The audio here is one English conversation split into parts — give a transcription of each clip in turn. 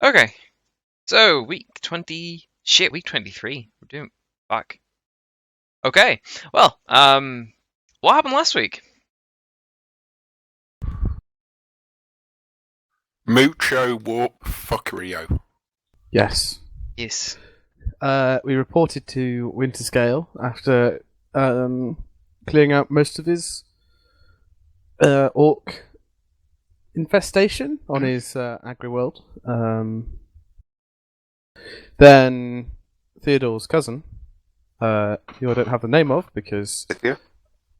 Okay, so week 20. Shit, week 23. We're doing fuck. Okay, well, what happened last week? Mucho warp fuckerio. Yes. Yes. We reported to Winterscale after clearing out most of his orc infestation on his agri-world. Then Theodore's cousin, who I don't have the name of because...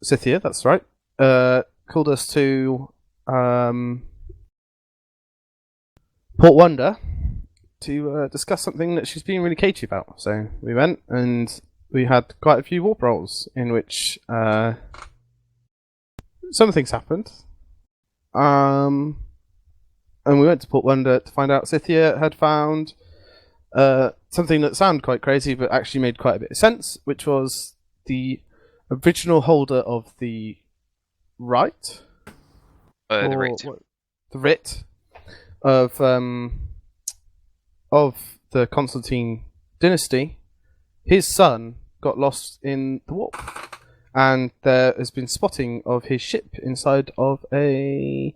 Scythia, that's right. Called us to Port Wonder to discuss something that she's been really cagey about. So we went and we had quite a few warp rolls in which some things happened. And we went to Port Wonder to find out Scythia had found something that sounded quite crazy but actually made quite a bit of sense, which was the original holder of the right? The writ. The writ of the Constantine dynasty. His son got lost in the warp, and there has been spotting of his ship inside of a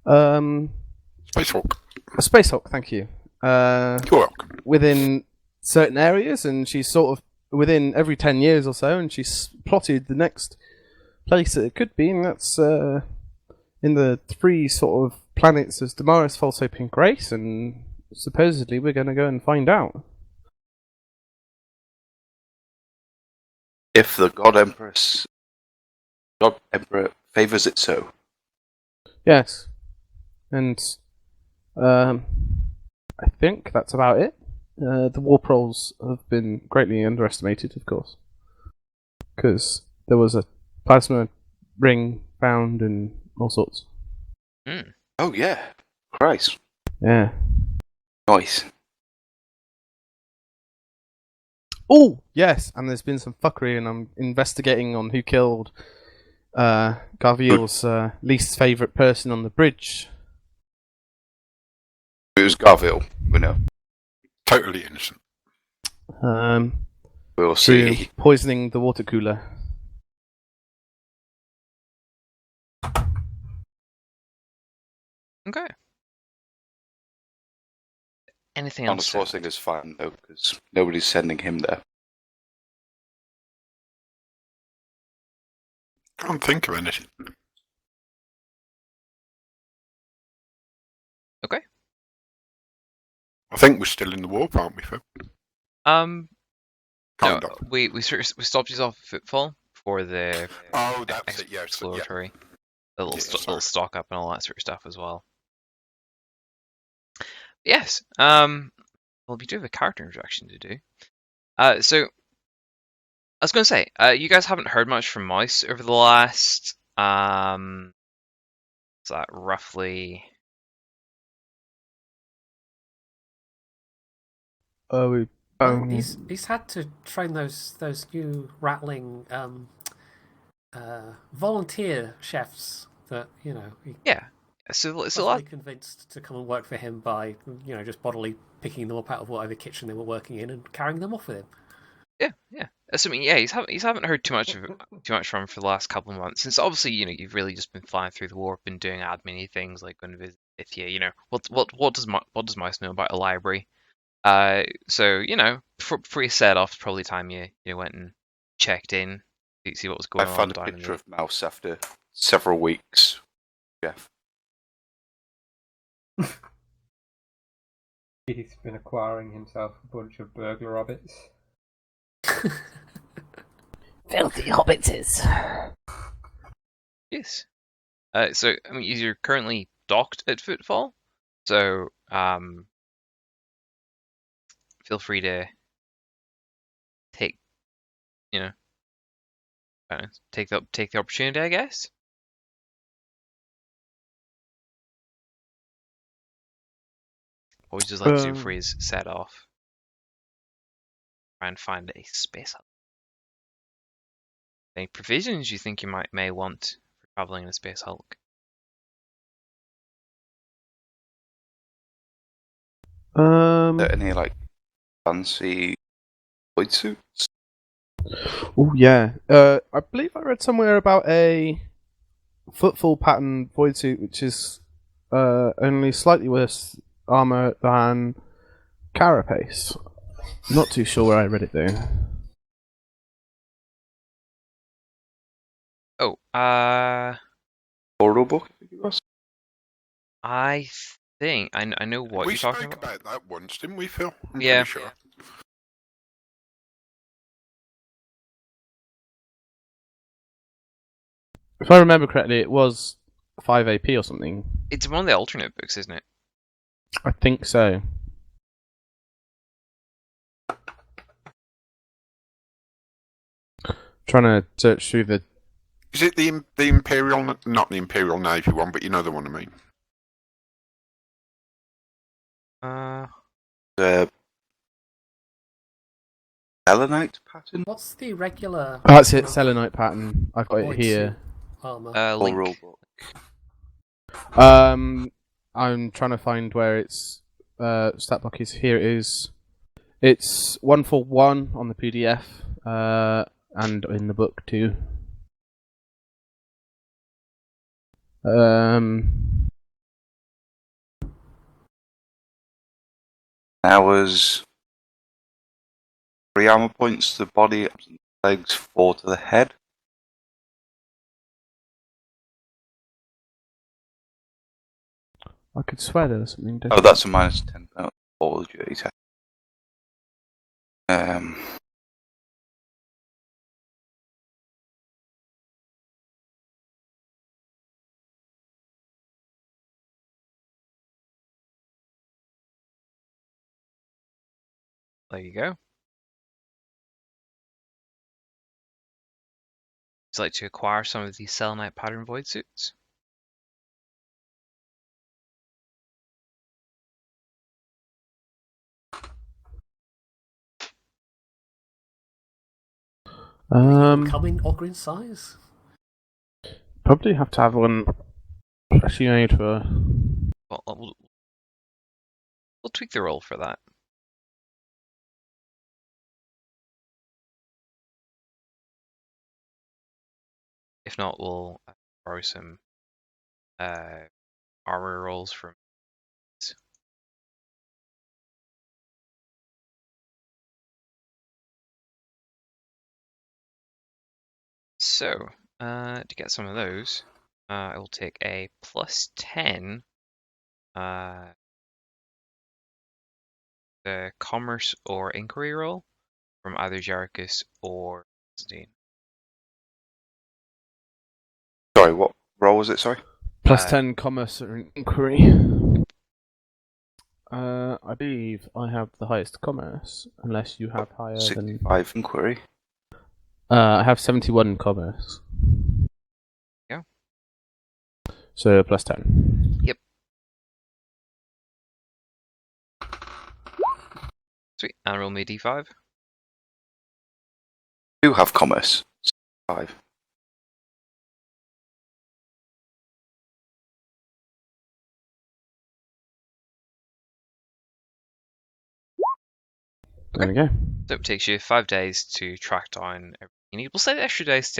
Spacehawk. A Spacehawk, thank you. You're welcome. Within certain areas, and she's sort of within every 10 years or so, and she's plotted the next place that it could be, and that's in the 3 sort of planets as Damaris, False Hope, and Grace, and supposedly we're going to go and find out. If the God Emperor favours it so. Yes. And I think that's about it. The warp rolls have been greatly underestimated, of course. Because there was a plasma ring found and all sorts. Mm. Oh, yeah. Christ. Yeah. Nice. Oh, yes, and there's been some fuckery, and I'm investigating on who killed Garviel's least favourite person on the bridge. It was Garviel, we know. Totally innocent. We'll see. Poisoning the water cooler. Okay. Anything Arnold else? Schwarzenegger's fine, though, because nobody's sending him there. Can't think of anything. Okay. I think we're still in the warp, aren't we, Phil? No, Kind of. we stopped you off at Footfall for the Oh, that's it, yes. Exploratory. Yeah. A little, Yeah, little stock up and all that sort of stuff as well. Yes. Well, we do have a character introduction to do. So I was going to say, you guys haven't heard much from Mouse over the last, what's that, roughly? He's had to train those new rattling volunteer chefs that Yeah. So was a lot convinced to come and work for him by just bodily picking them up out of whatever kitchen they were working in and carrying them off with him. Yeah. Assuming, yeah, he's haven't heard too much from him for the last couple of months. Since obviously, you've really just been flying through the warp and doing admin things like going to visit Ithia. What does Mouse know about a library? So before you set off, it's probably time you went and checked in, see what was going on. I found a picture of Mouse after several weeks, Jeff. He's been acquiring himself a bunch of burglar hobbits. Filthy hobbitses. Yes. So I mean, you're currently docked at Footfall, so feel free to take the opportunity, I guess. What would you just like to do before he's set off? Try and find a space hub. Any provisions you think you may want for traveling in a space hulk? Are there any like fancy void suits? Oh yeah. I believe I read somewhere about a footfall pattern void suit, which is only slightly worse armor than carapace. Not too sure where I read it though. Oh, Oral book, I think it was. I think I know what We you're talking spoke about. about that once, didn't we, Phil? I'm Yeah. pretty sure. If I remember correctly, it was 5 AP or something. It's one of the alternate books, isn't it? I think so. Trying to search through the. Is it the Imperial, not the Imperial Navy one, but you know the one I mean? The Selenite pattern? What's the regular? Oh, that's it, Selenite pattern. I've got it void here. suit armor. Link. Oral book. I'm trying to find where its stat block is. Here it is. It's 141 on the PDF, and in the book too. That was 3 armor points to the body, legs, 4 to the head. I could swear there was something different. Oh, that's a minus 10 penalty for the duty test. There you go. Would you like to acquire some of these Selenite pattern void suits? Come in Ogryn size. Probably have to have one especially made for. We'll tweak the roll for that. If not, we'll borrow some armor rolls from. So, to get some of those, I will take a plus 10 the commerce or inquiry roll from either Jericus or Constantine. Sorry, what roll was it? Sorry. Plus 10 commerce or inquiry. I believe I have the highest commerce, unless you have higher than. 65 inquiry. I have 71 commerce. Yeah. So plus 10. Yep. Sweet. And roll me a d5. Do have commerce. 5. There we go. So it takes you 5 days to track down everything you need. We'll say the extra days,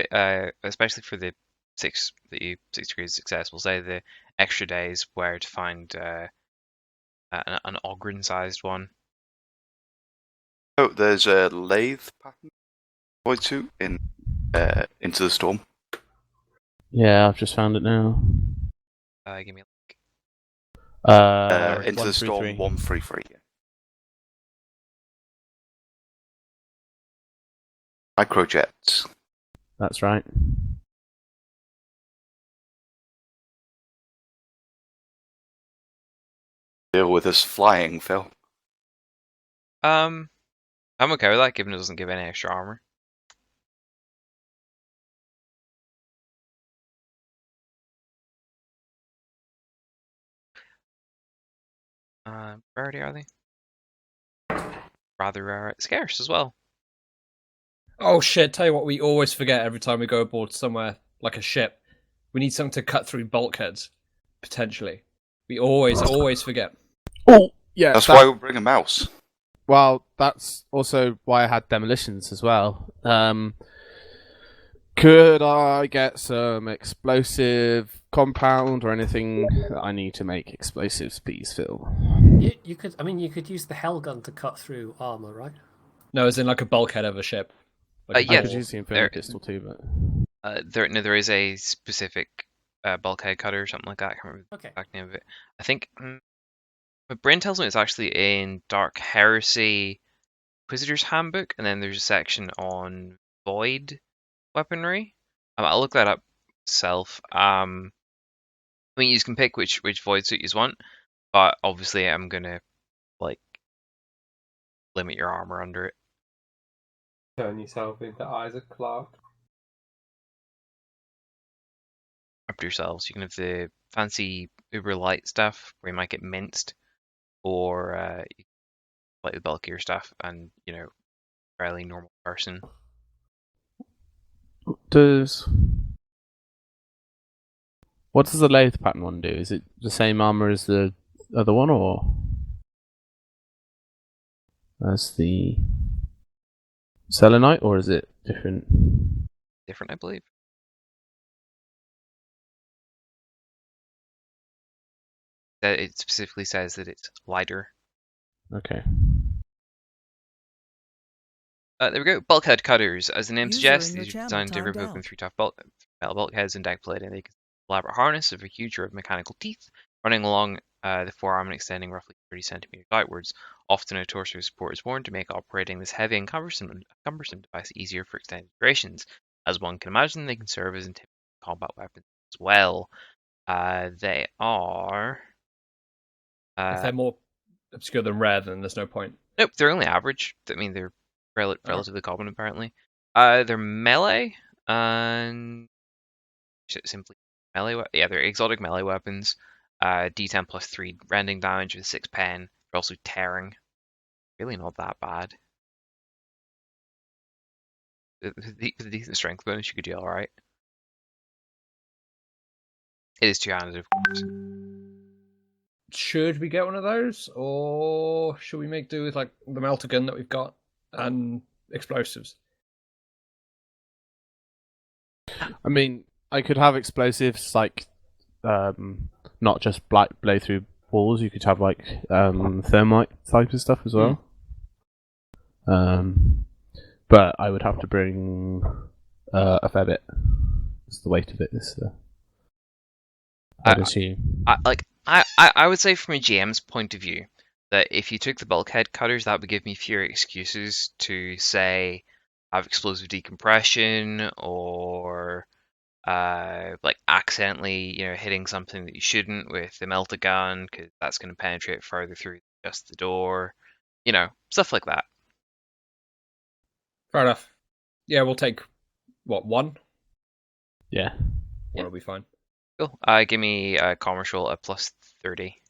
especially for the 6 degrees of success. We'll say the extra days where to find an Ogryn-sized one. Oh, there's a lathe pattern void suit in Into the Storm. Yeah, I've just found it now. Give me a link. Into the Storm 133. 133. Yeah. Microjets. That's right. Deal with us flying, Phil. I'm okay with that, given it doesn't give any extra armor. Rarity are they? Rather rare. Scarce as well. Oh shit, tell you what we always forget every time we go aboard somewhere like a ship. We need something to cut through bulkheads, potentially. We always forget. Oh, Yeah, That's why we bring a mouse. Well, that's also why I had demolitions as well. Could I get some explosive compound or anything that I need to make explosives, please, Phil? You could. I mean, you could use the hell gun to cut through armor, right? No, as in like a bulkhead of a ship. Like Yeah, I could use the Infinity Pistol too, but there is a specific bulkhead cutter or something like that. I can't remember the Okay. exact name of it. I think my brain tells me it's actually in Dark Heresy Inquisitor's Handbook, and then there's a section on Void weaponry. I'll look that up myself. I mean, you can pick which Void suit you want, but obviously I'm gonna like limit your armor under it. Turn yourself into Isaac Clarke. Up to yourselves. You can have the fancy uber light stuff where you might get minced, or like the bulkier stuff and fairly normal person. what does the lathe pattern one do? Is it the same armor as the other one, or as the Selenite, or is it different? Different, I believe. It specifically says that it's lighter. Okay. There we go. Bulkhead cutters. As the name User suggests, in your these are channel designed to timed remove them out. through tough metal bulkheads and deck plate, and they can elaborate harness of a huge row of mechanical teeth running along the forearm and extending roughly 30 centimeters outwards. Often a torso support is worn to make operating this heavy and cumbersome device easier for extended durations. As one can imagine, they can serve as intimidating combat weapons as well. They are. if they're more obscure than rare, then there's no point. Nope, they're only average. I mean, they're relatively common apparently. They're melee and simply melee. Yeah, they're exotic melee weapons. D10 plus 3 rending damage with 6 pen. They're also tearing. Really not that bad. With a decent strength bonus, you could do alright. It is two-handed, of course. Should we get one of those, or should we make do with like the melter gun that we've got and explosives? I mean, I could have explosives like not just blow through walls. You could have like thermite type of stuff as well. But I would have to bring a fair bit. It's the weight of it. I'd assume. I would say from a GM's point of view that if you took the bulkhead cutters, that would give me fewer excuses to say have explosive decompression or like accidentally hitting something that you shouldn't with the melter gun because that's going to penetrate further through just the door, stuff like that. Fair enough. Yeah, we'll take one. Yeah. One will be fine. Cool. Give me a commercial a plus 30.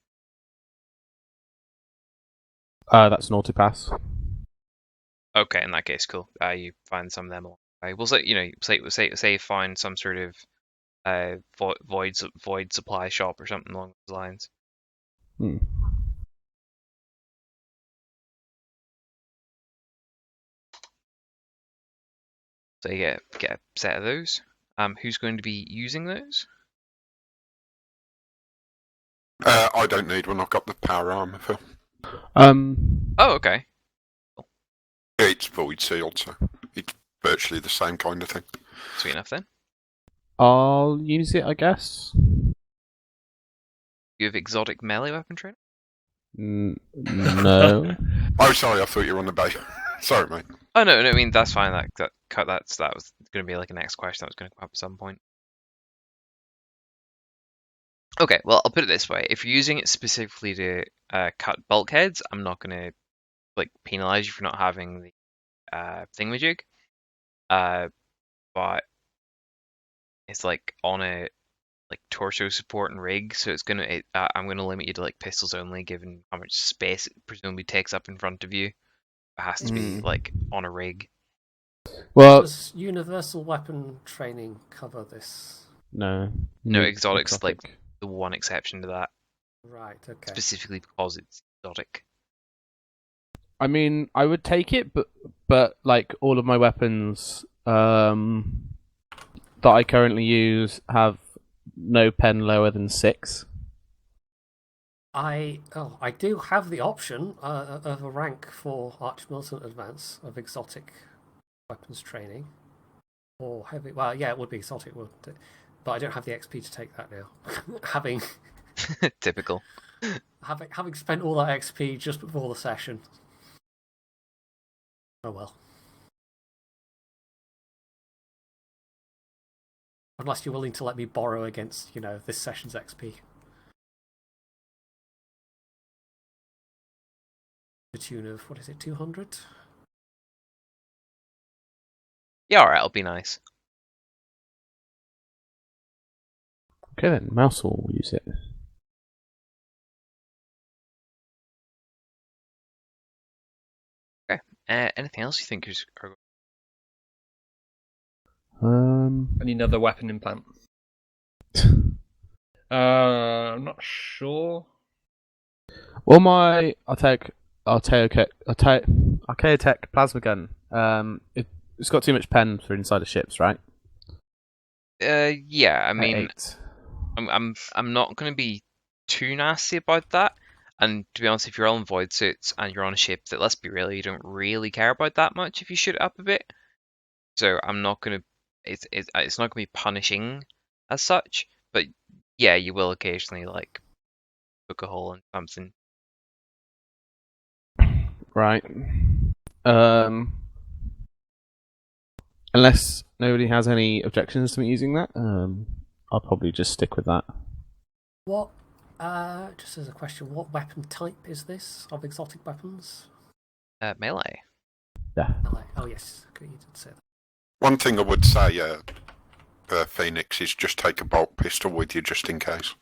That's an auto pass. Okay, in that case, cool. You find some of them along the way. We'll say say you find some sort of void supply shop or something along those lines. So you get a set of those. Who's going to be using those? I don't need one. I've got the power armor, Phil. Oh, okay. Yeah, it's void sealed, so it's virtually the same kind of thing. Sweet enough then. I'll use it, I guess. You have exotic melee weapon training? No. Oh, sorry, I thought you were on the bay. Sorry, mate. Oh no, I mean that's fine. That was going to be like a next question that was going to come up at some point. Okay, well I'll put it this way: if you're using it specifically to cut bulkheads, I'm not going to penalize you for not having the thingamajig. But it's on a torso support and rig, so I'm gonna limit you to pistols only, given how much space it presumably takes up in front of you. It has to be on a rig. Well, does universal weapon training cover this? No. No, exotics the one exception to that. Right. Okay. Specifically because it's exotic. I mean, I would take it, but like all of my weapons that I currently use have no pen lower than 6. I do have the option of a rank for Archmilitant Advance of exotic weapons training, or heavy. Well, yeah, it would be exotic, wouldn't it? But I don't have the XP to take that now. having Typical. having spent all that XP just before the session. Oh well. Unless you're willing to let me borrow against, this session's XP. The tune of, what is it, 200? Yeah, alright, it'll be nice. Okay then, mouse will use it. Okay. Anything else you think is? I need another weapon implant. I'm not sure. Well, my Archaeotech plasma gun. It's got too much pen for inside of ships, right? Yeah. I mean, 8. I'm not going to be too nasty about that. And to be honest, if you're all in void suits and you're on a ship that, let's be real, you don't really care about that much if you shoot it up a bit. So I'm not going to. It's not going to be punishing as such. But yeah, you will occasionally like poke a hole in something. Right. Unless nobody has any objections to me using that, I'll probably just stick with that. What? Just as a question, what weapon type is this of exotic weapons? Melee. Yeah. Oh yes, okay, you did say that. One thing I would say, Phoenix, is just take a bolt pistol with you just in case.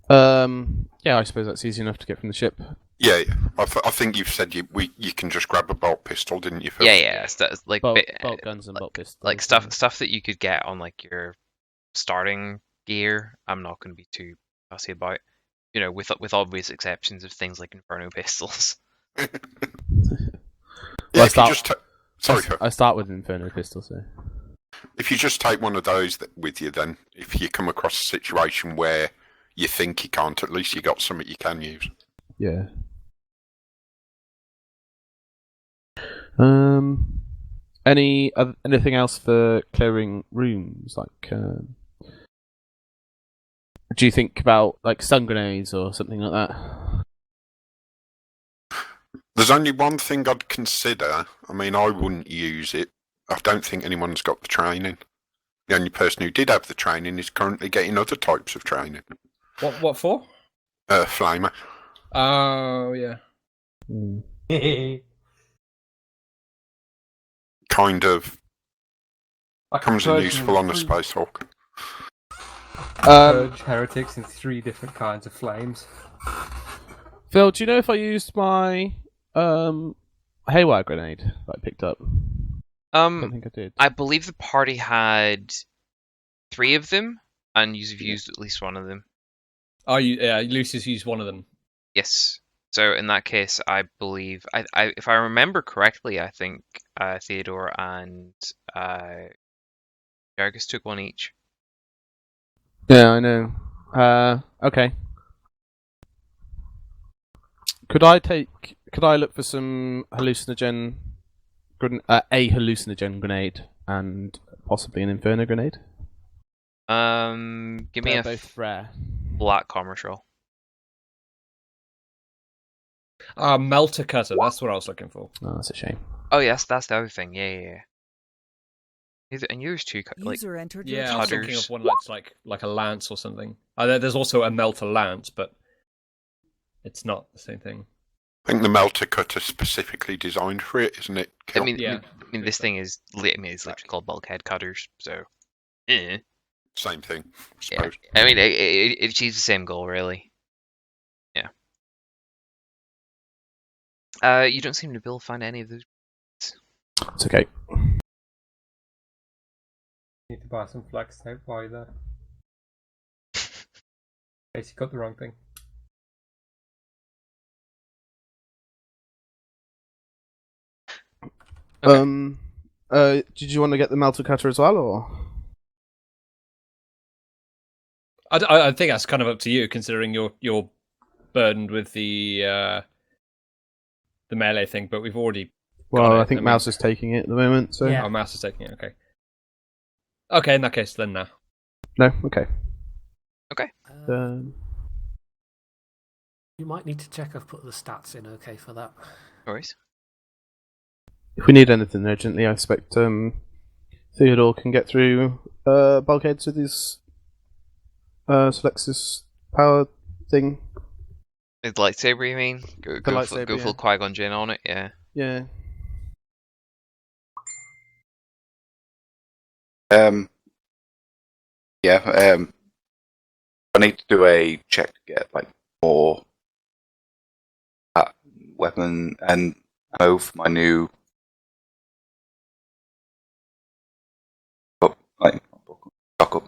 Yeah, I suppose that's easy enough to get from the ship. Yeah, I think you've said you can just grab a bolt pistol, didn't you? Phil? Yeah. Like Bolt guns and bolt pistols. like stuff that you could get on like your starting gear. I'm not going to be too fussy about. With obvious exceptions of things like Inferno pistols. Yeah, I start with Inferno pistol, so if you just take one of those with you, then if you come across a situation where you think you can't, at least you got something you can use. yeah. Anything else for clearing rooms? Like, do you think about like stun grenades or something like that? There's only one thing I'd consider. I mean, I wouldn't use it. I don't think anyone's got the training. The only person who did have the training is currently getting other types of training. What for? Flamer. Oh, yeah. Kind of Like comes in useful on the Space Hawk. Purge heretics in 3 different kinds of flames. Phil, do you know if I used my haywire grenade that I picked up? I don't think I did. I believe the party had 3 of them, and you've used at least one of them. Oh, Lucius used one of them. Yes. So in that case, I believe, if I remember correctly, I think Theodore and Jericus took one each. Yeah, I know. Okay. Could I look for some a hallucinogen grenade and possibly an inferno grenade? Give me They're a both rare. black commerce roll. Melter cutter, that's what I was looking for. Oh, that's a shame. Oh yes, that's the other thing. Yeah. And yours too, like User entered your Yeah, I was thinking cutters. of one that's like a lance or something. There's also a melter lance, but it's not the same thing. I think the melter cutter specifically designed for it, isn't it? I mean, Yeah. this thing is, it's literally called bulkhead cutters. So, eh. Same thing, I Yeah. suppose. I mean, it achieves the same goal, really. Yeah. You don't seem to be able to find any of those. It's okay. Need to buy some flex tape while you're there. In case you got the wrong thing. Okay. Did you want to get the melted cutter as well, or? I think that's kind of up to you, considering you're burdened with the melee thing. But we've already. Well, got it. I think Mouse is taking it at the moment. So Yeah. Oh, Mouse is taking it. Okay. Okay, in that case, then no. no, okay. You might need to check I've put the stats in okay for that. No worries. If we need anything urgently, I expect Theodore can get through bulkheads with his Solexis power thing. The lightsaber, you mean? Go lightsaber, full yeah. Qui-Gon Jinn on it, yeah. Yeah. I need to do a check to get like more weapon and ammo for my new stock up.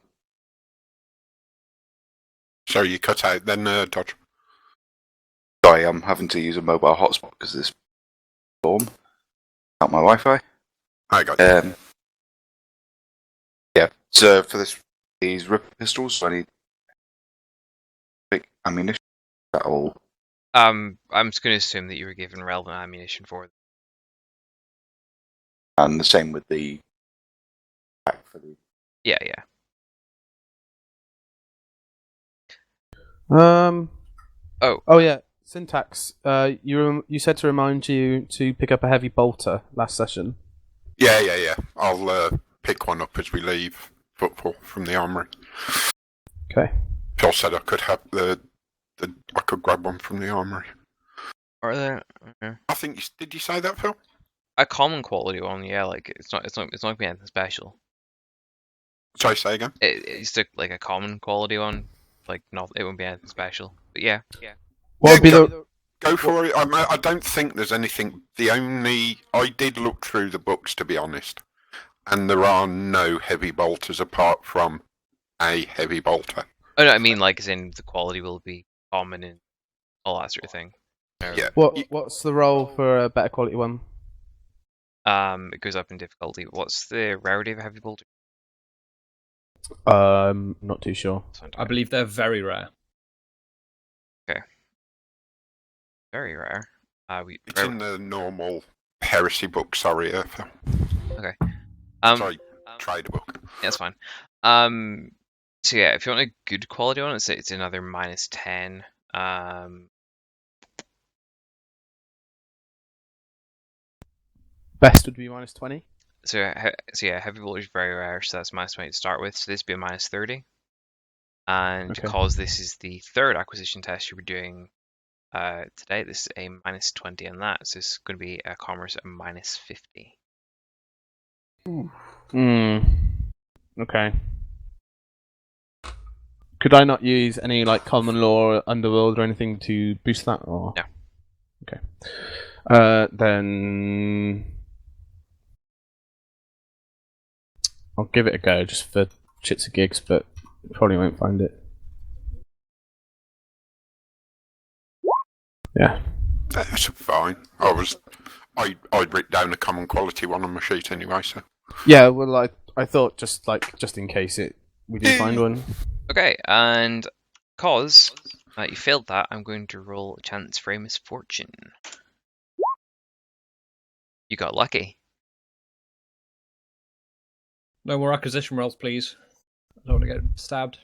So you cut out then, Dodge. Sorry, I'm having to use a mobile hotspot because of this storm. Not my Wi-Fi. I got you. Yeah. So for these ripper pistols, I need big ammunition. That all. I'm just going to assume that you were given relevant ammunition for it. And the same with the pack for the. Yeah. Oh yeah. Syntax. You said to remind you to pick up a heavy bolter last session. Yeah. I'll pick one up as we leave footfall from the armory. Okay. Phil said I could have I could grab one from the armory. Are there? Okay. I think did you say that, Phil? A common quality one, yeah. Like it's not going to be anything special. Sorry, say again. It's like a common quality one. Like it won't be anything special. But yeah. What would be Go for it. I don't think there's anything. I did look through the books, to be honest, and there are no heavy bolters apart from a heavy bolter. Oh no, I mean like as in the quality will be common and all that sort of thing. Yeah. What's the roll for a better quality one? It goes up in difficulty. What's the rarity of a heavy bolter? Not too sure. I believe they're very rare. Very rare. It's in the normal Heresy book. Sorry, Phil. Okay. Sorry, trader book. Yeah, that's fine. So yeah, if you want a good quality one, it's another -10. Best would be -20. So yeah, heavy bolter is very rare, so that's -20 to start with. So this would be a -30. And Okay. because this is the third acquisition test you were doing today, this is a -20 on that. So it's going to be a commerce at -50. Okay. Could I not use any like common law, or underworld, or anything to boost that? Or No. Okay. Then I'll give it a go just for shits and gigs, but probably won't find it. Yeah. That's fine. I'd written down a common quality one on my sheet anyway, so. Yeah, well, I thought just in case we did find one. Okay, and because you failed that, I'm going to roll a chance for a misfortune. You got lucky. No more acquisition rolls, please. I don't want to get stabbed.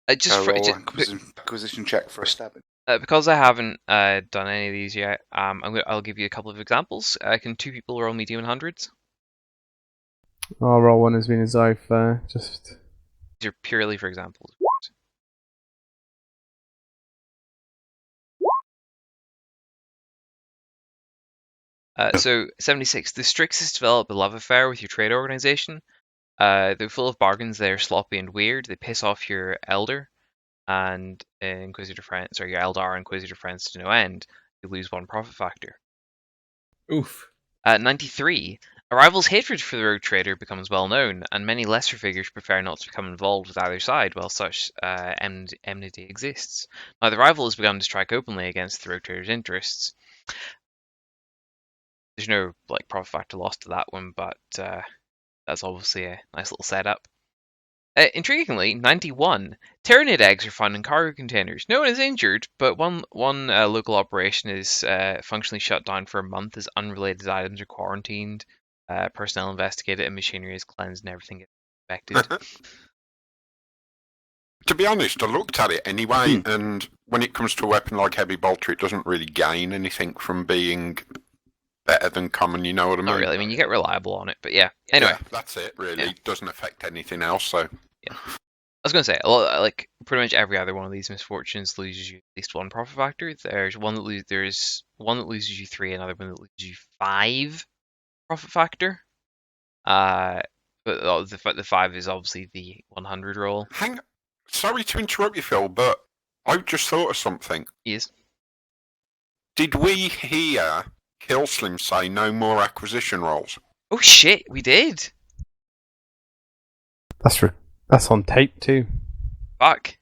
Acquisition check for a stabbing. Because I haven't done any of these yet, I'll give you a couple of examples. Can two people roll medium and hundreds? I'll roll one as soon as I've just. These are purely for examples. So 76. The Strixes develop a love affair with your trade organization. They're full of bargains. They're sloppy and weird. They piss off your elder and Inquisitor friends, or your Eldar Inquisitor friends to no end. You lose 1 profit factor. Oof. 93. A rival's hatred for the rogue trader becomes well known, and many lesser figures prefer not to become involved with either side while such enmity exists. Now, the rival has begun to strike openly against the rogue trader's interests. there's no like profit factor loss to that one, but that's obviously a nice little setup. Intriguingly, 91 Tyrannid eggs are found in cargo containers. No one is injured, but one local operation is functionally shut down for a month as unrelated items are quarantined, personnel investigated, and machinery is cleansed, and everything gets inspected. To be honest, I looked at it anyway, and when it comes to a weapon like Heavy Bolter, it doesn't really gain anything from being better than common, you know what I mean? Not really. I mean, you get reliable on it, but yeah. Anyway. Yeah, that's it, really. Yeah. It doesn't affect anything else, so... Yeah. I was going to say, like, pretty much every other one of these misfortunes loses you at least one profit factor. There's one that loses you 3, another one that loses you 5 profit factor. But the 5 is obviously the 100 roll. Sorry to interrupt you, Phil, but I just thought of something. Yes. Did we hear Killslim say no more acquisition rolls? Oh shit, we did. That's on tape too. Fuck.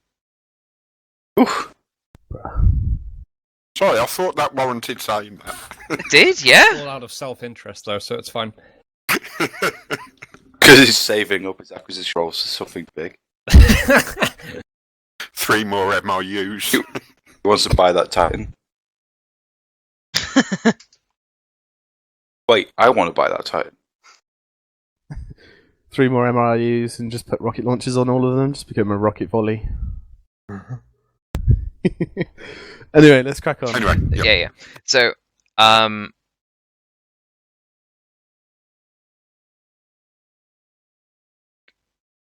Oof. Sorry, I thought that warranted saying that. It did, yeah. All out of self-interest though, so it's fine. Because he's saving up his acquisition rolls for something big. 3 more MRUs. He wants to buy that Titan. Wait, I want to buy that Titan. 3 more MRUs and just put rocket launchers on all of them. Just become a rocket volley. Anyway, let's crack on. Anyway, yep. Yeah. So,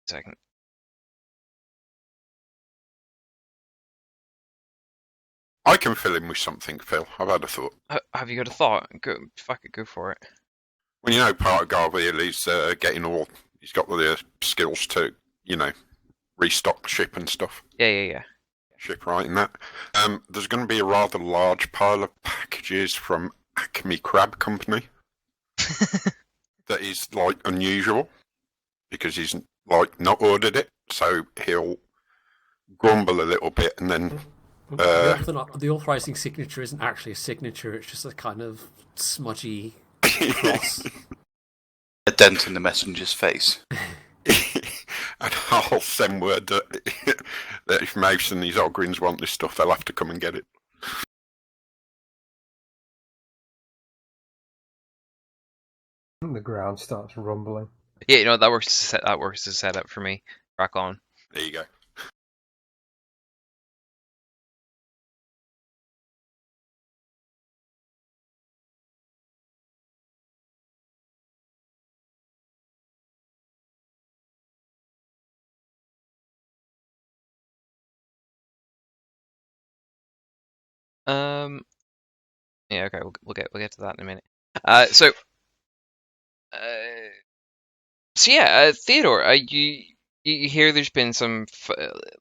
second. I can fill in with something, Phil. I've had a thought. Have you got a thought? Fuck it, go for it. Well, you know, part of Garviel is getting all... He's got the skills to, you know, restock ship and stuff. Yeah. Shipwright and that. There's going to be a rather large pile of packages from Acme Crab Company that is, like, unusual because he's, like, not ordered it, so he'll grumble a little bit and then... The authorizing signature isn't actually a signature, it's just a kind of smudgy cross. A dent in the messenger's face. And I'll send word that if Mouse and these Ogryns want this stuff, they'll have to come and get it. The ground starts rumbling. Yeah, you know that works. That works as a setup for me. Crack on. There you go. Yeah, okay, we'll get to that in a minute. Theodore, you hear there's been some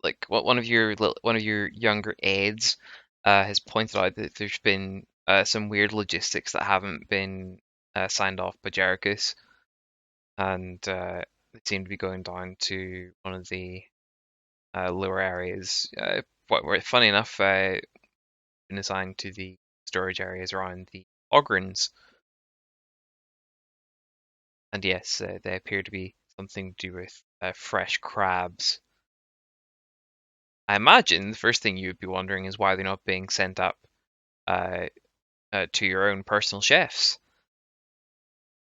like one of your younger aides has pointed out that there's been some weird logistics that haven't been signed off by Jericus, and they seem to be going down to one of the lower areas. Funny enough, been assigned to the storage areas around the Ogryns. And yes, they appear to be something to do with fresh crabs. I imagine the first thing you would be wondering is why they're not being sent up to your own personal chefs.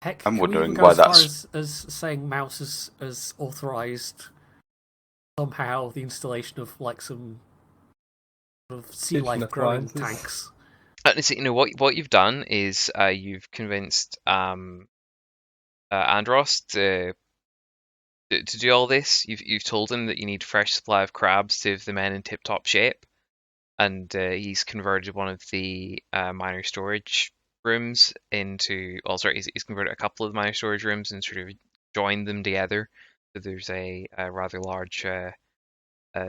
Heck, I'm can wondering we even go why as far that's- as saying Mouse has authorized somehow the installation of like some sort of sea Kitchen life growing appliances. tanks. So, you know what you've done is you've convinced Andros to do all this. You've told him that you need fresh supply of crabs to have the men in tip-top shape, and he's converted one of the minor storage rooms into. Oh, sorry, he's converted a couple of the minor storage rooms and sort of joined them together. So there's a rather large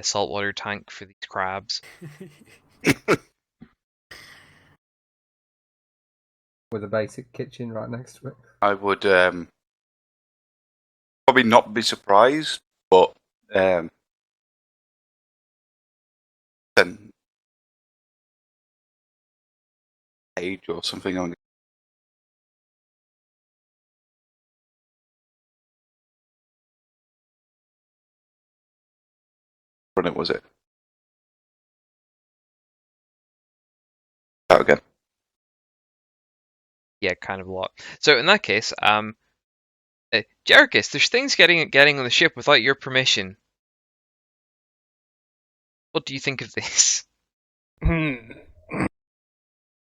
saltwater tank for these crabs. With a basic kitchen right next to it. I would probably not be surprised, but then age or something on run it, was it? Out again. Yeah, kind of a lot. So in that case, Jericus, there's things getting on the ship without your permission. What do you think of this?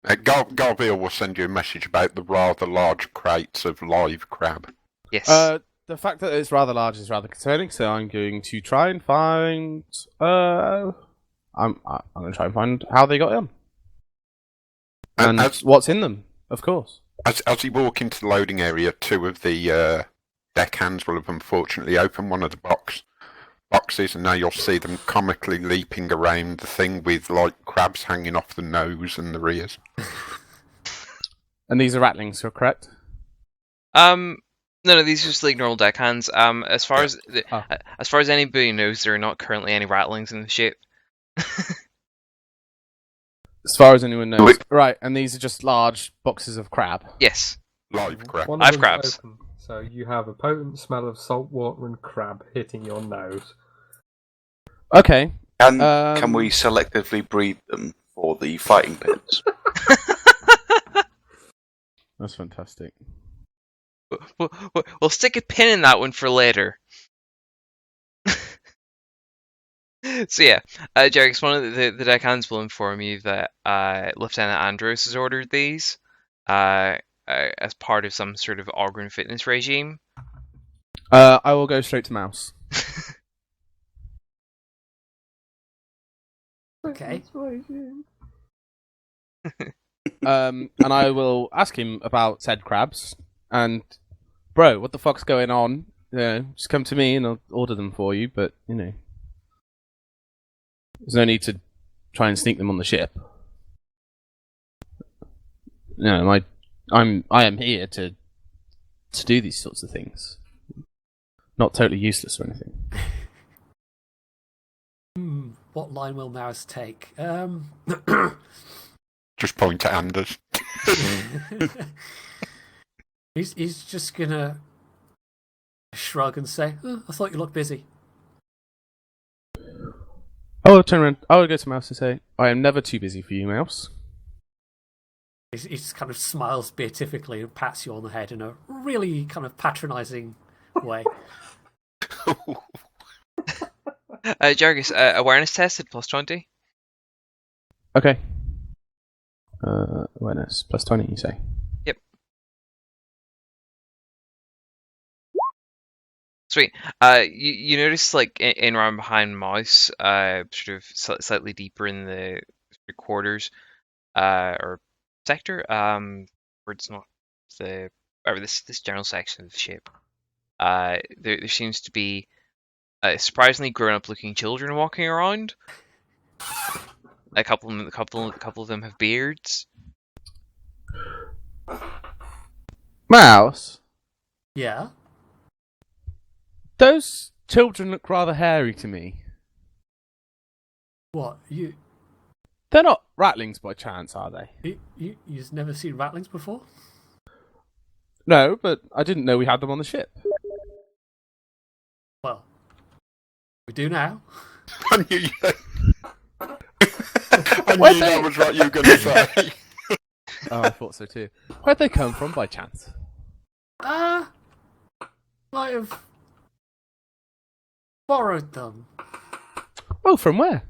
Garviel will send you a message about the rather large crates of live crab. Yes. The fact that it's rather large is rather concerning, so I'm going to try and find. I'm going to try and find how they got in and what's in them, of course. As you walk into the loading area, two of the deckhands will have unfortunately opened one of the boxes, and now you'll see them comically leaping around the thing with like crabs hanging off the nose and the ears. And these are ratlings, you're correct? No, these are just like normal deckhands. As far as anybody knows, there are not currently any rattlings in the ship. As far as anyone knows. Right, and these are just large boxes of crab. Yes. Live crab. One of Live them's crabs. open, so you have a potent smell of salt water and crab hitting your nose. Okay. Can we selectively breed them for the fighting pits? That's fantastic. We'll stick a pin in that one for later. So yeah, Jericus, one of the deckhands will inform you that Lieutenant Andros has ordered these as part of some sort of Ogryn fitness regime. I will go straight to Mouse. Okay. And I will ask him about said crabs. And, bro, what the fuck's going on? Just come to me and I'll order them for you. But there's no need to try and sneak them on the ship. I am here to do these sorts of things. Not totally useless or anything. What line will Mouse take? Just point at Anders. He's just gonna shrug and say, I thought you looked busy. I will turn around. I will go to Mouse and say, I am never too busy for you, Mouse. He just kind of smiles beatifically and pats you on the head in a really kind of patronising way. Jericus, awareness tested +20. Okay. Awareness +20, you say? Yep. Sweet. You notice, like, in around behind Mouse, sort of slightly deeper in the quarters, or sector, where it's not this general section of the ship. There seems to be surprisingly grown-up looking children walking around. A couple of them have beards. Mouse? Yeah? Those children look rather hairy to me. What? They're not rattlings by chance, are they? You've never seen rattlings before? No, but I didn't know we had them on the ship. Well, we do now. I knew that was what you were going to say. Oh, I thought so too. Where'd they come from by chance? Might have borrowed them. Oh, from where?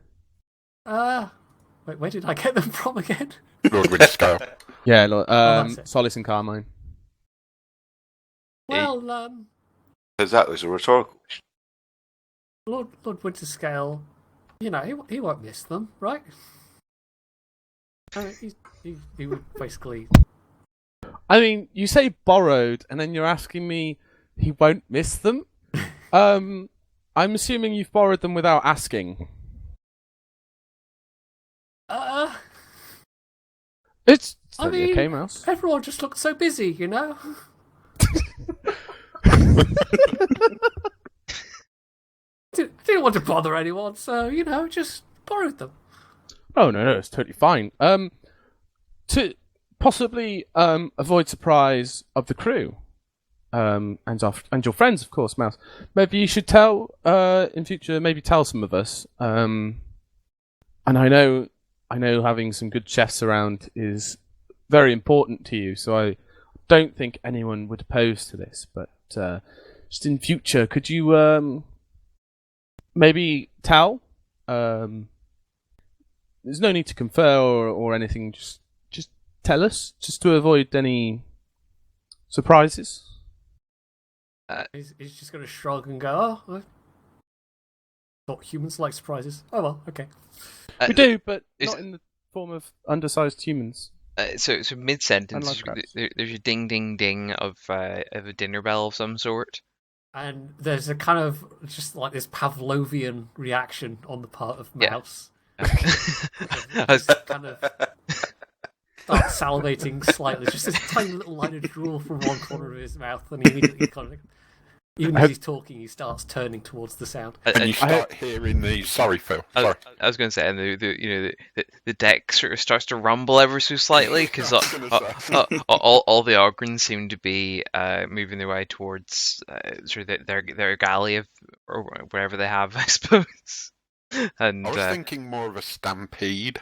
Wait, where did I get them from again? Lord Windscale. Yeah, that's it. Solace and Carmine. Well, Because that was a rhetorical question. Lord Winterscale, he won't miss them, right? He would basically. I mean, you say borrowed, and then you're asking me he won't miss them? I'm assuming you've borrowed them without asking. It's totally okay, Mouse. Everyone just looked so busy, Didn't want to bother anyone, so, just borrowed them. Oh, no, it's totally fine. To possibly avoid surprise of the crew, and your friends, of course, Mouse. Maybe you should tell in future. Maybe tell some of us. And I know having some good chefs around is very important to you. So I don't think anyone would oppose to this. But just in future, could you maybe tell? There's no need to confer or anything. Just tell us, just to avoid any surprises. He's just going to shrug and go, "Oh, I thought humans like surprises. Oh well, okay." We do, but not in the form of undersized humans. So mid sentence, Unlike crabs. there's a ding ding ding of a dinner bell of some sort. And there's a kind of just like this Pavlovian reaction on the part of Yeah. Mouse. I was- Just kind of starts salivating slightly, just this tiny little line of drool from one corner of his mouth, and he immediately kind of, even as he's talking, he starts turning towards the sound. And you start hearing the sorry, Phil. Sorry. I was going to say, and the deck sort of starts to rumble ever so slightly because I was gonna say. all the Ogryn seem to be moving their way towards sort of their galley or whatever they have, I suppose. And I was thinking more of a stampede.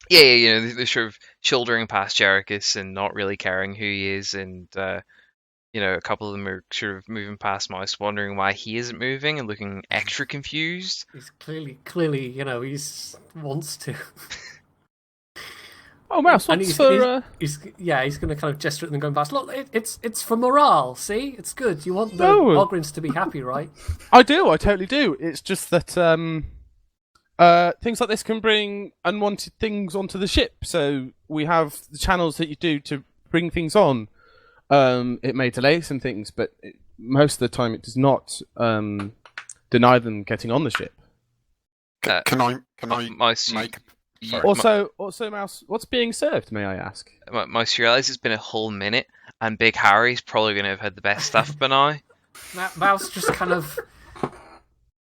yeah, they're sort of shouldering past Jericus and not really caring who he is, and a couple of them are sort of moving past Mouse, wondering why he isn't moving and looking extra confused. He's clearly, he's wants to. Oh, Mouse, And what's for... he's going to kind of gesture at them going past. Look, it's for morale. See, it's good. You want the No. Ogryns to be happy, right? I totally do. It's just that things like this can bring unwanted things onto the ship. So we have the channels that you do to bring things on. It may delay some things, but most of the time it does not deny them getting on the ship. Can I Mouse, make? Sorry. Also, Mouse, what's being served? May I ask? Mouse, you realise it's been a whole minute, and Big Harry's probably going to have had the best stuff by now. Mouse just kind of.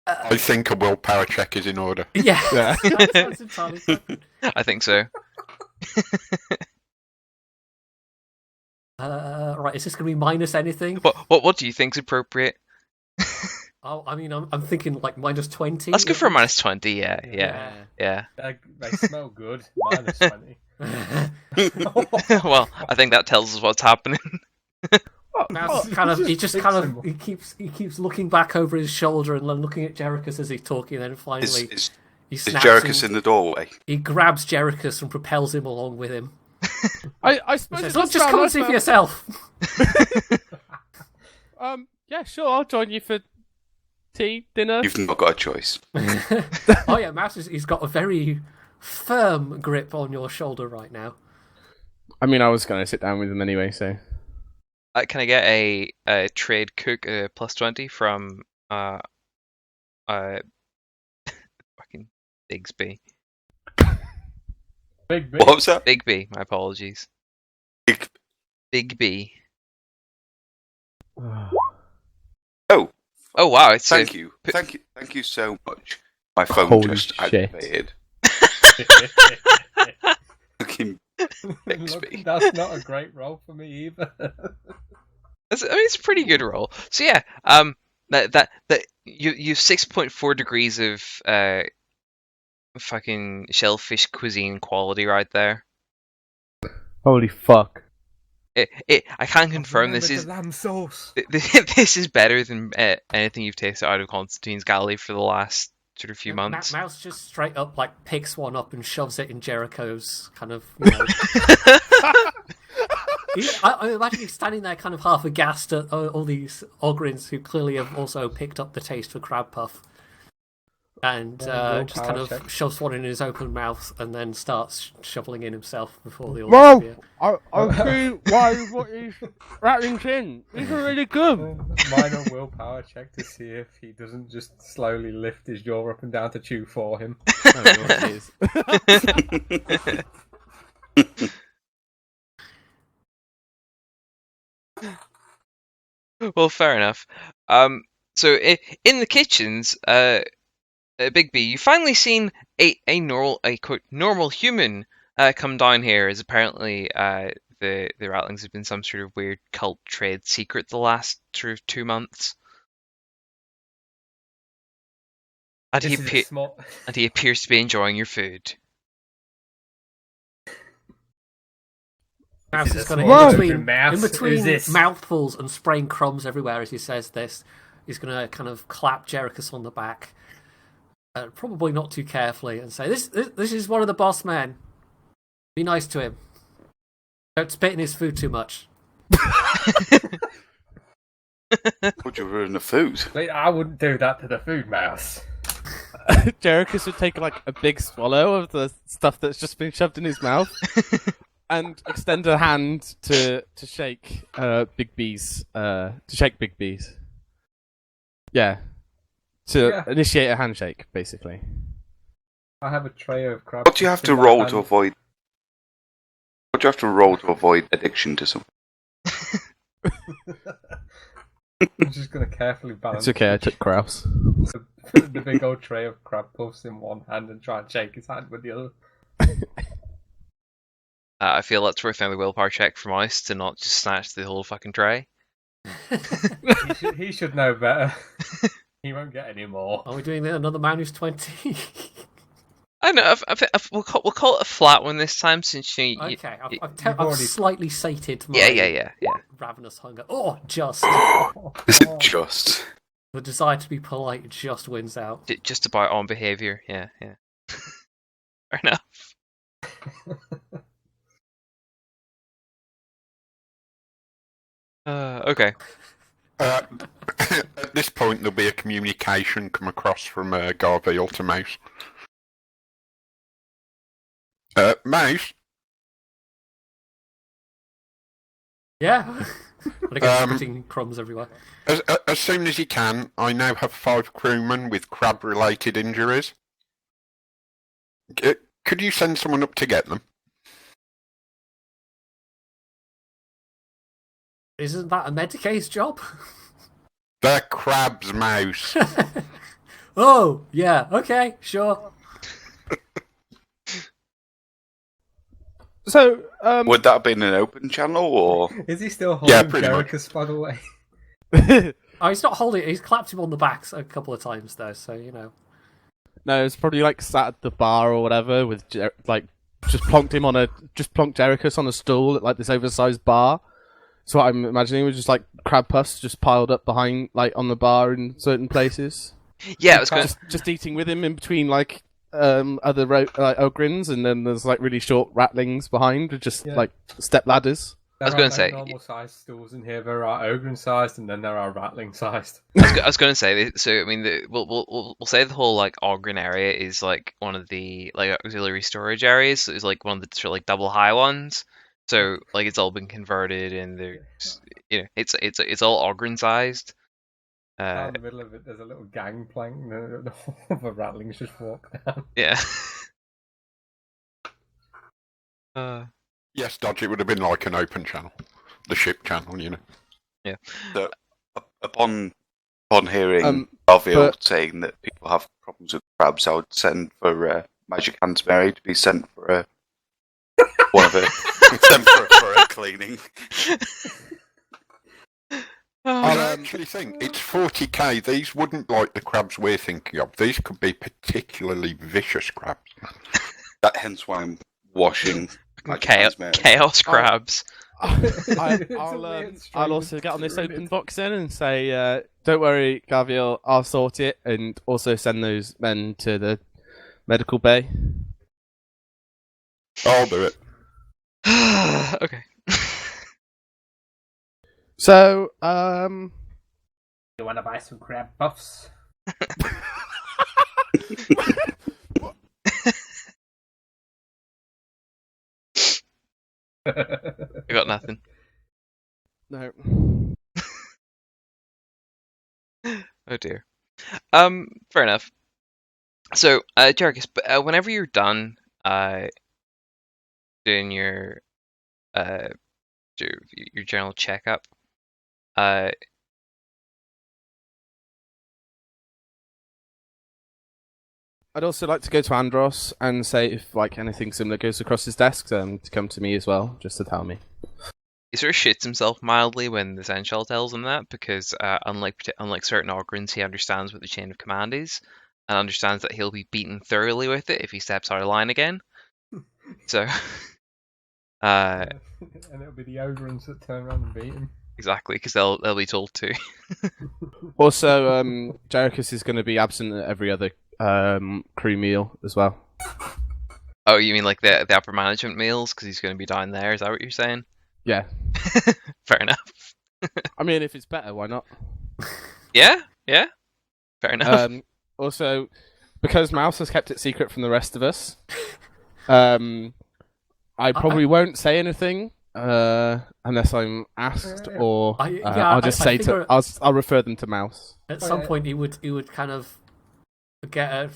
I think a willpower check is in order. Yeah. Yeah. That's entirely fine. I think so. Right, is this going to be minus anything? What do you think's appropriate? Oh, I mean, I'm thinking like minus 20. Let's go for a minus 20. Yeah. They smell good. Minus 20. Well, I think that tells us what's happening. Mouse he keeps looking back over his shoulder and then looking at Jericus as he's talking, and then finally Is he snaps Jericus and in the doorway? he grabs Jericus and propels him along with him. I He suppose says, it's "Look, just come and see for yourself." Yeah, sure. I'll join you for tea, dinner. You've not got a choice. Oh yeah, Mouse he's got a very firm grip on your shoulder right now. I mean, I was going to sit down with them anyway, so. Can I get a trade cook plus 20 from fucking Bigsby? Bigby. What was that? Bigby, my apologies. Bigby. Oh, Oh wow, it's thank you so much. My phone Holy just shit. activated. Fucking Bixby. Look, that's not a great roll for me either. It's a pretty good roll. So yeah, that you've 6.4 degrees of fucking shellfish cuisine quality right there. Holy fuck. I can confirm this is lamb sauce. this is better than anything you've tasted out of Constantine's galley for the last sort of few months. Mouse just straight up like picks one up and shoves it in Jericho's kind of. I imagine he's standing there kind of half aghast at all these Ogryns who clearly have also picked up the taste for crab puff. And just kind of shoves one in his open mouth and then starts shoveling in himself before the all disappear. I see why what he's rattling in. These are really good. Minor willpower check to see if he doesn't just slowly lift his jaw up and down to chew for him. Well, fair enough. So in the kitchens, Bigby, you finally seen a quote normal human come down here, as apparently the rattlings have been some sort of weird cult trade secret the last sort of 2 months. And This is a small. and he appears to be enjoying your food. Mouse is going small to, children mouse. in between Who's this? mouthfuls and spraying crumbs everywhere as he says this, he's going to kind of clap Jericus on the back, probably not too carefully, and say, "This is one of the boss men. Be nice to him. Don't spit in his food too much." Would you ruin the food? Wait, I wouldn't do that to the food mouse. Jericus would take like a big swallow of the stuff that's just been shoved in his mouth and extend a hand to shake Bigby's Yeah. To initiate a handshake, basically. I have a tray of crab. What do you have to roll to avoid? What do you have to roll to avoid addiction to something? I'm just going to carefully balance. It's okay, I took Kraus. the big old tray of crab puffs in one hand and try and shake his hand with the other. I feel that's worth another willpower check for Mouse to not just snatch the whole fucking tray. He should know better. He won't get any more. Are we doing another man who's 20? I know. We'll call it a flat one this time, since you. Okay, I've already- slightly sated my Yeah. ravenous hunger. Oh, just. Is it just? The desire to be polite just wins out. Just about on behaviour. Yeah. Fair enough. Okay. At this point, there'll be a communication come across from Garviel to Mouse. Mouse? Yeah. But again, spitting crumbs everywhere. As soon as you can, I now have 5 crewmen with crab-related injuries. Could you send someone up to get them? Isn't that a Medicaid's job? They're crabs, Mouse. Oh, yeah, okay, sure. So, Would that have been an open channel, or Is he still holding pretty much. Jericus, by the way? Oh, he's not holding it. He's clapped him on the back a couple of times, though, so, you know. no, it's probably like sat at the bar or whatever with just plonked Jericus on a stool at like this oversized bar. So what I'm imagining was just like crab puffs just piled up behind, like on the bar in certain places. Yeah, I was going. Just eating with him in between like other Ogryns, and then there's like really short rattlings behind with just like step ladders. I was going to say, normal sized stools in here. There are Ogryn sized, and then there are rattling sized. I was going to say. So I mean, we'll say the whole like Ogryn area is like one of the like auxiliary storage areas. So it's like one of the sort of like double high ones. So like it's all been converted, and there's it's all Ogryn sized. Down in the middle of it, there's a little gangplank, and the rattlings just walk down. Yeah. Yes, Dodge, it would have been like an open channel. The ship channel, you know. Yeah. So, upon hearing but- saying that people have problems with crabs, I would send for Magic Hands Mary to be sent for one of it. Sent for a cleaning. I actually think it's 40k. These wouldn't like the crabs we're thinking of. These could be particularly vicious crabs. That hence why I'm washing Magic Hands Mary. Chaos crabs. I'll also get on this open box then and say, don't worry, Garviel, I'll sort it, and also send those men to the medical bay. I'll do it. Okay. So, You want to buy some crab puffs? I got nothing. no. Oh dear. Fair enough. So, Jericus, whenever you're done, doing your general checkup, I'd also like to go to Andros and say if like anything similar goes across his desk, to come to me as well, just to tell me. he sort of shits himself mildly when the Seneschal tells him that, because unlike certain Ogryns, he understands what the chain of command is, and understands that he'll be beaten thoroughly with it if he steps out of line again. So, And it'll be the Ogrons that turn around and beat him. exactly, because they'll be told to. Also, Jericus is going to be absent at every other crew meal as well. Oh, you mean like the upper management meals, because he's going to be down there? Is that what you're saying? Yeah. Fair enough. I mean, if it's better, why not? Yeah. Fair enough. Also, because Mouse has kept it secret from the rest of us, I probably won't say anything unless I'm asked, or I'll just I'll refer them to Mouse. At some point, he would kind of get a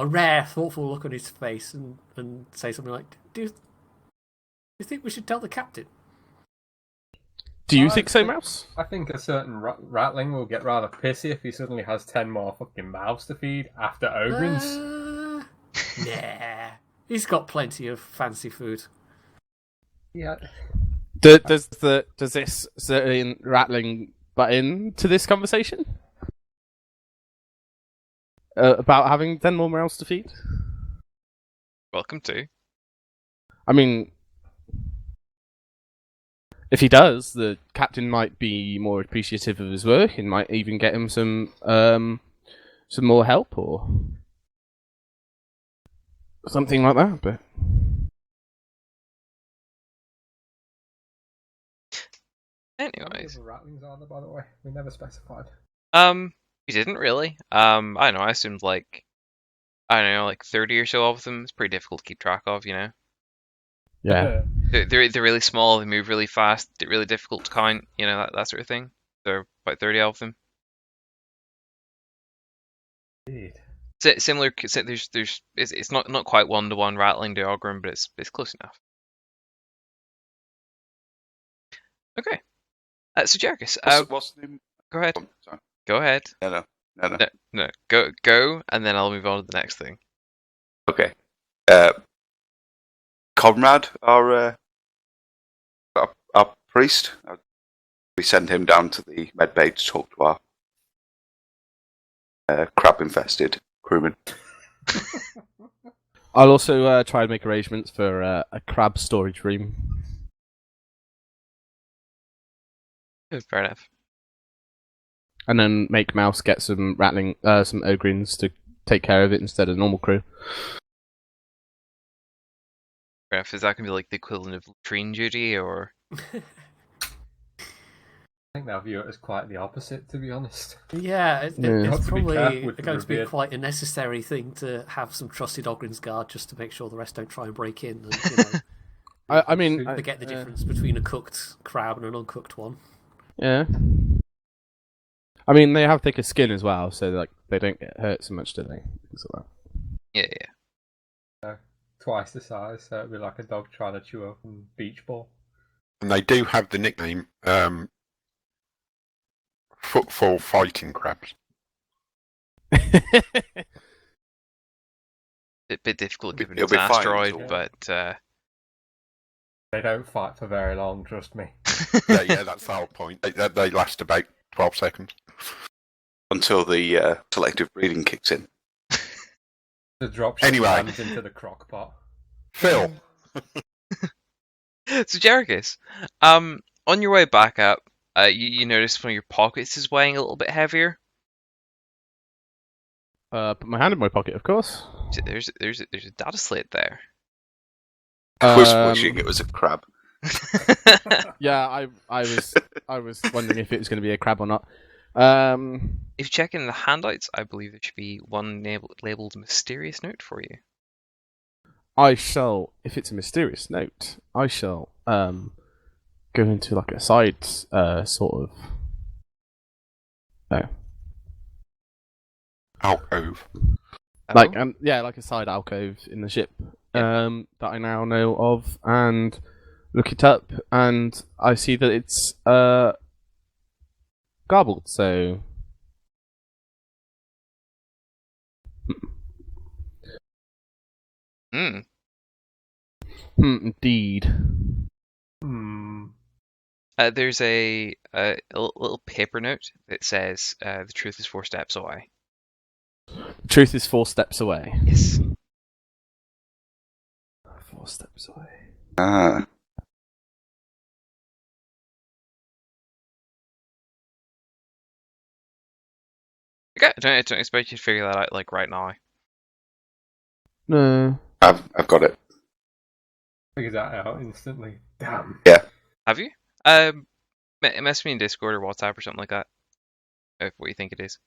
rare, thoughtful look on his face and say something like, "Do you think we should tell the captain?" Do you think so, Mouse? I think a certain Ratling will get rather pissy if he suddenly has 10 more fucking mouths to feed after Ogryn's. Nah. He's got plenty of fancy food. Yeah. Does this certain Ratling butt in to this conversation? About having 10 more mouths to feed? Welcome to. I mean, if he does, the captain might be more appreciative of his work and might even get him some more help or something like that. But anyways, Ratlings are there, by the way? We never specified. we didn't really. I don't know. I assumed like 30 or so of them. It's pretty difficult to keep track of, you know. yeah. They're really small. They move really fast. They're really difficult to count. You know, that sort of thing. There are about 30 of them. Indeed. Similar. It's not quite 1-to-1 Rattling to Ogryn, but it's close enough. Okay. So Jericus, What's the name? go ahead. Oh, sorry. Go ahead. No. No. Go, and then I'll move on to the next thing. Okay. Conrad, our priest, we send him down to the medbay to talk to our crab-infested crewman. I'll also try and make arrangements for a crab storage room. Fair enough. And then make Mouse get some some Ogryns to take care of it instead of normal crew. Fair enough. Is that gonna be like the equivalent of latrine duty, or? I think they'll view it as quite the opposite, to be honest. Yeah, Yeah. it's Got to be probably careful with the going to be revered. quite a necessary thing to have some trusted Ogryn's guard just to make sure the rest don't try and break in. And, you know, I mean, forget the difference between a cooked crab and an uncooked one. Yeah. I mean, they have thicker skin as well, so like they don't get hurt so much, do they? Things like that. Yeah. Twice the size, so it'd be like a dog trying to chew up a beach ball. And they do have the nickname footfall fighting crabs. Bit difficult given It'll it's be an fine, asteroid, it'll- but They don't fight for very long, trust me. Yeah, that's the whole point. They last about 12 seconds. Until the selective breeding kicks in. The drop Anyway. lands into the crock pot. Phil, So Jericus, on your way back up, you notice one of your pockets is weighing a little bit heavier. Put my hand in my pocket, of course. There's a data slate there. I was wishing it was a crab. Yeah, I was wondering if it was going to be a crab or not. If you check in the handouts, I believe there should be one labeled "Mysterious Note" for you. I shall, if it's a mysterious note, I shall go into like a side sort of alcove. like like a side alcove in the ship that I now know of, and look it up, and I see that it's garbled. So indeed. There's a little paper note that says the truth is 4 steps away. The truth is 4 steps away. Yes. 4 steps away. Ah. Okay, I don't expect you to figure that out like right now. No. I've got it. Figure that out instantly. Damn. Have you? Message me in Discord or WhatsApp or something like that. What you think it is.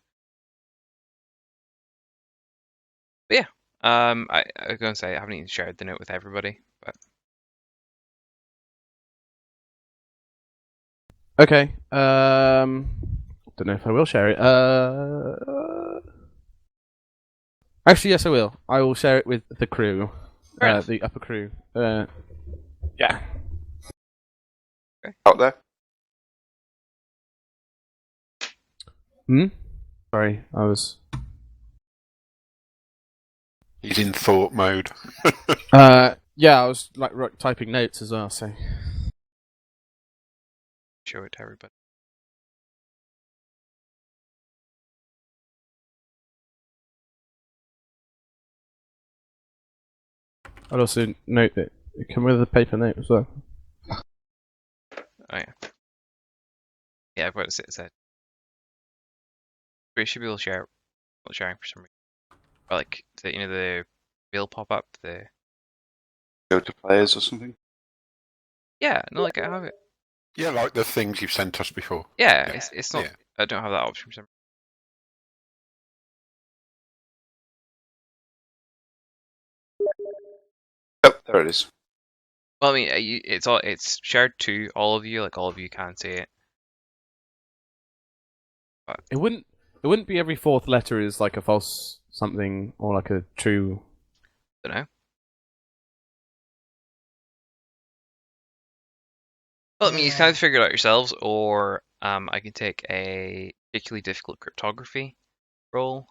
But yeah, I was gonna say I haven't even shared the note with everybody, but Okay. Don't know if I will share it. Actually, yes, I will. I will share it with the crew, Right. the upper crew. Yeah. Out there. Sorry, I was. He's in thought mode. Yeah, I was like typing notes as well. So. show it to everybody. I'd also note that it come with a paper note as well. Oh yeah. Yeah, I've got it said. We should be able to share. Not sharing for some reason. Or like the wheel pop up. Go to players or something. Yeah, no, like I have it. Yeah, like the things you've sent us before. Yeah, it's not. Yeah. I don't have that option for some. Oh, there it is. Well, I mean, it's shared to all of you. Like all of you can see it. But It wouldn't be every 4th letter is like a false something or like a true. don't know. Well, I mean, you can either figure it out yourselves, or I can take a particularly difficult cryptography roll.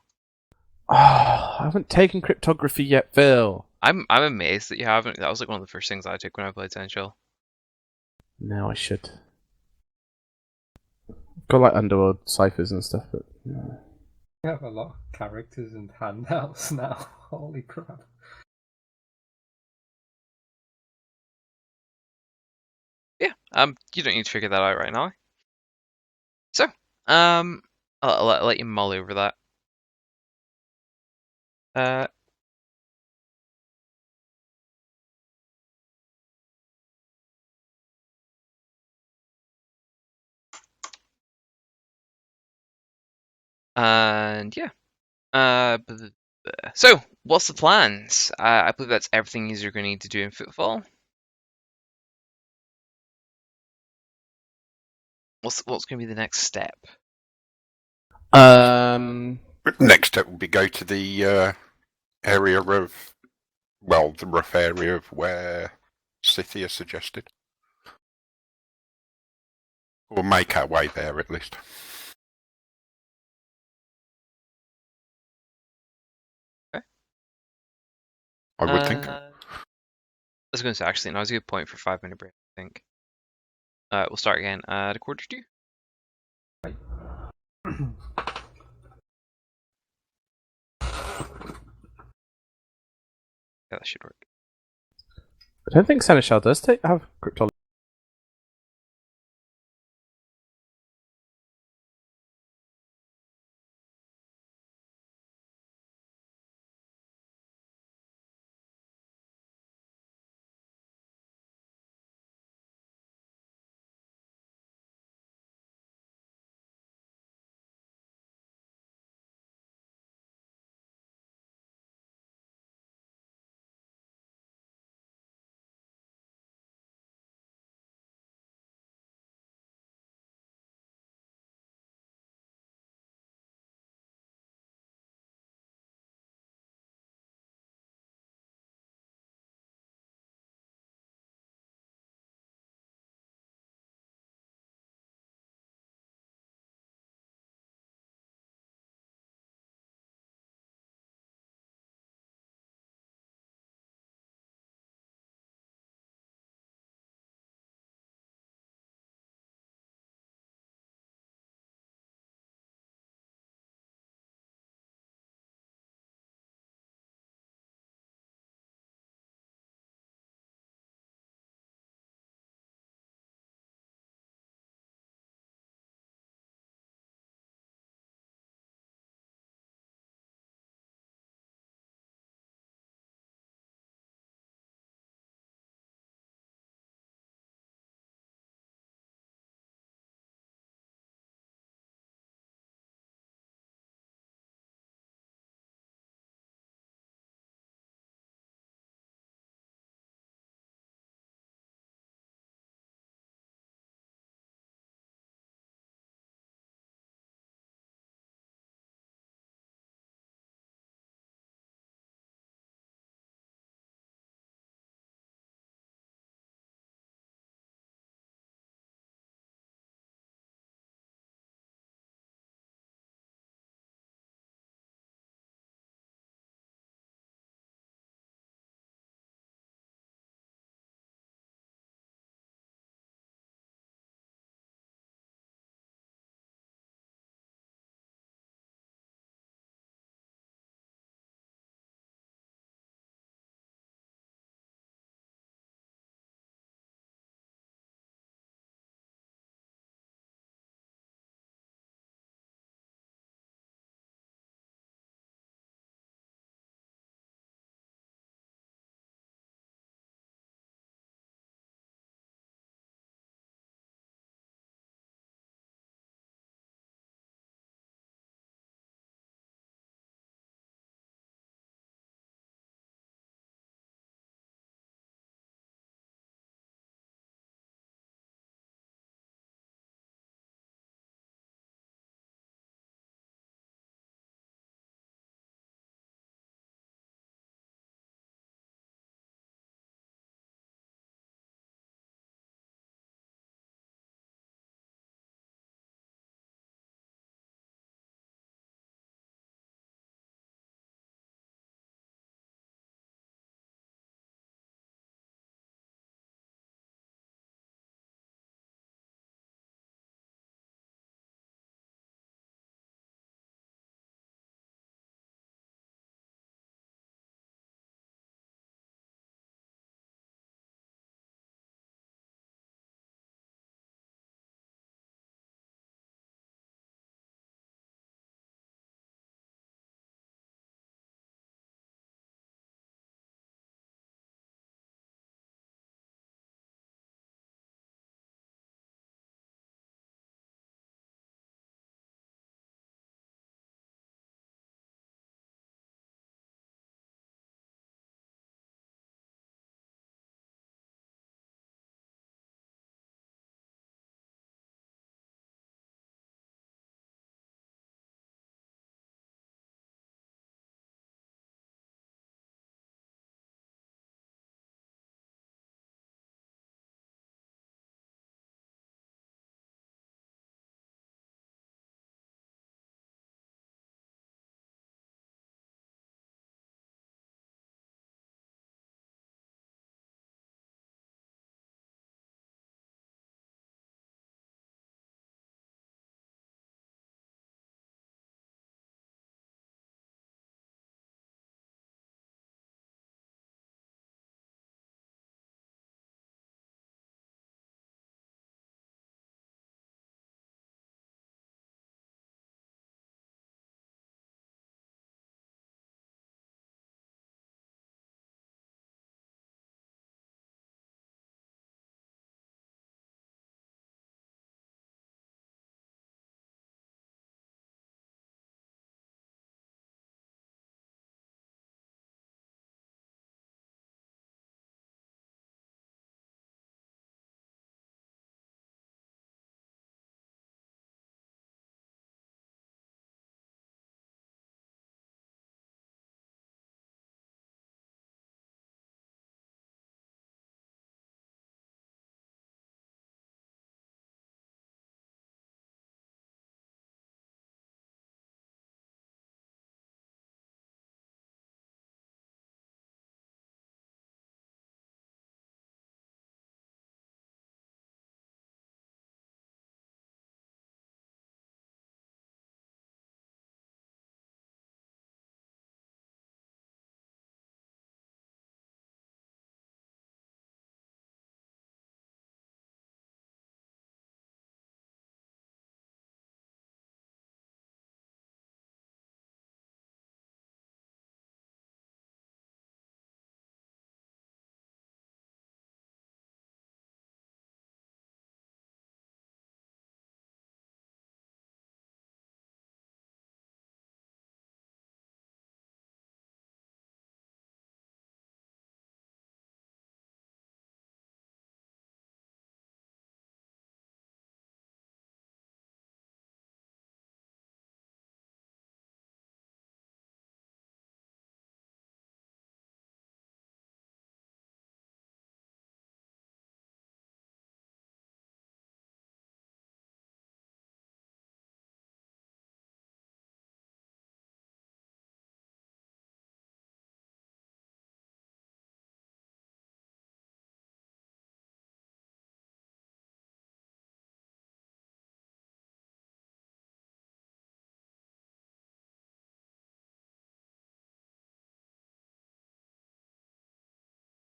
I haven't taken cryptography yet, Phil. I'm amazed that you haven't. That was like one of the first things I took when I played Seneschal. No, I should. I've got like underworld ciphers and stuff, but. We have a lot of characters and handouts now. Holy crap. Yeah, you don't need to figure that out right now. So, I'll let you mull over that. And yeah, so what's the plans? I believe that's everything you're going to need to do in Footfall. What's going to be the next step? Next step will be go to the area of, well, the rough area of where Scythia suggested. Or make our way there at least. Okay. I would think. I was going to say, actually, now's a good point for a 5-minute break, I think. We'll start again at 1:45. Yeah, that should work. I don't think Seneschal does have cryptology.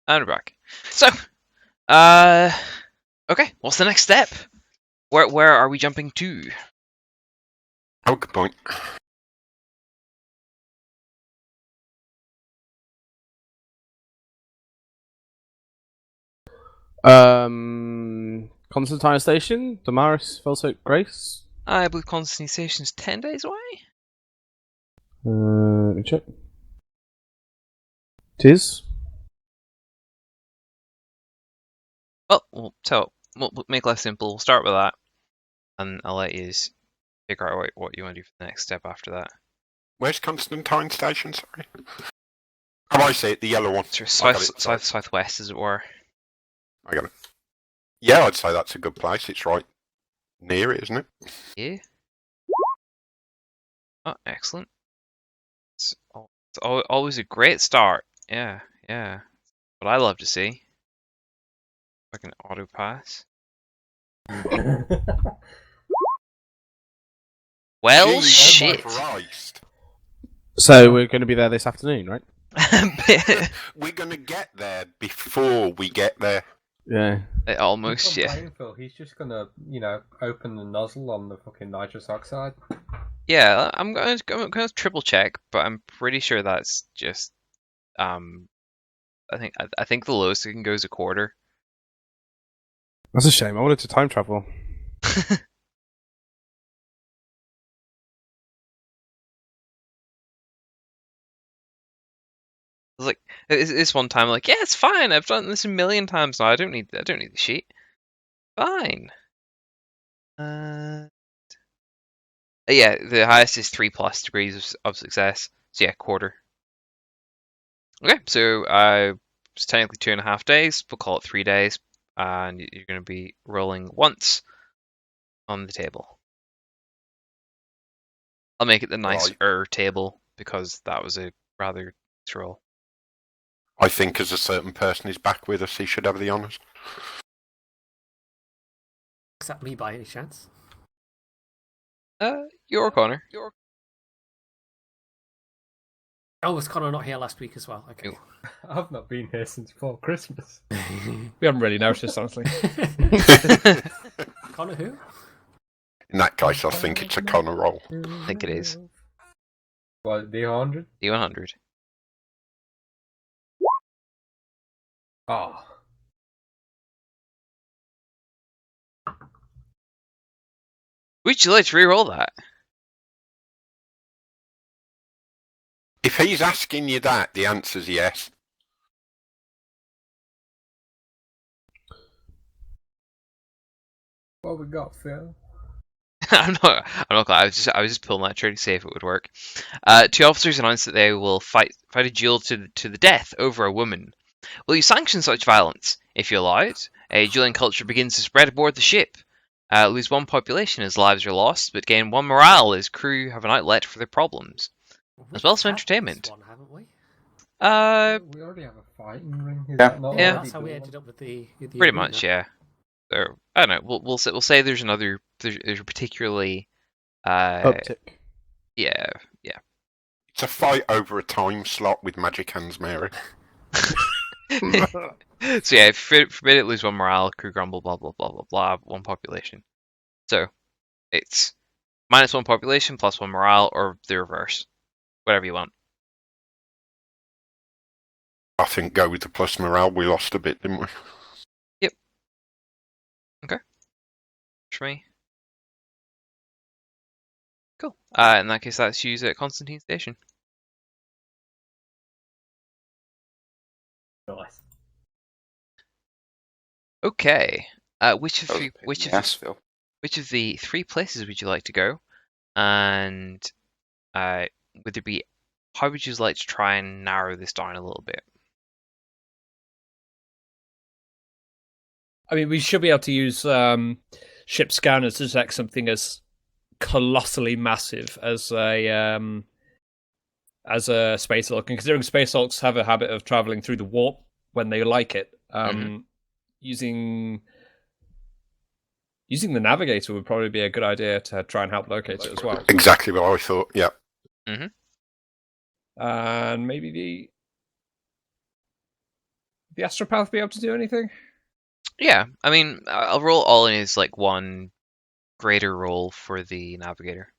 And we're back. So, okay, what's the next step? Where are we jumping to? Oh, good point. Constantine Station, Damaris, Felsoak, Grace. I believe Constantine Station's 10 days away. Let me check. It is. Well, we'll make life simple. We'll start with that, and I'll let you figure out what you want to do for the next step after that. Where's Constantine Station, sorry? Oh, I see it, the yellow one. Sort of southwest, as it were. I got it. Yeah, I'd say that's a good place. It's right near it, isn't it? Yeah. Oh, excellent. It's always a great start. Yeah. What I love to see. Fucking auto pass. Well, Jesus shit. Christ. So we're going to be there this afternoon, right? We're going to get there before we get there. Yeah. Almost, yeah. Phil. He's just gonna, open the nozzle on the fucking nitrous oxide. Yeah, I'm going to triple check, but I'm pretty sure that's just I think the lowest it can go is a quarter. That's a shame. I wanted to time travel. Like this one time, like, yeah, it's fine. I've done this a million times now. I don't need the sheet. Fine. Yeah, the highest is 3+ degrees of success. So yeah, quarter. Okay, so it's technically 2.5 days. We'll call it 3 days, and you're going to be rolling once on the table. I'll make it the nicer table because that was a rather nice roll. I think as a certain person is back with us, he should have the honours. Except me by any chance? Your Connor. Oh, was Connor not here last week as well? Okay. I've not been here since before Christmas. We haven't really noticed, honestly. Connor who? In that case, I think it's a Connor roll. I think it is. What, D100? D100. Oh. Would you like to re-roll that? If he's asking you that, the answer's yes. What we got, Phil? I'm not glad. I was just pulling that trigger to see if it would work. 2 officers announced that they will fight a duel to the death over a woman. Will you sanction such violence? If you allow it, a dueling culture begins to spread aboard the ship. Lose 1 population as lives are lost, but gain 1 morale as crew have an outlet for their problems, as well as some entertainment. One, haven't we? We already have a fighting ring. Is that not Yeah. That's how we ended up with the Pretty arena. much, yeah. So, I don't know. We'll say there's another. There's a particularly. Uptick. Yeah. It's a fight over a time slot with Magic Hands Mary. So yeah, forbid it, lose 1 morale, crew grumble, blah blah blah blah blah, 1 population. So it's -1 population, +1 morale, or the reverse, whatever you want. I think go with the plus morale. We lost a bit, didn't we? Yep. Okay. For me. Cool. In that case, let's use at Constantine Station. Nice. Okay. Which of the 3 places would you like to go? And would there be? How would you like to try and narrow this down a little bit? I mean, we should be able to use ship scanners to detect something as colossally massive as a space hulk. And considering space hulks have a habit of traveling through the warp when they like it, using the navigator would probably be a good idea to try and help locate it as well. Exactly what I thought. Yeah. And maybe the astropath be able to do anything? Yeah, I mean, I'll roll all in as like one greater roll for the navigator.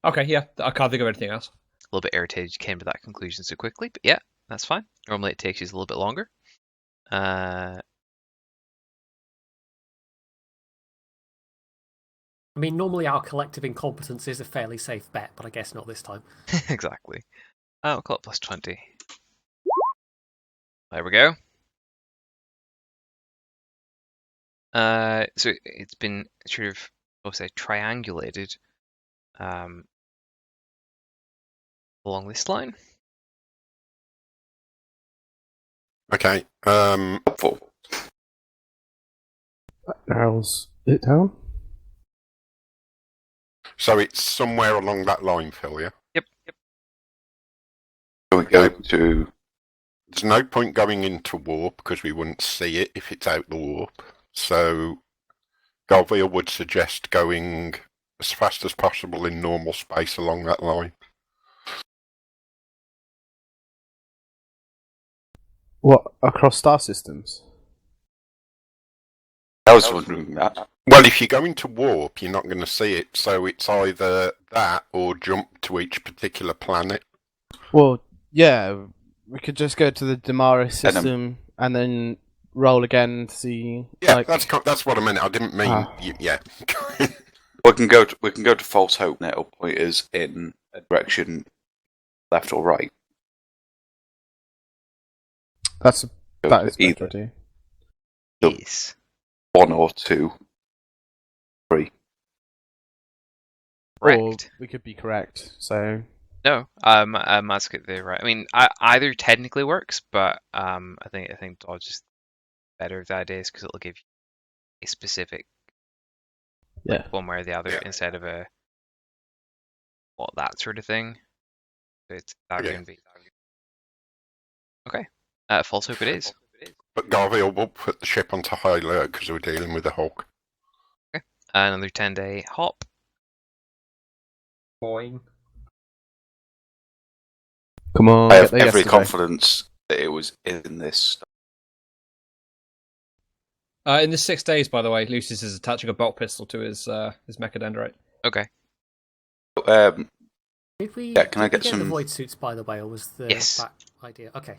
Okay, yeah, I can't think of anything else. A little bit irritated you came to that conclusion so quickly, but yeah, that's fine. Normally it takes you a little bit longer. I mean, normally our collective incompetence is a fairly safe bet, but I guess not this time. Exactly. We'll call it plus 20. There we go. So it's been sort of, I'll say, triangulated along this line. Okay. Helpful. Narrows it down. So it's somewhere along that line, Phil, yeah? Yep. So we go to. There's no point going into warp because we wouldn't see it if it's out the warp. So Garviel would suggest going as fast as possible in normal space along that line. What, across star systems? I was wondering that. Well, if you go into warp, you're not going to see it. So it's either that or jump to each particular planet. Well, yeah, we could just go to the Damaris system and then roll again to see. Yeah, like... that's what I meant. I didn't mean yeah. We can go to False Hope, and it'll point us in a direction left or right. that is a better Either idea. Yes. 1 or 2, 3. Or Correct. we could be correct. So No, that's good. They're right. I mean, either technically works, but I think Dodge is better of the ideas because it'll give you a specific yeah, one way or the other instead of that sort of thing. So it's going to be okay. False hope it is. But Garviel will put the ship onto high alert because we're dealing with the Hulk. Okay, another 10-day hop. Boing. come on. I get have there every yesterday. confidence that it was in this. In the 6 days, by the way, Lucius is attaching a bolt pistol to his mechadendrite. Okay. Did we, Yeah, can I did we get some- the void suits, by the way, or was the Yes. that idea? Okay.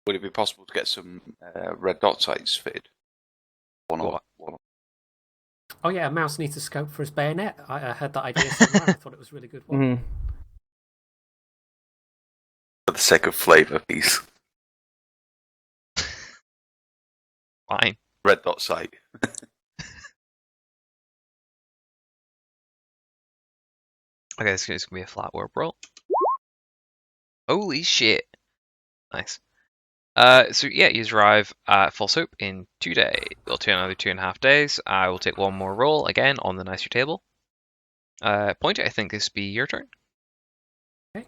Would it be possible to get some red dot sights fitted? One. Oh yeah, Mouse needs a scope for his bayonet. I heard that idea somewhere. I thought it was a really good one. Mhm. For the sake of flavour, please. Fine. Red dot sight. Okay, this is gonna be a flat warp roll. Holy shit! Nice. So yeah, you arrive at False Hope in 2 days. Well, another 2.5 days. I will take one more roll again on the nicer table. Pointer, I think this will be your turn. Okay.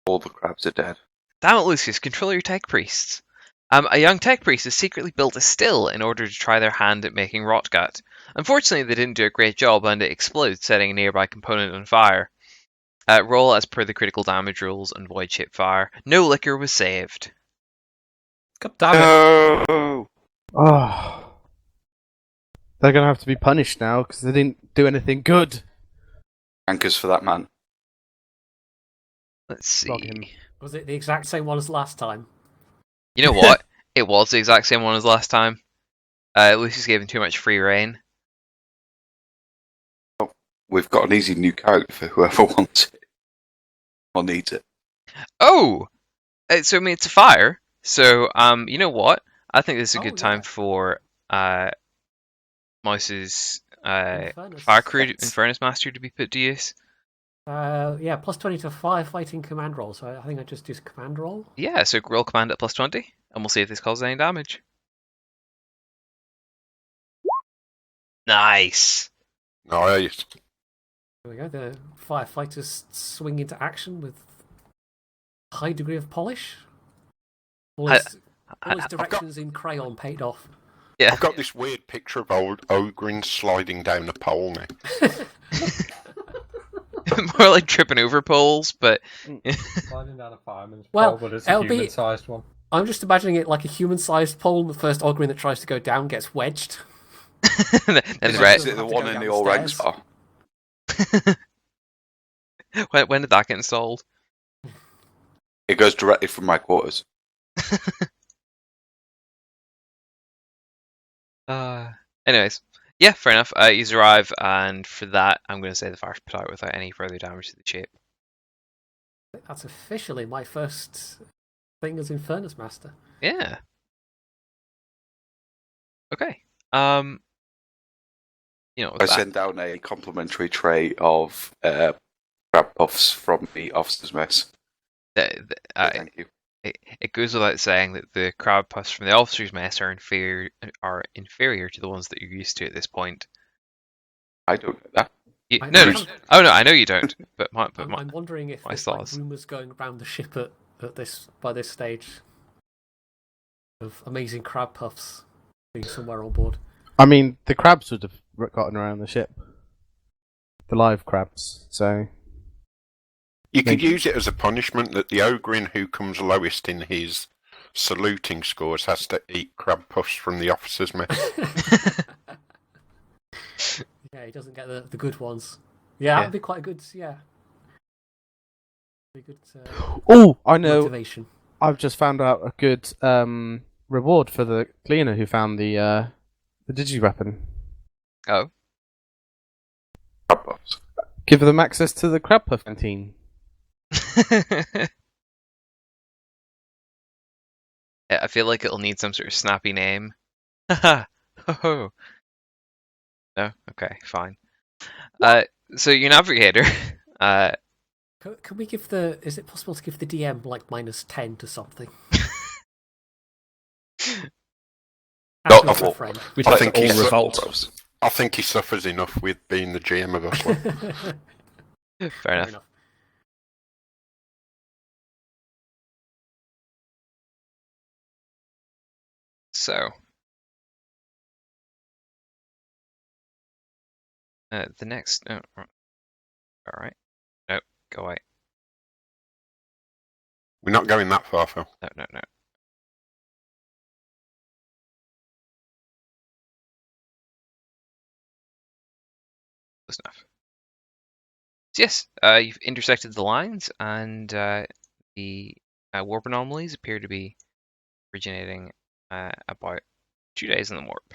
All the crabs are dead. Damn it, Lucius! Control your tech priests. A young tech priest has secretly built a still in order to try their hand at making rotgut. Unfortunately, they didn't do a great job and it explodes, setting a nearby component on fire. Roll as per the critical damage rules and void shape fire. No liquor was saved. God damn it! No! Oh, they're gonna have to be punished now because they didn't do anything good. Anchors for that man. Let's see. Flog him. Was it the exact same one as last time? You know what? It was the exact same one as last time. Lucius gave him too much free reign. We've got an easy new character for whoever wants it. Or needs it. Oh! So I mean, it's a fire. So, you know what? I think this is a Oh, good time yeah. for Mouse's Infernus. fire crew, Yes. Infernus Master, to be put to use. Yeah, plus 20 to 5 fighting command roll, so I think I just do command roll. Yeah, so roll command at plus 20, and we'll see if this causes any damage. Nice! Nice. There we go, the firefighters swing into action with a high degree of polish. All his directions in crayon paid off. Yeah. I've got this weird picture of old Ogryn sliding down a pole now. More like tripping over poles, but Sliding down a fireman's Well, pole, but it's a it'll be- human-sized one. I'm just imagining it like a human-sized pole, and the first Ogryn that tries to go down gets wedged. then Is the red. Doesn't it have the to one go in down the the old rank stairs. spot? When did that get installed? It goes directly from my quarters. Anyways, yeah, fair enough. You arrive, and for that, I'm going to say the fire put out without any further damage to the ship. That's officially my first thing as Infernus Master. Yeah. Okay. You know, with I that, send down a complimentary tray of crab puffs from the officers' mess. Thank you. it goes without saying that the crab puffs from the officers' mess are inferior to the ones that you're used to at this point. I don't know that. No, I know you don't. But I'm wondering if my there's like thoughts. rumours going around the ship by this stage of amazing crab puffs being somewhere on board. I mean, the crabs would have gotten around the ship. The live crabs, so... You could use it as a punishment that the Ogryn who comes lowest in his saluting scores has to eat crab puffs from the officers' mess. Yeah, he doesn't get the good ones. Yeah, that'd be quite a good. Yeah, be good. Oh, I know. Motivation. I've just found out a good reward for the cleaner who found the digi weapon. Oh. Crab puffs. Give them access to the crab puff canteen. Yeah, I feel like it'll need some sort of snappy name. Haha. Ho. No? Okay, fine. So your navigator. Can we give the? Is it possible to give the DM like -10 to something? Not After a a friend. We'd I have think to all he's- revolt. I think he suffers enough with being the GM of us. Fair enough. So. The next. Oh, alright. No, go away. We're not going that far, Phil. No. Close enough. So yes, you've intersected the lines, and the warp anomalies appear to be originating about 2 days in the warp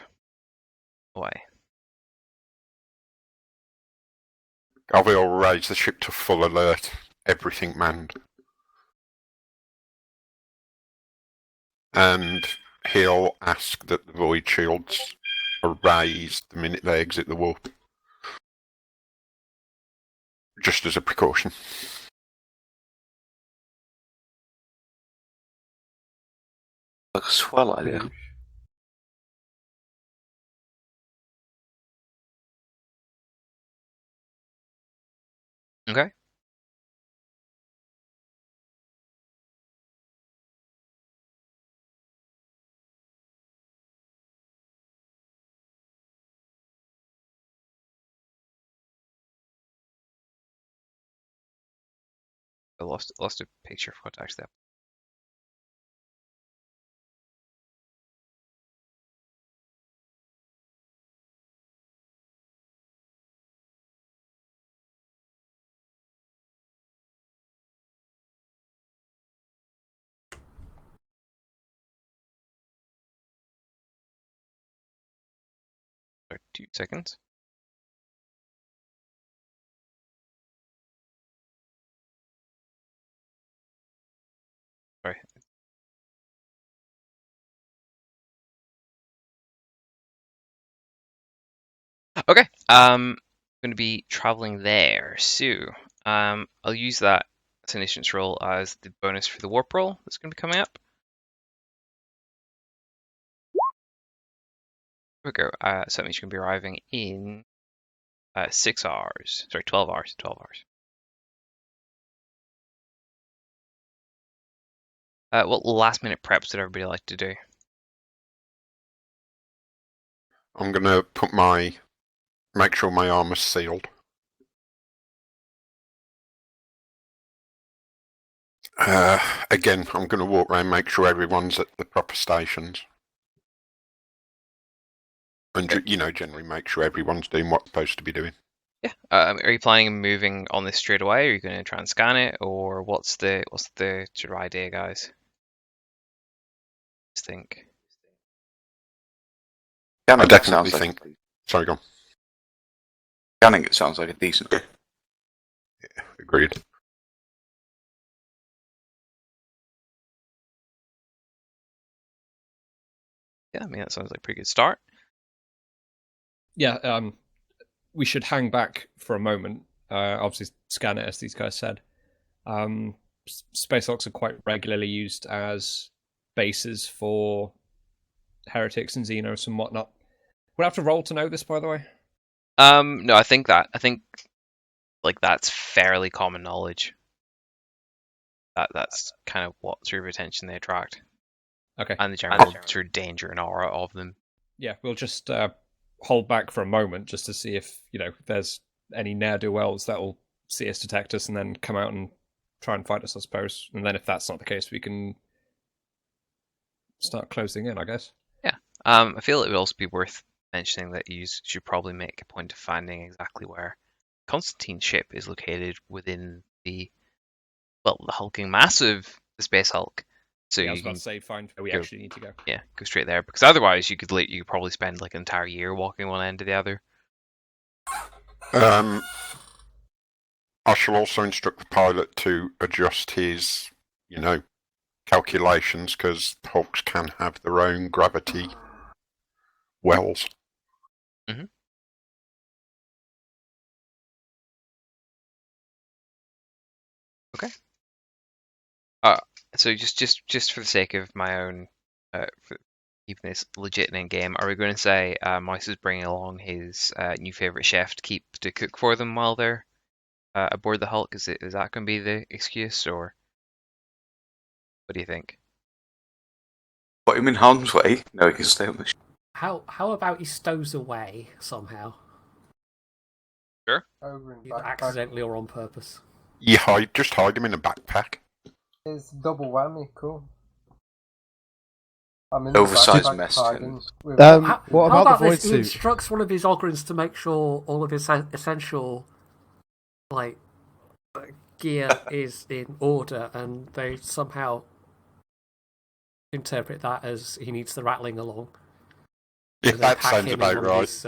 away. Garviel will raise the ship to full alert. Everything manned. And he'll ask that the void shields are raised the minute they exit the warp. Just as a precaution. Like a swell idea. Okay. I lost a picture of what actually happened. Sorry, 2 seconds. Sorry. Okay. Going to be traveling there. So, I'll use that Seneschal's roll as the bonus for the warp roll that's going to be coming up. Here we go. So that means you're going to be arriving in 6 hours. Sorry, 12 hours. 12 hours. What last minute preps did everybody like to do? I'm going to make sure my armor's sealed. Again, I'm going to walk around, make sure everyone's at the proper stations. And, generally make sure everyone's doing what's supposed to be doing. Yeah. Are you planning on moving on this straight away? Are you going to try and scan it, or what's the sort of idea, guys? Just think. I definitely think. Sorry, go on. Scanning it sounds like a decent. Yeah, agreed. Yeah, I mean that sounds like a pretty good start. Yeah, we should hang back for a moment. Obviously, scan it, as these guys said. Space hulks are quite regularly used as bases for heretics and xenos and whatnot. Would I have to roll to know this, by the way? No, I think like that's fairly common knowledge. That's kind of what sort of attention they attract. Okay. And the general sort of danger and aura of them. Yeah, we'll just hold back for a moment just to see if, there's any ne'er-do-wells that will see us, detect us, and then come out and try and fight us, I suppose. And then if that's not the case, we can start closing in, I guess. Yeah. I feel it would also be worth mentioning that you should probably make a point of finding exactly where Constantine's ship is located within the hulking mass of the Space Hulk. So yeah, I was you about can to say, find where we go- actually need to go. go straight there, because otherwise you could probably spend like an entire year walking one end to the other. I shall also instruct the pilot to adjust his, calculations, because hulks can have their own gravity wells. Mm-hmm. Okay. So just for the sake of my own, for keeping this legit in game, are we going to say Mouse is bringing along his new favorite chef to cook for them while they're aboard the Hulk? Is that going to be the excuse, or what do you think? Put him in harm's way. No, he can stay on the ship. How about he stows away somehow, Sure. Ogryn either backpack accidentally or on purpose? You just hide him in a backpack. is double whammy. Cool. I'm in Oversized the backpack mess hiding tins. with- What How about the void this? He suit? instructs one of his Ogryns to make sure all of his essential, gear is in order, and they somehow interpret that as he needs the rattling along. Yeah, So they that pack sounds him in about one of right. his,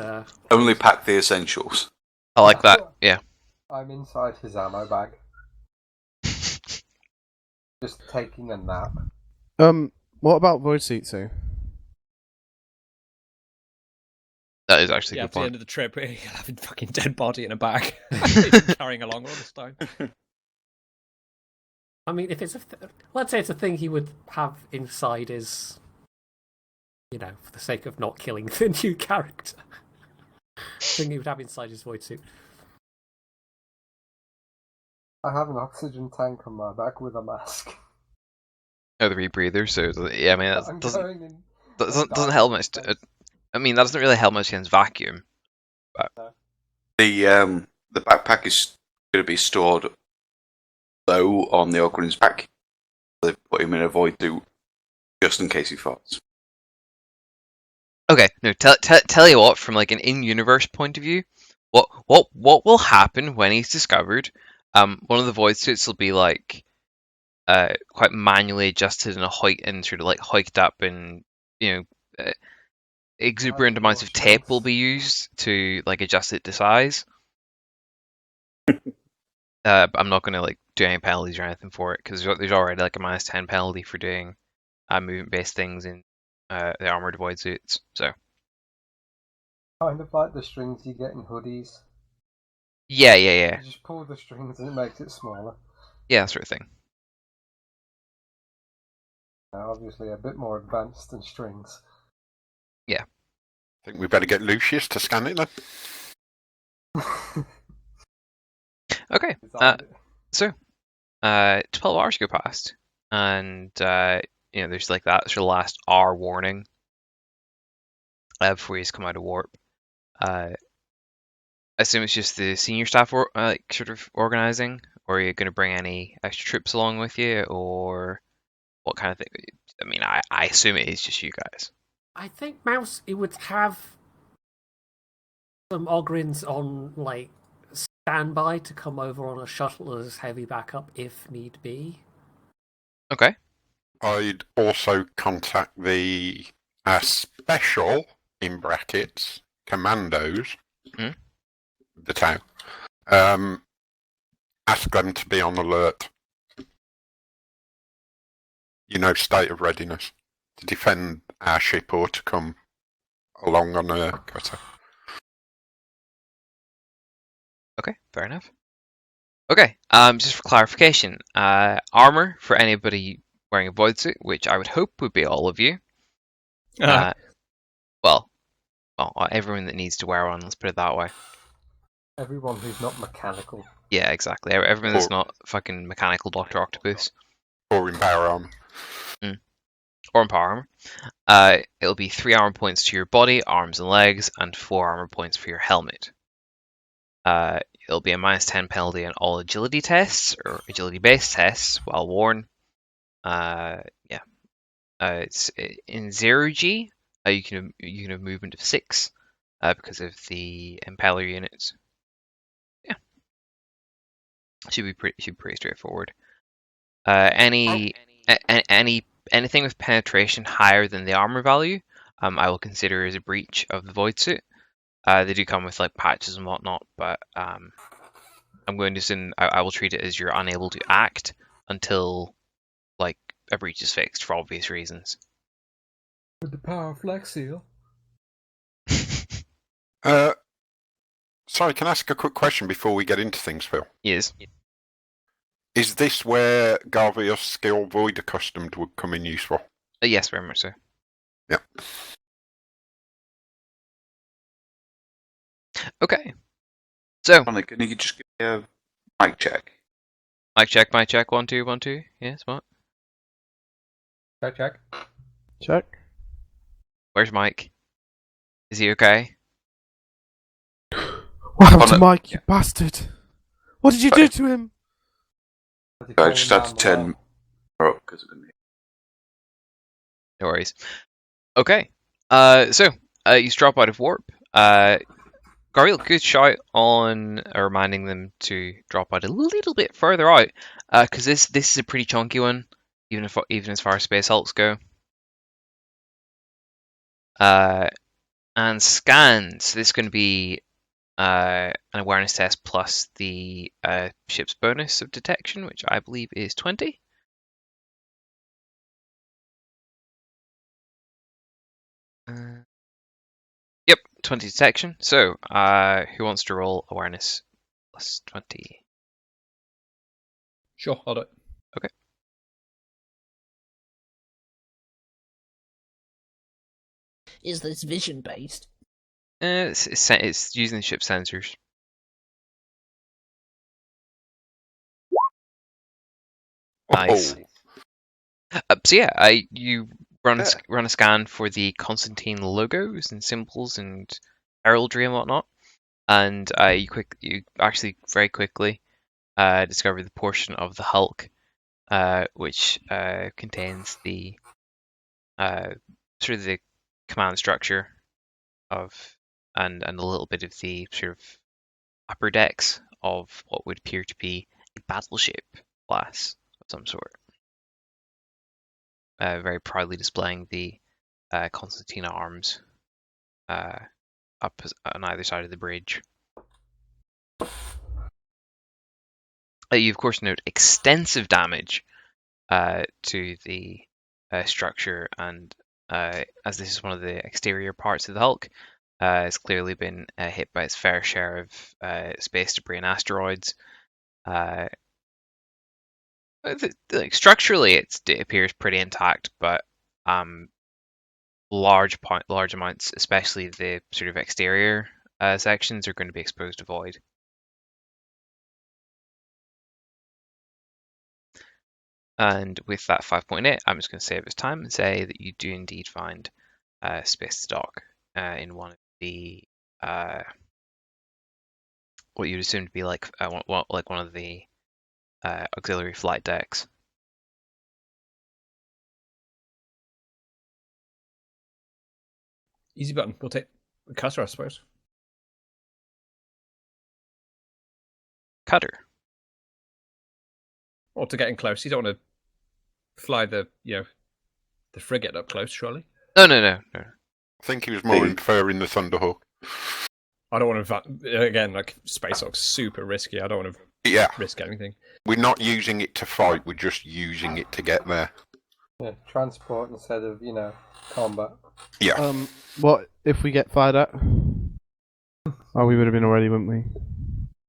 Only pack the essentials. I like that. Yeah. I'm inside his ammo bag, just taking a nap. What about void suit too? That is actually Yeah, a at good the point. end of the trip, he'll have a fucking dead body in a bag. Carrying along all this time. I mean, if it's let's say it's a thing he would have inside his, for the sake of not killing the new character, thing he would have inside his void suit. I have an oxygen tank on my back with a mask. Oh, the rebreather. So yeah, I mean I'm that going in. doesn't help much. I mean that doesn't really help much against vacuum. The backpack is going to be stored low on the Ogryn's back. They've put him in a void suit just in case he farts. Okay, no. Tell you what, from like an in-universe point of view, what will happen when he's discovered? One of the void suits will be like quite manually adjusted and sort of like hiked up, and exuberant amounts of tape will be used to like adjust it to size. I'm not going to like do any penalties or anything for it, because there's already like a -10 penalty for doing movement-based things in the armored void suits. So Kind of like the strings you get in hoodies. yeah, You just pull the strings and it makes it smaller. that sort of thing. Obviously a bit more advanced than strings. I think we better get Lucius to scan it then. Okay. Designed it. So 12 hours go past, and there's like that sort of last hour warning. before you come out of warp. I assume it's just the senior staff sort of organizing, or are you going to bring any extra troops along with you, or what kind of thing? I mean, I assume it is just you guys. I think Mouse, it would have some Ogryns on, like, standby to come over on a shuttle as heavy backup if need be. Okay. I'd also contact the special, in brackets, commandos, the town. Ask them to be on alert. State of readiness to defend our ship or to come along on a cutter. Okay, fair enough. Okay, just for clarification, armor for anybody wearing a void suit, which I would hope would be all of you. Well, everyone that needs to wear one, let's put it that way. Everyone who's not mechanical. Yeah, exactly. Everyone that's not fucking mechanical Dr. Octopus. Or in power armor. Or in power armor. It'll be 3 armor points to your body, arms and legs, and 4 armor points for your helmet. It'll be a -10 penalty on all agility tests, or agility-based tests, while worn. It's in 0G. You can have movement of 6 because of the impeller units. Yeah, should be pretty straightforward. Anything with penetration higher than the armor value, I will consider as a breach of the void suit. They do come with like patches and whatnot, but I'm going to assume I will treat it as you're unable to act until like a breach is fixed for obvious reasons. With the power of Flex Seal. Sorry, can I ask a quick question before we get into things, Phil? Yes. Is this where Garviel's skill Void Accustomed would come in useful? Yes, very much so. Yeah. Okay. So, Can you just give me a mic check? mic check, 1 2 1 2. Yes, what? Check. Check. Where's Mike? Is he okay? What happened to Mike, you bastard? What did you do to him? I just had to turn her up because of me. No worries. Okay. So you drop out of warp. Garviel, good shout on reminding them to drop out a little bit further out, because this is a pretty chunky one, even as far as space hulks go. And scans. This is going to be an awareness test plus the ship's bonus of detection, which I believe is 20. Yep, 20 detection. So, who wants to roll awareness plus 20? Sure, I'll do it. Okay. Is this vision based? It's using the ship's sensors. Nice. So yeah, you run a scan for the Constantine logos and symbols and heraldry and whatnot, and you actually very quickly discover the portion of the Hulk which contains the sort of the command structure of and a little bit of the sort of upper decks of what would appear to be a battleship class of some sort. Very proudly displaying the Constantine arms up on either side of the bridge. You of course note extensive damage to the structure, and as this is one of the exterior parts of the Hulk, it's clearly been hit by its fair share of space debris and asteroids. Structurally, it appears pretty intact, but large amounts, especially the sort of exterior sections, are going to be exposed to void. And with that 5.8, I'm just going to save us time and say that you do indeed find space to dock. in one of the what you'd assume to be like one of the auxiliary flight decks. Easy button. We'll take the cutter, I suppose. Cutter. Or to getting close. You don't want to fly the frigate up close, surely. No. I think he was more inferring the Thunderhawk. I don't want to. Again, like Space Ox, super risky. I don't want to risk anything. We're not using it to fight. We're just using it to get there. Yeah, transport instead of combat. Yeah. What if we get fired at? Oh, we would have been already, wouldn't we?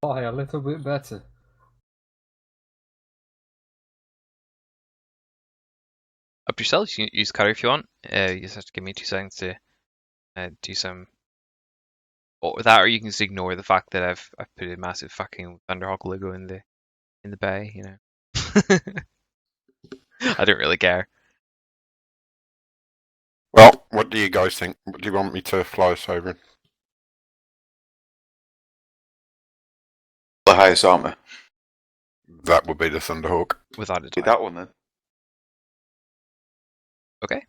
Fly a little bit better. Up yourselves. You can use cutter if you want. You just have to give me 2 seconds to do some. Or that, or you can just ignore the fact that I've put a massive fucking Thunderhawk logo in the bay. You know. I don't really care. Well, what do you guys think? What do you want me to fly us over? The highest armor. That would be the Thunderhawk. Without a Do doubt. that one then. Okay.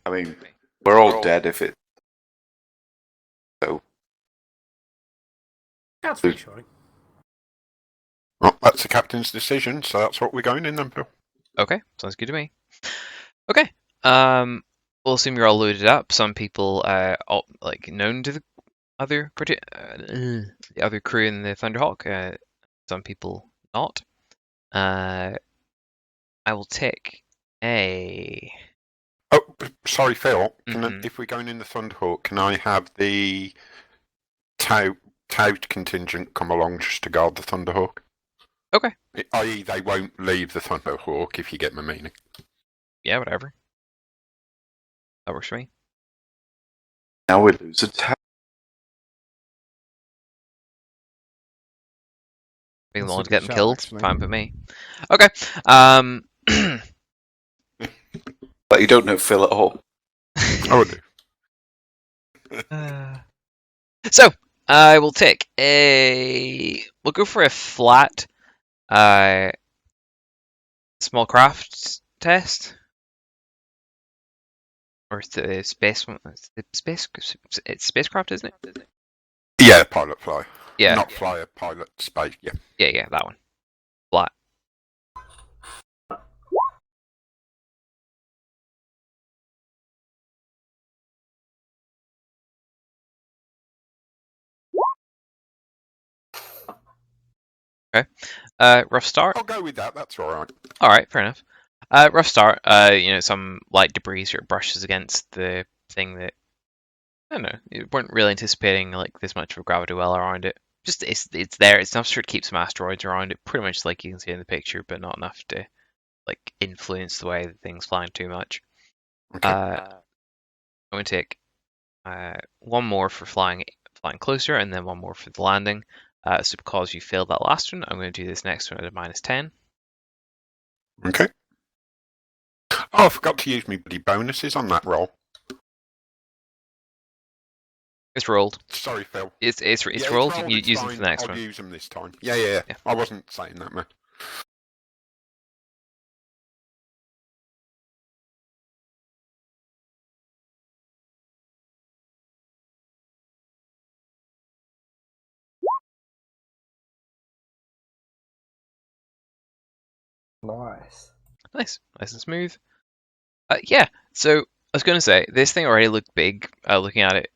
I mean, we're all dead if it. So. That's reassuring. Well, that's the captain's decision, so that's what we're going in then, Phil. Okay, sounds good to me. Okay. We'll assume you're all loaded up. Some people all, known to the other the other crew in the Thunderhawk. Some people not. I will take a. Oh, sorry, Phil. If we're going in the Thunderhawk, can I have the Tau contingent come along just to guard the Thunderhawk? Okay. I.e., they won't leave the Thunderhawk, if you get my meaning. Yeah, whatever. That works for me. Now we lose a Tau. Being the That's a one good getting shout, killed, actually. fine with me. Okay. But you don't know Phil at all. I do. So I will take a. We'll go for a flat, small craft test, or the space one. It's spacecraft, isn't it? Yeah, pilot fly. Yeah. Not flyer, pilot, space, yeah. Yeah, that one. Flat. Okay. Rough start. I'll go with that, that's alright. Alright, fair enough. Rough start. Some light debris sort of brushes against the thing that I don't know. You weren't really anticipating like this much of a gravity well around it. Just it's there. It's enough to sort of keep some asteroids around it, pretty much like you can see in the picture, but not enough to like influence the way the thing's flying too much. Okay. I'm going to take one more for flying closer, and then one more for the landing. So because you failed that last one, I'm going to do this next one at a -10. Okay. Oh, I forgot to use my bloody bonuses on that roll. It's rolled. Sorry, Phil. It's Yeah, rolled. You it's use them for fine. the next I'll one. use them this time. Yeah. Yeah. I wasn't saying that, man. Nice. Nice and smooth. Yeah. So I was going to say this thing already looked big. Looking at it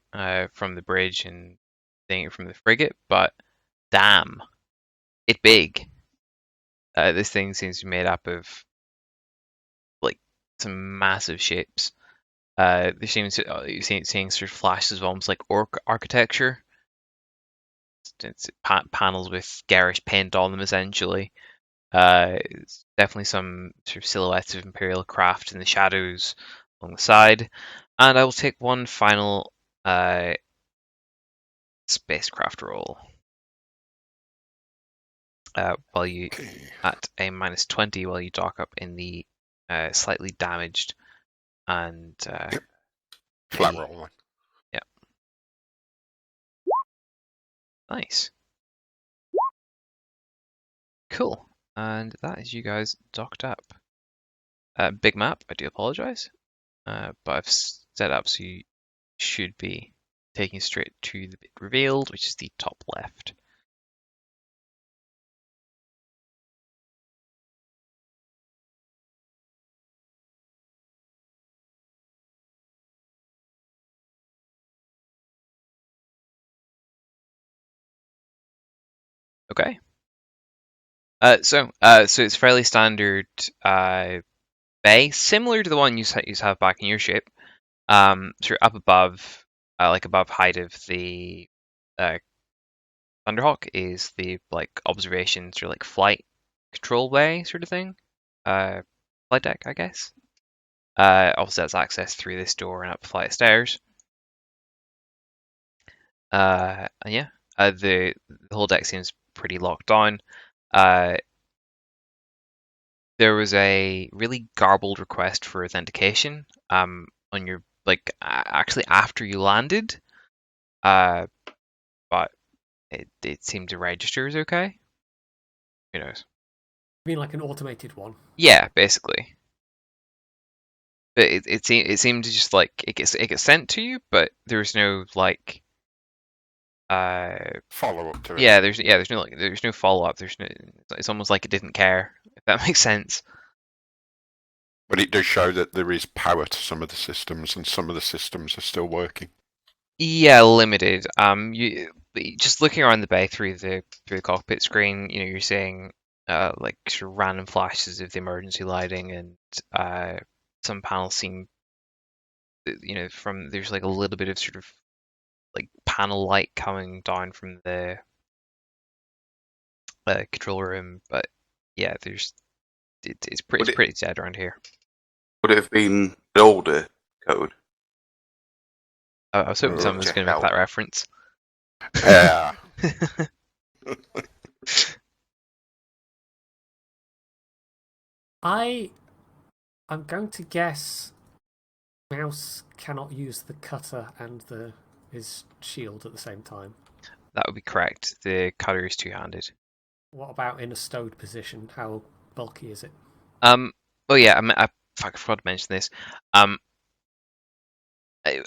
from the bridge and seeing it from the frigate, but damn, it's big. This thing seems to be made up of like some massive shapes. There seems to you're seeing sort of flashes of almost like orc architecture. It's panels with garish paint on them, essentially. It's definitely some sort of silhouettes of Imperial craft in the shadows along the side. And I will take one final spacecraft roll. While you at a -20 while you dock up in the slightly damaged and Flat the- roll. nice. Cool. And that is you guys docked up. Big map, I do apologize. But I've set up so you should be taking straight to the bit revealed, which is the top left. Okay. So it's fairly standard bay, similar to the one you have back in your ship. So you're up above, like above height of the Thunderhawk is the like observations or like flight control bay sort of thing. Flight deck, I guess. Obviously that's access through this door and up a flight of stairs. And yeah, the whole deck seems pretty locked down. There was a really garbled request for authentication on your actually after you landed, but it seemed to register as okay. Who knows? You mean like an automated one? Yeah, basically. But it seemed to just like it gets sent to you, but there's no like Follow up to it. yeah there's no follow up. It's almost like it didn't care, if that makes sense. But it does show that there is power to some of the systems, and some of the systems are still working. Yeah, limited. You just looking around the bay through the cockpit screen, you know, you're seeing like sort of random flashes of the emergency lighting, and some panels seem, you know, there's like a little bit of sort of like panel light coming down from the control room, but yeah, it's pretty dead around here. Would it have been the older code? I was hoping someone was Check going to make out. that reference. Yeah. I'm going to guess Mouse cannot use the cutter and his shield at the same time. That would be correct. The cutter is two-handed. What about in a stowed position? How bulky is it? Oh yeah, I forgot to mention this. I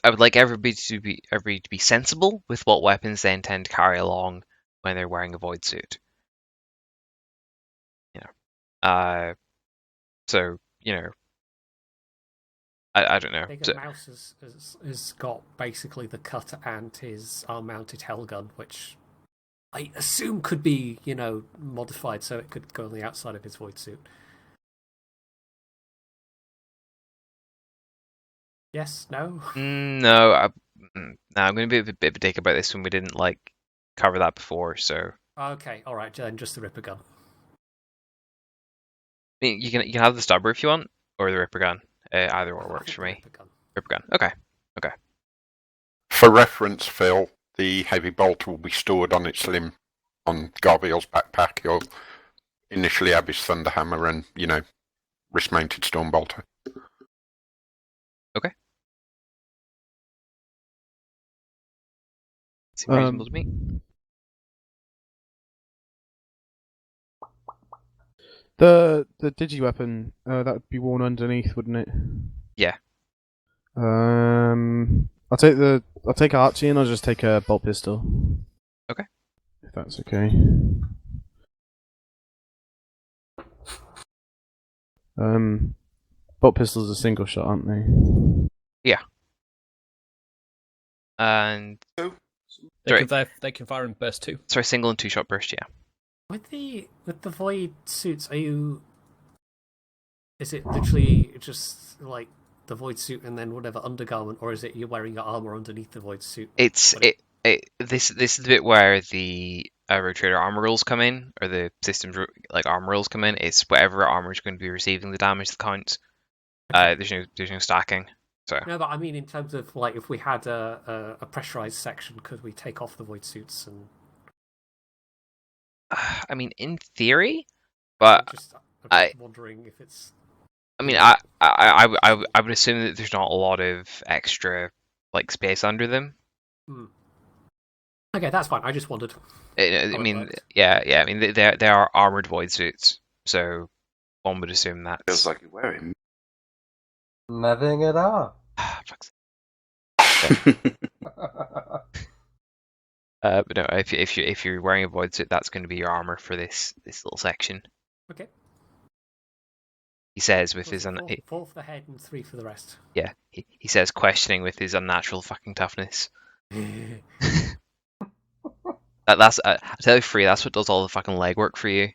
would like everybody to be sensible with what weapons they intend to carry along when they're wearing a void suit. You know, so you know, I don't know. Bigger Mouse has got basically the cutter and his arm-mounted hell gun, which I assume could be, you know, modified so it could go on the outside of his void suit. Yes? No? No, I'm going to be a bit of a dick about this when we didn't like cover that before. So Okay, all right, then just the Ripper gun. I mean, you can have the stubber if you want, or the Ripper gun. Either or I works think for the me. Ripper gun. Ripper gun. Okay. For reference, Phil, the heavy bolt will be stored on its limb on Garviel's backpack. He'll initially have his Thunderhammer and, you know, wrist-mounted Stormbolter. Okay. Seems reasonable to me. The digi weapon that would be worn underneath, wouldn't it? Yeah. I'll take Archie and I'll just take a bolt pistol. Okay. If that's okay. Bolt pistols are single shot, aren't they? Yeah. And They can fire in burst too. sorry, single and two-shot burst. Yeah. With the void suits, is it literally just like the void suit and then whatever undergarment, or is it you're wearing your armor underneath the void suit? This is the bit where the rotator armor rules come in, or the system's like armor rules come in. It's whatever armor is going to be receiving the damage that counts. There's no stacking. So No, but I mean in terms of like if we had a pressurized section, could we take off the void suits and? I mean, in theory, but I'm just I- wondering if it's. I mean, I would assume that there's not a lot of extra like space under them. Okay, that's fine. I just wondered. I how it mean, works. yeah. I mean, they are armored void suits, so one would assume Feels that's. like you're wearing. Nothing at all. Fuck's but no, if you're wearing a void suit, that's going to be your armor for this little section. Okay. He says with So his four for the head and 3 for the rest. yeah, he says questioning with his unnatural fucking toughness. That's I tell you free. That's what does all the fucking legwork for you.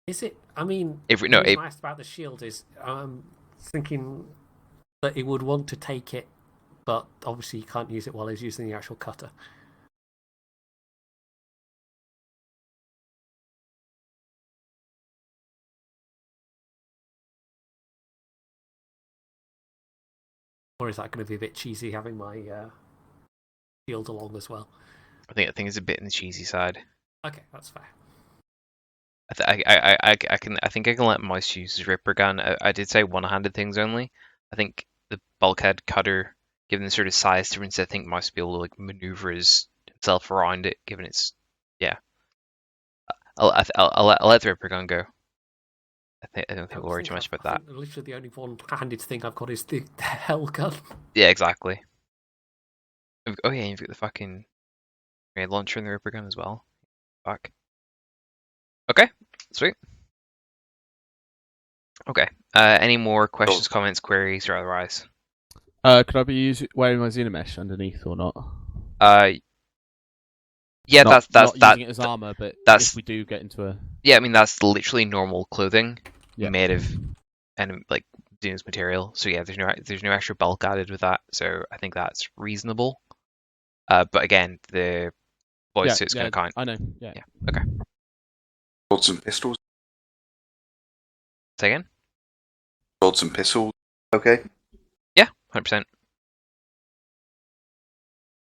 Is it? I mean, If the no, reason I asked about the shield is thinking that he would want to take it, but obviously he can't use it while he's using the actual cutter. Or is that going to be a bit cheesy having my shield along as well? I think it's a bit in the cheesy side. Okay, that's fair. I think I can let Mouse use his Ripper gun. I did say one-handed things only. I think the bulkhead cutter, given the sort of size difference, I think Mouse will be able to like maneuver himself around it, given its yeah. I'll let the Ripper gun go. I don't think we'll worry too much about that. Literally, the only one-handed thing I've got is the hell gun. Yeah, exactly. Oh yeah, you've got the fucking grenade launcher and the Ripper gun as well. Fuck. Okay, sweet. Okay. Any more questions, comments, queries, or otherwise? Could I be wearing my Xenomesh underneath or not? Yeah, not that's using it as armor, but if we do get into a I mean that's literally normal clothing Yeah. made of and like Dune's material. So yeah, there's no extra bulk added with that. So I think that's reasonable. But again, the voice suit's going to count. I know. Yeah. Okay. Swords and pistols. Say again? Swords and pistols. Okay. Yeah, 100%.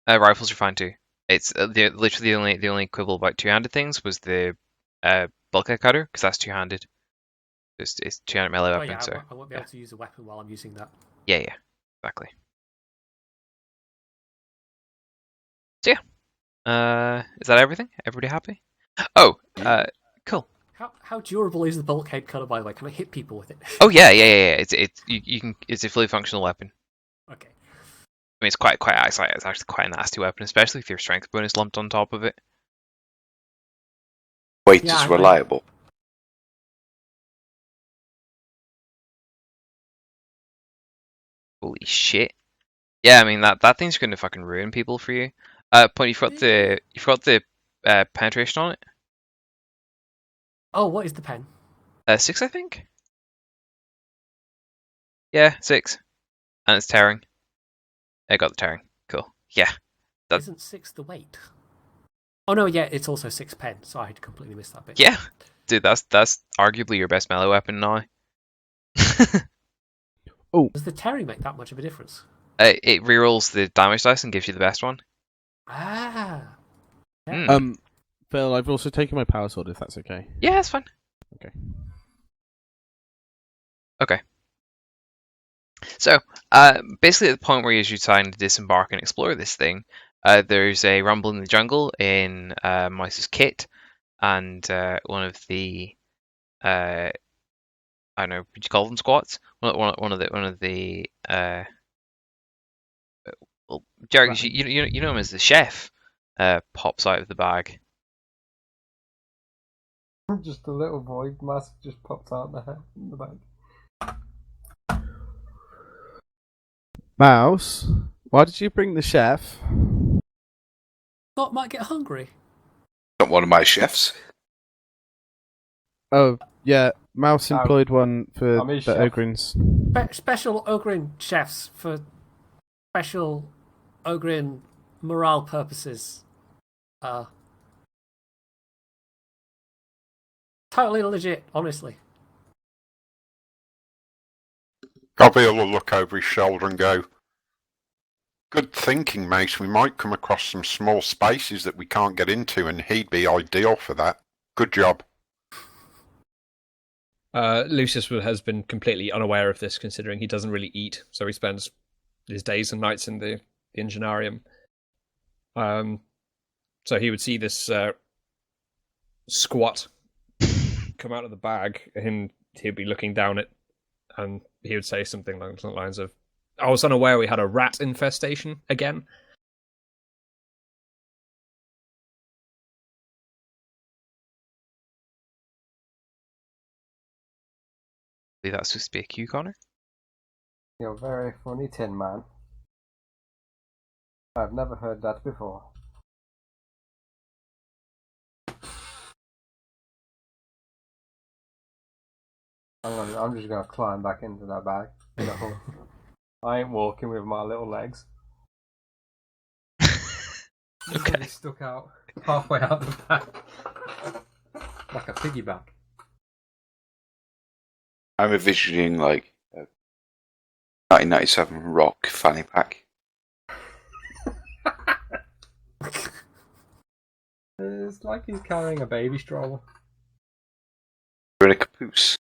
Rifles are fine too. It's literally the only quibble about two-handed things was the bulkhead cutter because that's two-handed. It's two-handed melee weapon. Yeah, so I won't be able to use a weapon while I'm using that. Yeah, exactly. So yeah, is that everything? Everybody happy? Oh, cool. How durable is the bulkhead cutter, by the way? Can I hit people with it? Oh yeah. It's a fully functional weapon. Okay. I mean, it's actually quite a nasty weapon, especially if your strength bonus lumped on top of it. Weight is reliable. Holy shit! Yeah, I mean that thing's going to fucking ruin people for you. Point, you forgot the penetration on it. Oh, what is the pen? 6, I think. Yeah, 6, and it's tearing. I got the tearing. Cool. Yeah. Isn't 6 the weight? Oh no, yeah, it's also 6 pen. So I had completely missed that bit. Yeah, dude, that's arguably your best melee weapon now. Oh, does the tearing make that much of a difference? It rerolls the damage dice and gives you the best one. Ah. Yeah. Phil, I've also taken my power sword. If that's okay. Yeah, that's fine. Okay. So, basically, at the point where you're trying to disembark and explore this thing, there's a rumble in the jungle in Mouse's kit, and one of the I don't know, would you call them squats? One of the well, Jericus, you know him as the chef. Pops out of the bag. Just a little void mask just popped out in the bag. Mouse, why did you bring the chef? Thought might get hungry. Not one of my chefs. Oh, yeah, Mouse employed one for I'm the his chef. Ogrins. Special Ogryn chefs for special Ogryn morale purposes. Totally legit, honestly. Garviel will look over his shoulder and go, "Good thinking, Mace. We might come across some small spaces that we can't get into, and he'd be ideal for that. Good job." Lucius has been completely unaware of this, considering he doesn't really eat, so he spends his days and nights in the Enginearium. So he would see this squat come out of the bag, and he'd be looking down it, and he would say something along the lines of, "I was unaware we had a rat infestation again." I believe that's supposed to be a cue, Connor. You're very funny, Tin Man. I've never heard that before. I'm just gonna climb back into that bag. No. I ain't walking with my little legs. Okay. He's stuck out halfway out the bag. Like a piggyback. I'm envisioning like a 1997 rock fanny pack. It's like he's carrying a baby stroller. We're in a caboose.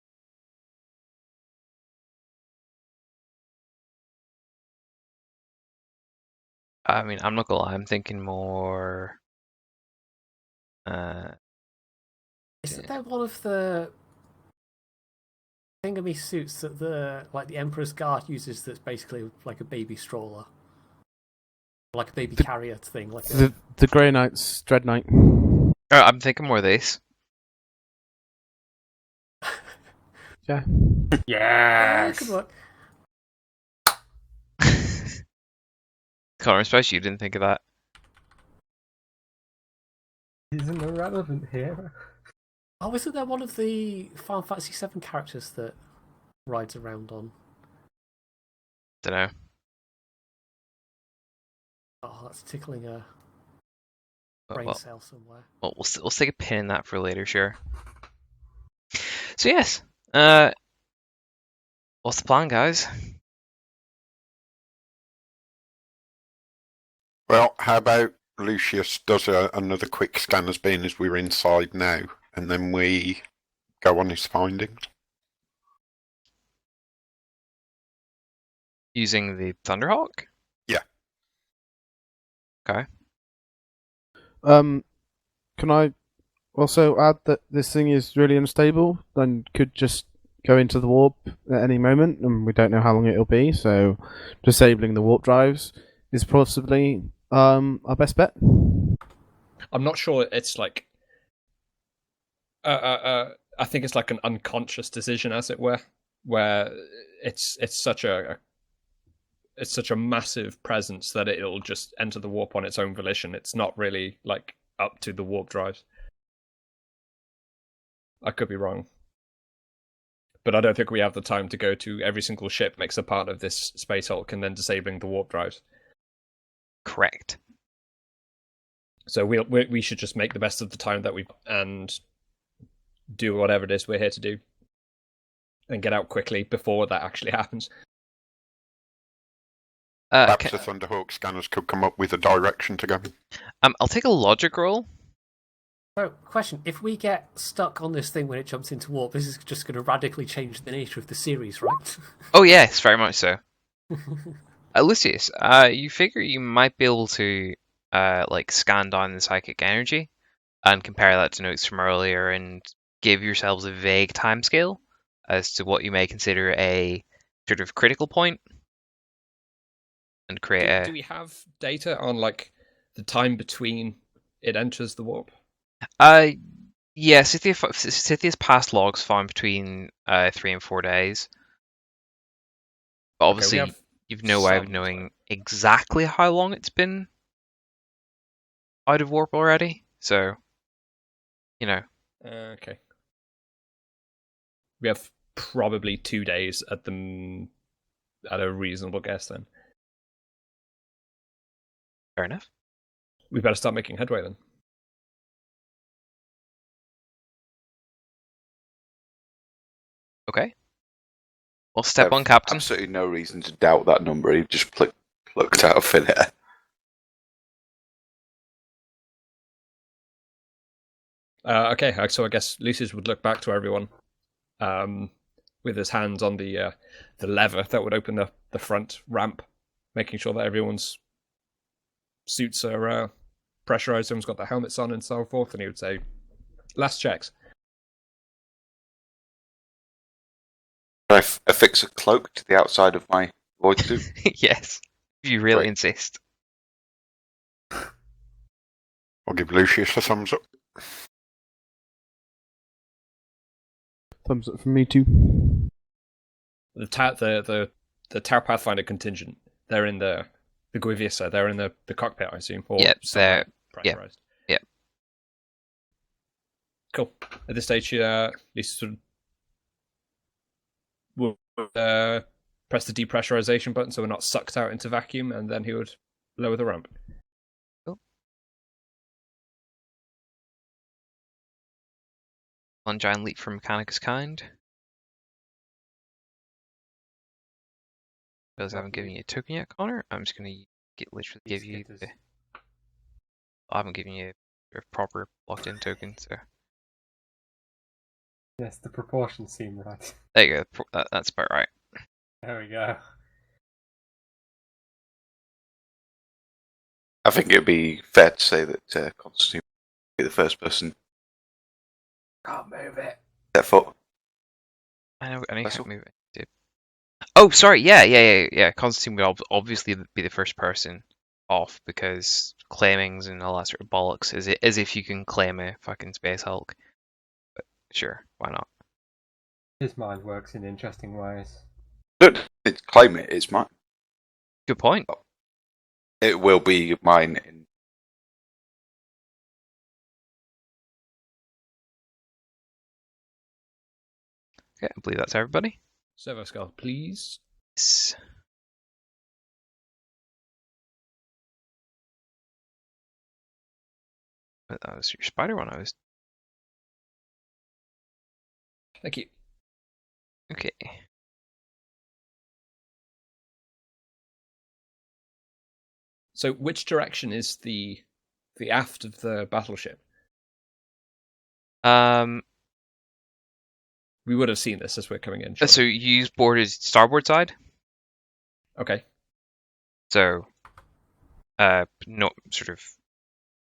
I mean, I'm not gonna lie, I'm thinking more. Isn't there one of the thingamy suits that the Emperor's Guard uses that's basically like a baby stroller? Like a baby carrier thing? Like The Grey Knight's Dread Knight. Oh, I'm thinking more of this. Yeah. Yes! Good luck. Connor, especially you didn't think of that. He's an irrelevant hero. Oh, isn't there one of the Final Fantasy VII characters that rides around on? Don't know. Oh, that's tickling a brain cell somewhere. Well, we'll stick a pin in that for later, sure. So yes, what's the plan, guys? Well, how about Lucius does another quick scan as being as we're inside now, and then we go on his findings? Using the Thunderhawk? Yeah. Okay. Can I also add that this thing is really unstable and could just go into the warp at any moment, and we don't know how long it'll be, so disabling the warp drives is possibly our best bet. I'm not sure it's like... I think it's like an unconscious decision, as it were, where it's such a massive presence that it'll just enter the warp on its own volition. It's not really like up to the warp drives. I could be wrong, but I don't think we have the time to go to every single ship makes a part of this Space Hulk and then disabling the warp drives. Correct. So we should just make the best of the time that we've and do whatever it is we're here to do, and get out quickly before that actually happens. Perhaps the Thunderhawk scanners could come up with a direction to go in. I'll take a logic roll. So, question: if we get stuck on this thing when it jumps into warp, this is just going to radically change the nature of the series, right? Oh yes, very much so. Lucius, you figure you might be able to like scan down the psychic energy and compare that to notes from earlier and give yourselves a vague timescale as to what you may consider a sort of critical point and create Do we have data on like the time between it enters the warp? Yeah, Scythia's past logs found between 3 and 4 days. But obviously, you've no way of knowing exactly how long it's been out of warp already. So, you know. Okay. We have probably 2 days at a reasonable guess then. Fair enough. We better start making headway then. Okay. Well, step on, Captain. Absolutely no reason to doubt that number. He just plucked out of thin air. Okay, so I guess Lucius would look back to everyone with his hands on the lever that would open the front ramp, making sure that everyone's suits are pressurized, everyone's got their helmets on and so forth, and he would say, last checks. Can I affix a cloak to the outside of my void suit? Yes, if you really Right. insist. I'll give Lucius a thumbs up. Thumbs up from me too. The Tau Pathfinder contingent, they're in the Guivisa, they're in the cockpit, I assume. Or Yep, somewhere they're- pressurized. yep. Cool. At this stage, Lisa sort of will press the depressurization button so we're not sucked out into vacuum, and then he would lower the ramp. One giant leap from Mechanicus kind. Because I haven't given you a token yet, Connor. I'm just going to literally give you the... I haven't given you a proper locked-in token, so... Yes, the proportions seem right. There you go, that's about right. There we go. I think it'd be fair to say that Constantine would be the first person Can't move it. to step foot. I know how Vessel? to move it. Oh, sorry, yeah. Constantine would obviously be the first person off, because claimings and all that sort of bollocks, as if you can claim a fucking Space Hulk. But sure, why not? His mind works in interesting ways. Look, it's claim it, it's mine. Good point. It will be mine in Okay, I believe that's everybody. Seneschal, please. Yes. But that was your spider one. I was Thank you. okay. So, which direction is the aft of the battleship? We would have seen this as we're coming in. So surely. you use boarded starboard side. Okay. So, no sort of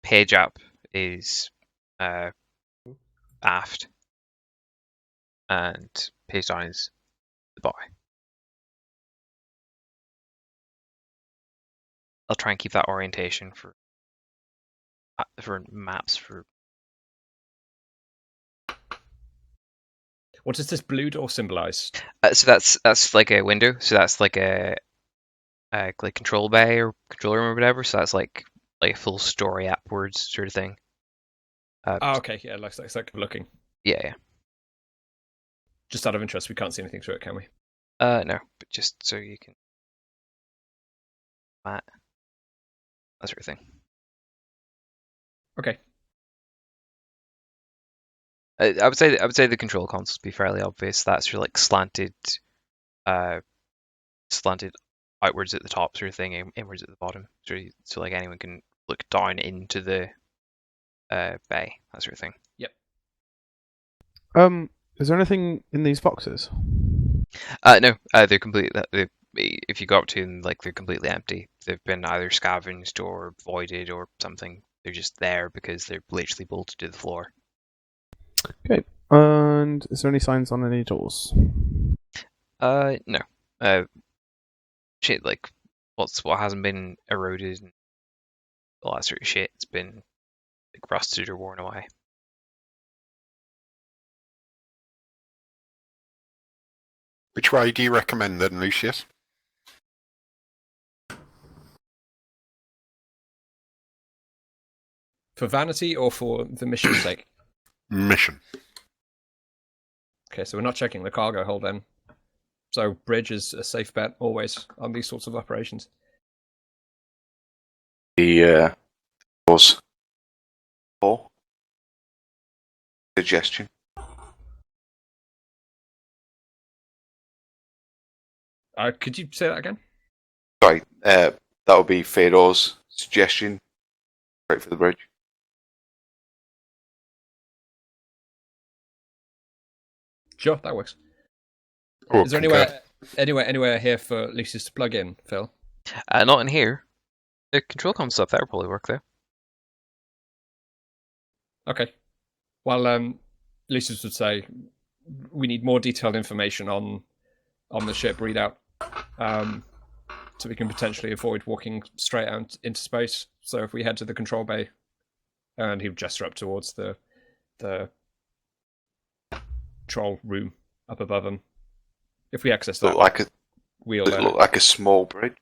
page up is aft, and page down is the bow. I'll try and keep that orientation for maps for. What does this blue door symbolize? So that's like a window. So that's like a like control bay or control room or whatever. So that's like a full story upwards sort of thing. Oh, okay. Yeah, looks like looking. Yeah. Just out of interest, we can't see anything through it, can we? No, but just so you can that sort of thing. Okay. I would say the control consoles be fairly obvious. That's sort of like slanted outwards at the top sort of thing, inwards at the bottom. So like anyone can look down into the bay, that sort of thing. Yep. Is there anything in these boxes? No, they're completely. If you go up to them, like they're completely empty. They've been either scavenged or voided or something. They're just there because they're literally bolted to the floor. Okay. And is there any signs on any doors? No. Shit, like what hasn't been eroded and all that sort of shit. It's been like rusted or worn away. Which way do you recommend then, Lucius? For vanity or for the mission's sake? Mission. Okay, so we're not checking the cargo hold then. So bridge is a safe bet always on these sorts of operations. the was for suggestion. Could you say that again? Sorry, that would be Theodore's suggestion. Straight for the bridge. Sure, that works. Oh, Is there anywhere here for Lucius to plug in, Phil? Not in here. The control com stuff that would probably work though. Okay. Well, Lucius would say we need more detailed information on the ship readout, so we can potentially avoid walking straight out into space. So if we head to the control bay, and he would gesture up towards the control room up above him. If we access that, we'll look like a small bridge.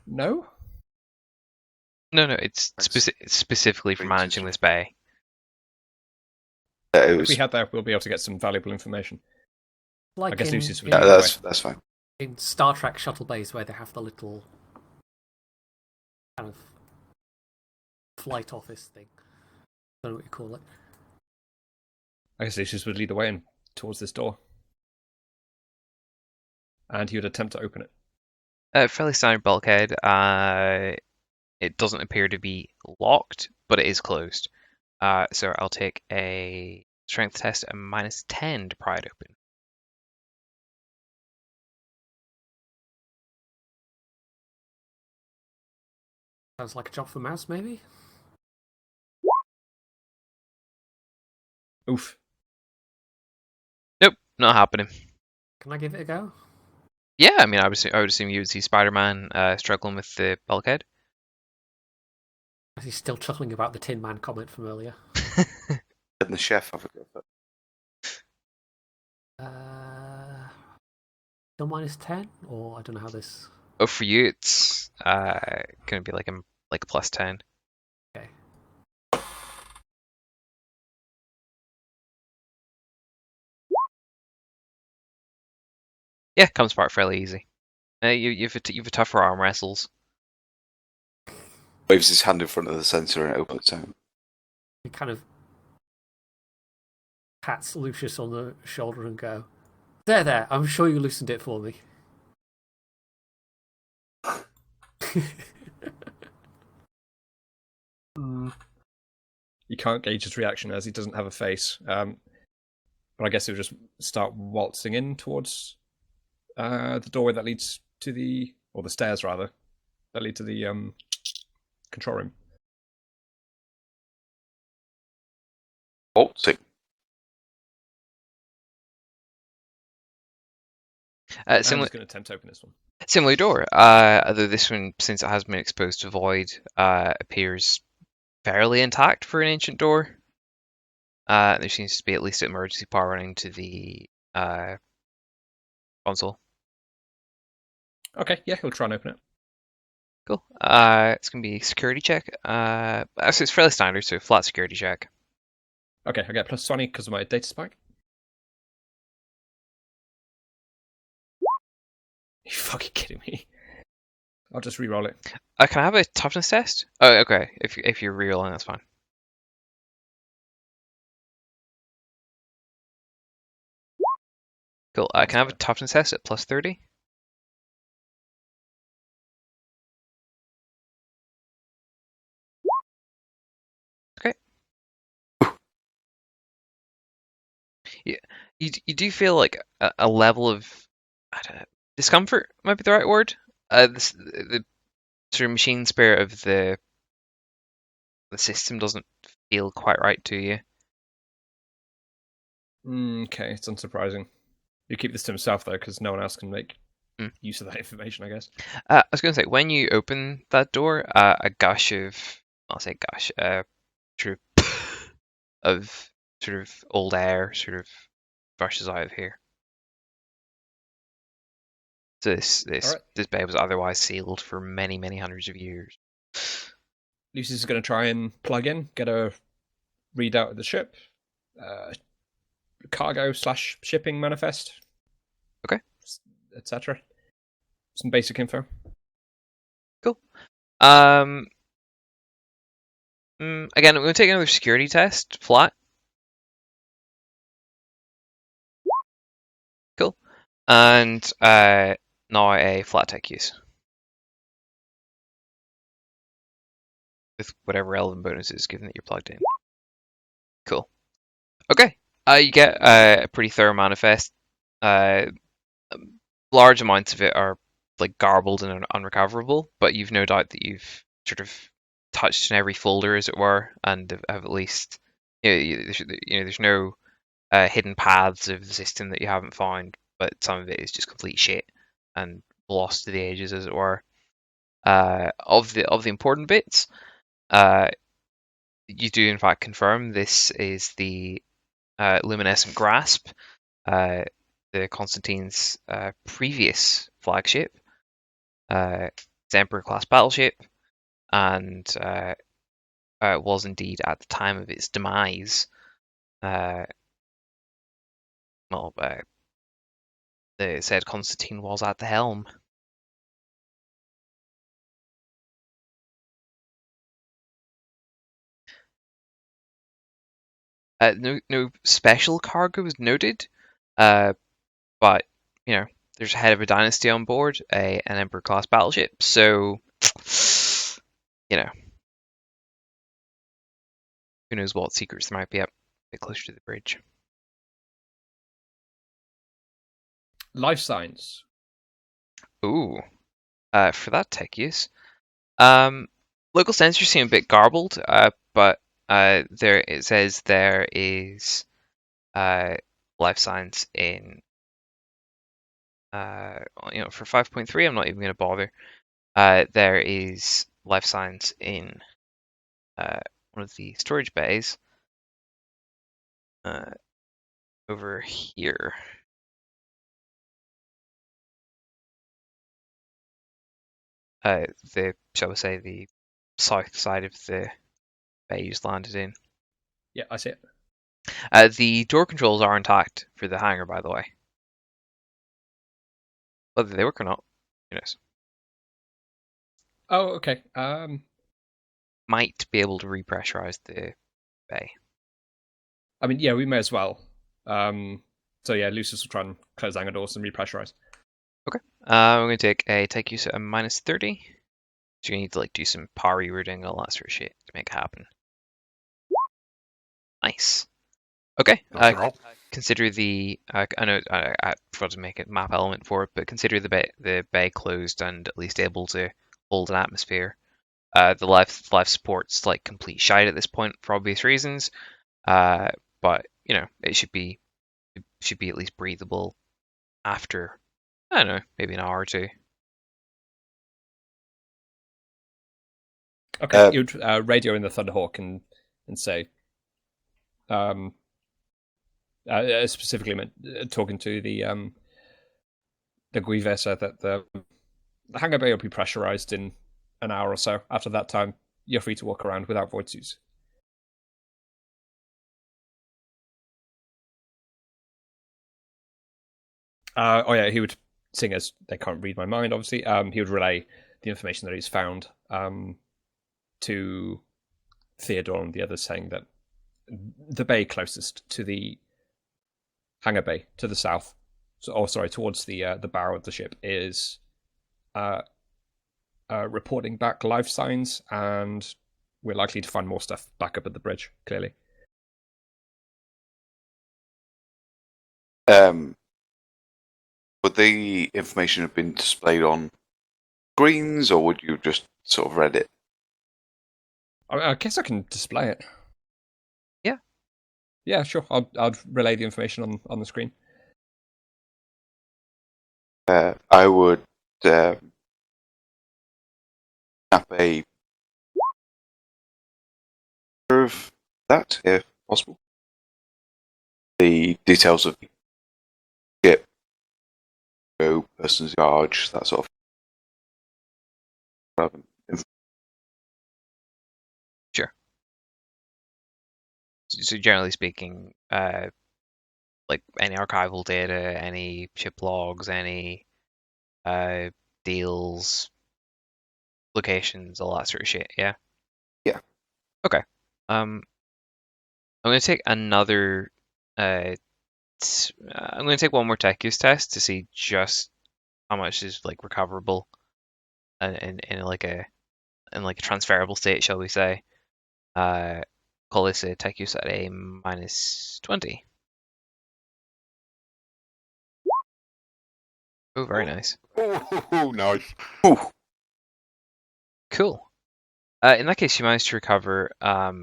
No. No, it's specifically for managing this bay. If we head there, we'll be able to get some valuable information. Like I guess Lucius would. That's fine. In Star Trek shuttle bays, where they have the little kind of flight office thing. I don't know what you call it. I guess Lucius would lead the way in towards this door, and he would attempt to open it. Fairly standard bulkhead. It doesn't appear to be locked, but it is closed. So I'll take a strength test at -10 to pry it open. Sounds like a job for mouse, maybe? Oof. Nope, not happening. Can I give it a go? Yeah, I mean, I would assume you would see Spider-Man struggling with the bulkhead. He's still chuckling about the Tin Man comment from earlier. And the chef, have a go for it. Still -10, or I don't know how this. Oh, for you, it's gonna be like a +10. Okay. Yeah, comes apart fairly easy. You've a tougher arm wrestles. Waves his hand in front of the sensor and it opens out. He kind of pats Lucius on the shoulder and go, There, I'm sure you loosened it for me. You can't gauge his reaction as he doesn't have a face. But I guess he'll just start waltzing in towards the doorway that leads to the stairs rather, that lead to the control room. Waltzing. I'm just going to attempt to open this one. Similar door, although this one, since it has been exposed to void, appears fairly intact for an ancient door. There seems to be at least emergency power running to the console. Okay, yeah, he'll try and open it. Cool. It's going to be a security check. So it's fairly standard, so flat security check. Okay, I get +20 because of my data spike. Are you fucking kidding me? I'll just re-roll it. Can I have a toughness test? Oh, okay. If you're re-rolling, that's fine. Cool. Can I have a toughness test at +30? Okay. Yeah, you do feel like a level of, I don't know, discomfort might be the right word. The sort of machine spirit of the system doesn't feel quite right to you. Okay, it's unsurprising. You keep this to himself though, because no one else can make use of that information, I guess. I was going to say, when you open that door, a gush of, I'll say gush, sort of old air sort of brushes out of here. So this bay was otherwise sealed for many, many hundreds of years. Lucius is going to try and plug in, get a readout of the ship, cargo/shipping manifest. Okay. Etc. Some basic info. Cool. Again, I'm going to take another security test, flat. Cool. And now a flat tech use. With whatever relevant bonuses, given that you're plugged in. Cool. Okay. You get a pretty thorough manifest. Large amounts of it are like garbled and unrecoverable, but you've no doubt that you've sort of touched in every folder, as it were, and have at least there's no hidden paths of the system that you haven't found, but some of it is just complete shit and lost to the ages, as it were. Of the important bits, you do in fact confirm this is the luminescent grasp, the Constantine's previous flagship, its Emperor class battleship, and was indeed at the time of its demise. The said Constantine was at the helm. No special cargo was noted, but there's a head of a dynasty on board, an Emperor class battleship, so who knows what secrets there might be up a bit closer to the bridge. Life signs. Ooh, for that tech use. Local sensors seem a bit garbled, but there it says there is life signs in for 5.3. I'm not even going to bother. There is life signs in one of the storage bays over here. Shall we say, the south side of the bay you just landed in. Yeah, I see it. The door controls are intact for the hangar, by the way. Whether they work or not, who knows? Oh, okay. Might be able to repressurize the bay. I mean, yeah, we may as well. So yeah, Lucius will try and close hangar doors and repressurize. Okay. I'm going to take a tech use at a -30. So you need to do some power rerouting, all that sort of shit to make it happen. Nice. Okay. Consider the. I know I forgot to make a map element for it, but consider the bay closed and at least able to hold an atmosphere. The life support's complete shite at this point for obvious reasons, but it should be at least breathable after, I don't know, maybe an hour or two. Okay, you would radio in the Thunderhawk and say, specifically talking to the Guivesa that the hangar bay will be pressurized in an hour or so. After that time, you're free to walk around without void suits. Oh yeah, he would, seeing as they can't read my mind, obviously, he would relay the information that he's found to Theodore and the others, saying that the bay closest to the hangar bay to the south, towards the bow of the ship, is reporting back life signs, and we're likely to find more stuff back up at the bridge, clearly. Would the information have been displayed on screens, or would you just sort of read it? I guess I can display it. Yeah. Yeah, sure. I'll relay the information on the screen. I would snap a of that, if possible. The details of the ship, person's charge, that sort of Sure. So generally speaking, any archival data, any ship logs, any deals, locations, all that sort of shit. Yeah. Yeah. Okay. I'm going to take another. I'm going to take one more tech use test to see just how much is recoverable, in a transferable state, shall we say. call this a tech use at a -20. Oh, very nice. Oh, nice. Cool. In that case, you managed to recover a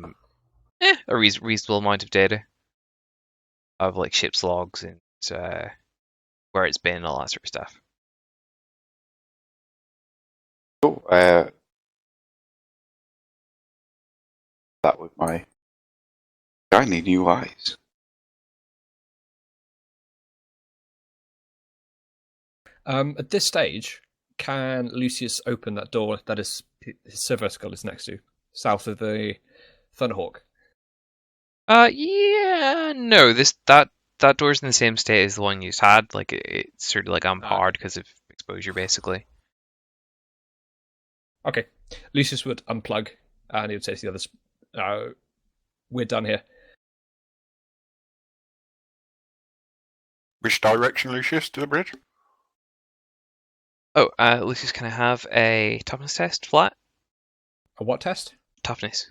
reasonable amount of data of like ship's logs and where it's been and all that sort of stuff. Cool. That with my shiny new eyes. At this stage, can Lucius open that door that his silver skull is next to, south of the Thunderhawk? Yeah, no. That door's in the same state as the one you just had. Like it's sort of like unpowered because of exposure, basically. Okay. Lucius would unplug, and he would say to the others, "We're done here." Which direction, Lucius? To the bridge? Oh, Lucius, can I have a toughness test flat? A what test? Toughness.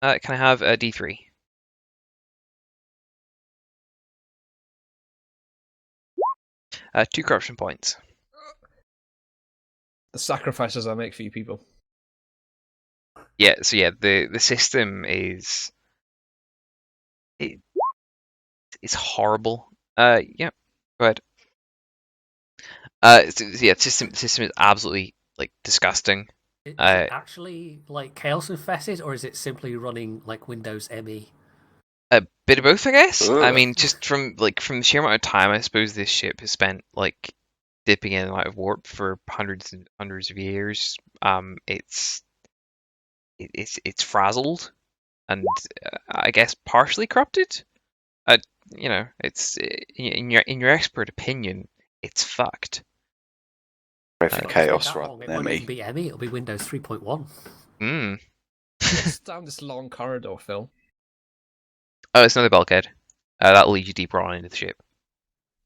Can I have a D3? Two corruption points. The sacrifices I make for you people. Yeah, so yeah, the system is it's horrible. Yeah, go ahead. Yeah, system is absolutely like disgusting. Is it actually like chaos infested, or is it simply running like Windows ME? A bit of both, I guess. Ugh. I mean, just from the sheer amount of time I suppose this ship has spent like dipping in and out of warp for hundreds and hundreds of years. It's frazzled and I guess partially corrupted. It's in your expert opinion, it's fucked. Pray for chaos It rather won't than even me. be ME. It'll be Windows 3.1. It's down this long corridor, Phil. Oh, it's another bulkhead. That'll lead you deeper on into the ship.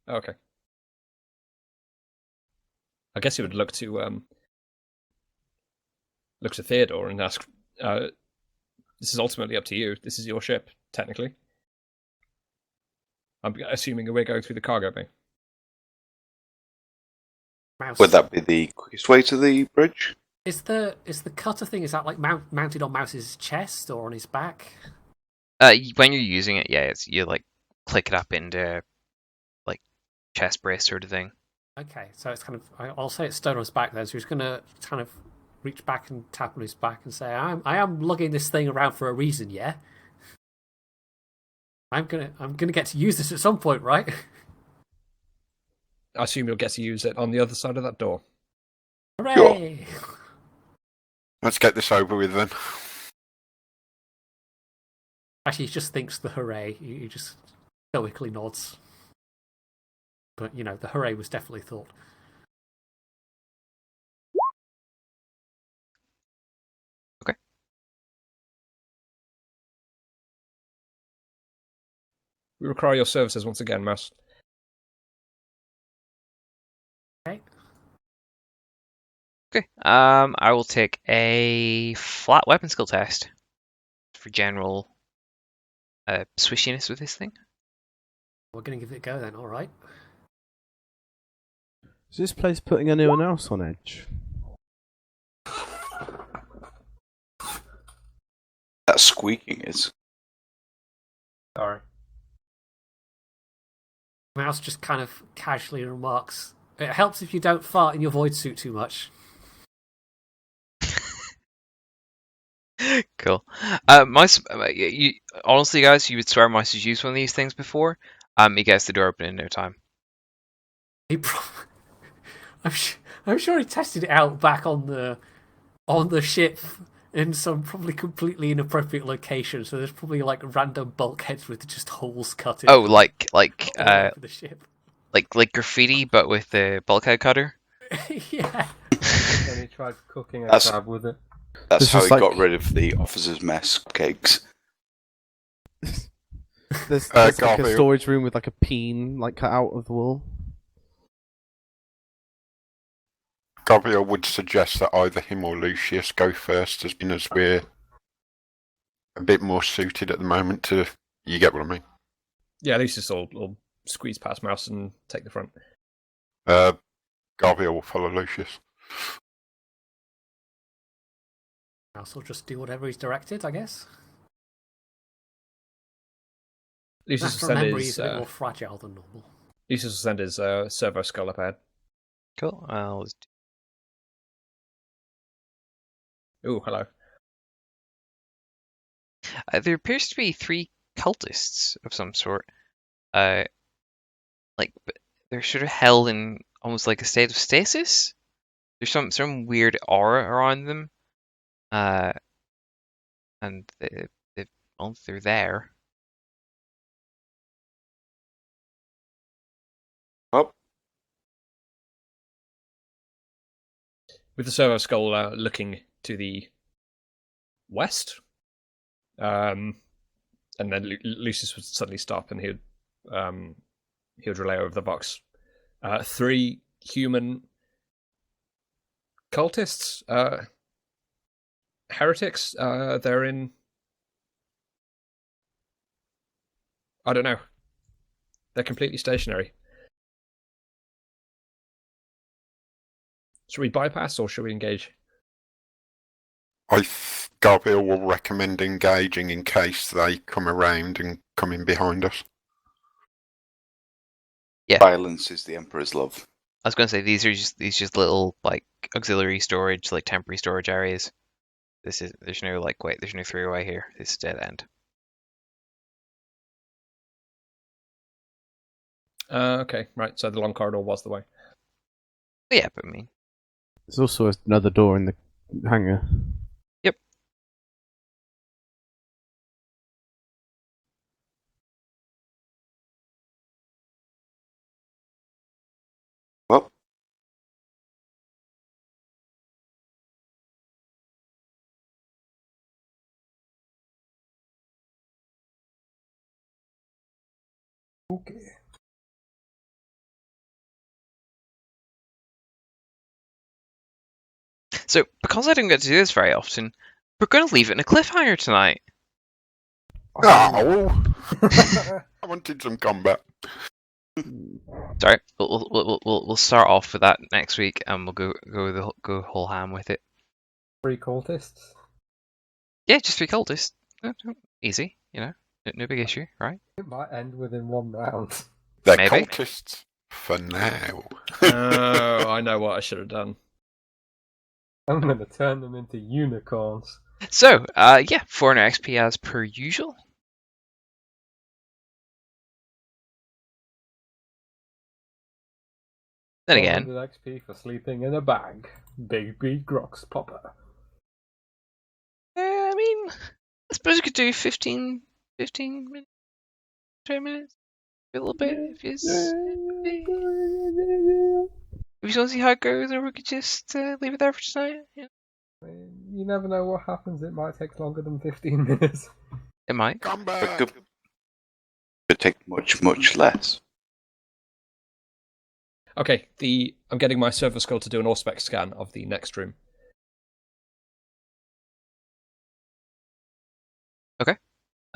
Okay. I guess you would look to Theodore and ask. This is ultimately up to you. This is your ship, technically. I'm assuming we're going through the cargo bay. Mouse. Would that be the quickest way to the bridge? Is the cutter thing, is that like mounted on Mouse's chest or on his back? When you're using it, yeah, you like click it up into like chest brace sort of thing. Okay, so it's kind of, I'll say it's stone on his back then. So he's gonna kind of reach back and tap on his back and say, "I am lugging this thing around for a reason, yeah. I'm gonna get to use this at some point, right?" I assume you'll get to use it on the other side of that door. Hooray! Let's get this over with then. Actually, he just thinks the hooray. He just stoically nods. But the hooray was definitely thought. Okay. We require your services once again, Mouse. Okay. I will take a flat weapon skill test for general swishiness with this thing. We're gonna give it a go then. All right. Is this place putting anyone else on edge? That squeaking is. Sorry. Mouse just kind of casually remarks, "It helps if you don't fart in your void suit too much." Cool. Mice. Honestly, guys, you would swear Mice has used one of these things before. He gets the door open in no time. I'm sure he tested it out back on the ship in some probably completely inappropriate location. So there's probably like random bulkheads with just holes cut in. Oh, like all over the ship. like graffiti, but with the bulkhead cutter. Yeah. Then he tried cooking a That's- crab with it. That's This how is he like- got rid of the officers' mess cakes. There's like a Garviel. storage room with like a peen like cut out of the wall. Garviel would suggest that either him or Lucius go first, as soon as we're a bit more suited at the moment to. You get what I mean? Yeah, Lucius will squeeze past Mouse and take the front. Garviel will follow Lucius. Mouse will just do whatever he's directed, I guess. Lucius Have will to send remember his he's a bit more fragile than normal. Lucius will send his servo skull up ahead. Cool. Ooh, hello. There appears to be 3 cultists of some sort. But they're sort of held in almost like a state of stasis. There's some weird aura around them, and they're there. Oh, With the servo skull looking to the west, and then Lucius would suddenly stop, and he would relay over the box. 3 human cultists, heretics. They're in. I don't know. They're completely stationary. Should we bypass or should we engage? Garviel will recommend engaging in case they come around and come in behind us. Yeah. Violence is the Emperor's love. I was going to say these are just little like auxiliary storage, like temporary storage areas. There's no 3-way here. This is dead end. Okay, right. So the long corridor was the way. Yeah, but I mean, There's also another door in the hangar. Yep. Well, Okay. so because I don't get to do this very often, we're going to leave it in a cliffhanger tonight. Oh! I wanted some combat. Sorry, we'll start off with that next week, and we'll go whole ham with it. 3 cultists. Yeah, just 3 cultists. Easy, no big issue, right? It might end within 1 round. They're Maybe. cultists for now. Oh, I know what I should have done. I'm going to turn them into unicorns. So, 400 XP as per usual. Then again, 400 XP for sleeping in a bag. Bigby Groxpopper. I mean, I suppose you could do 15 minutes, 20 minutes, a little bit if you want to see how it goes, or we could just leave it there for tonight. Yeah. You never know what happens. It might take longer than 15 minutes. It might. it Combat! could take much, much less. Okay, I'm getting my servo skull to do an Auspex scan of the next room.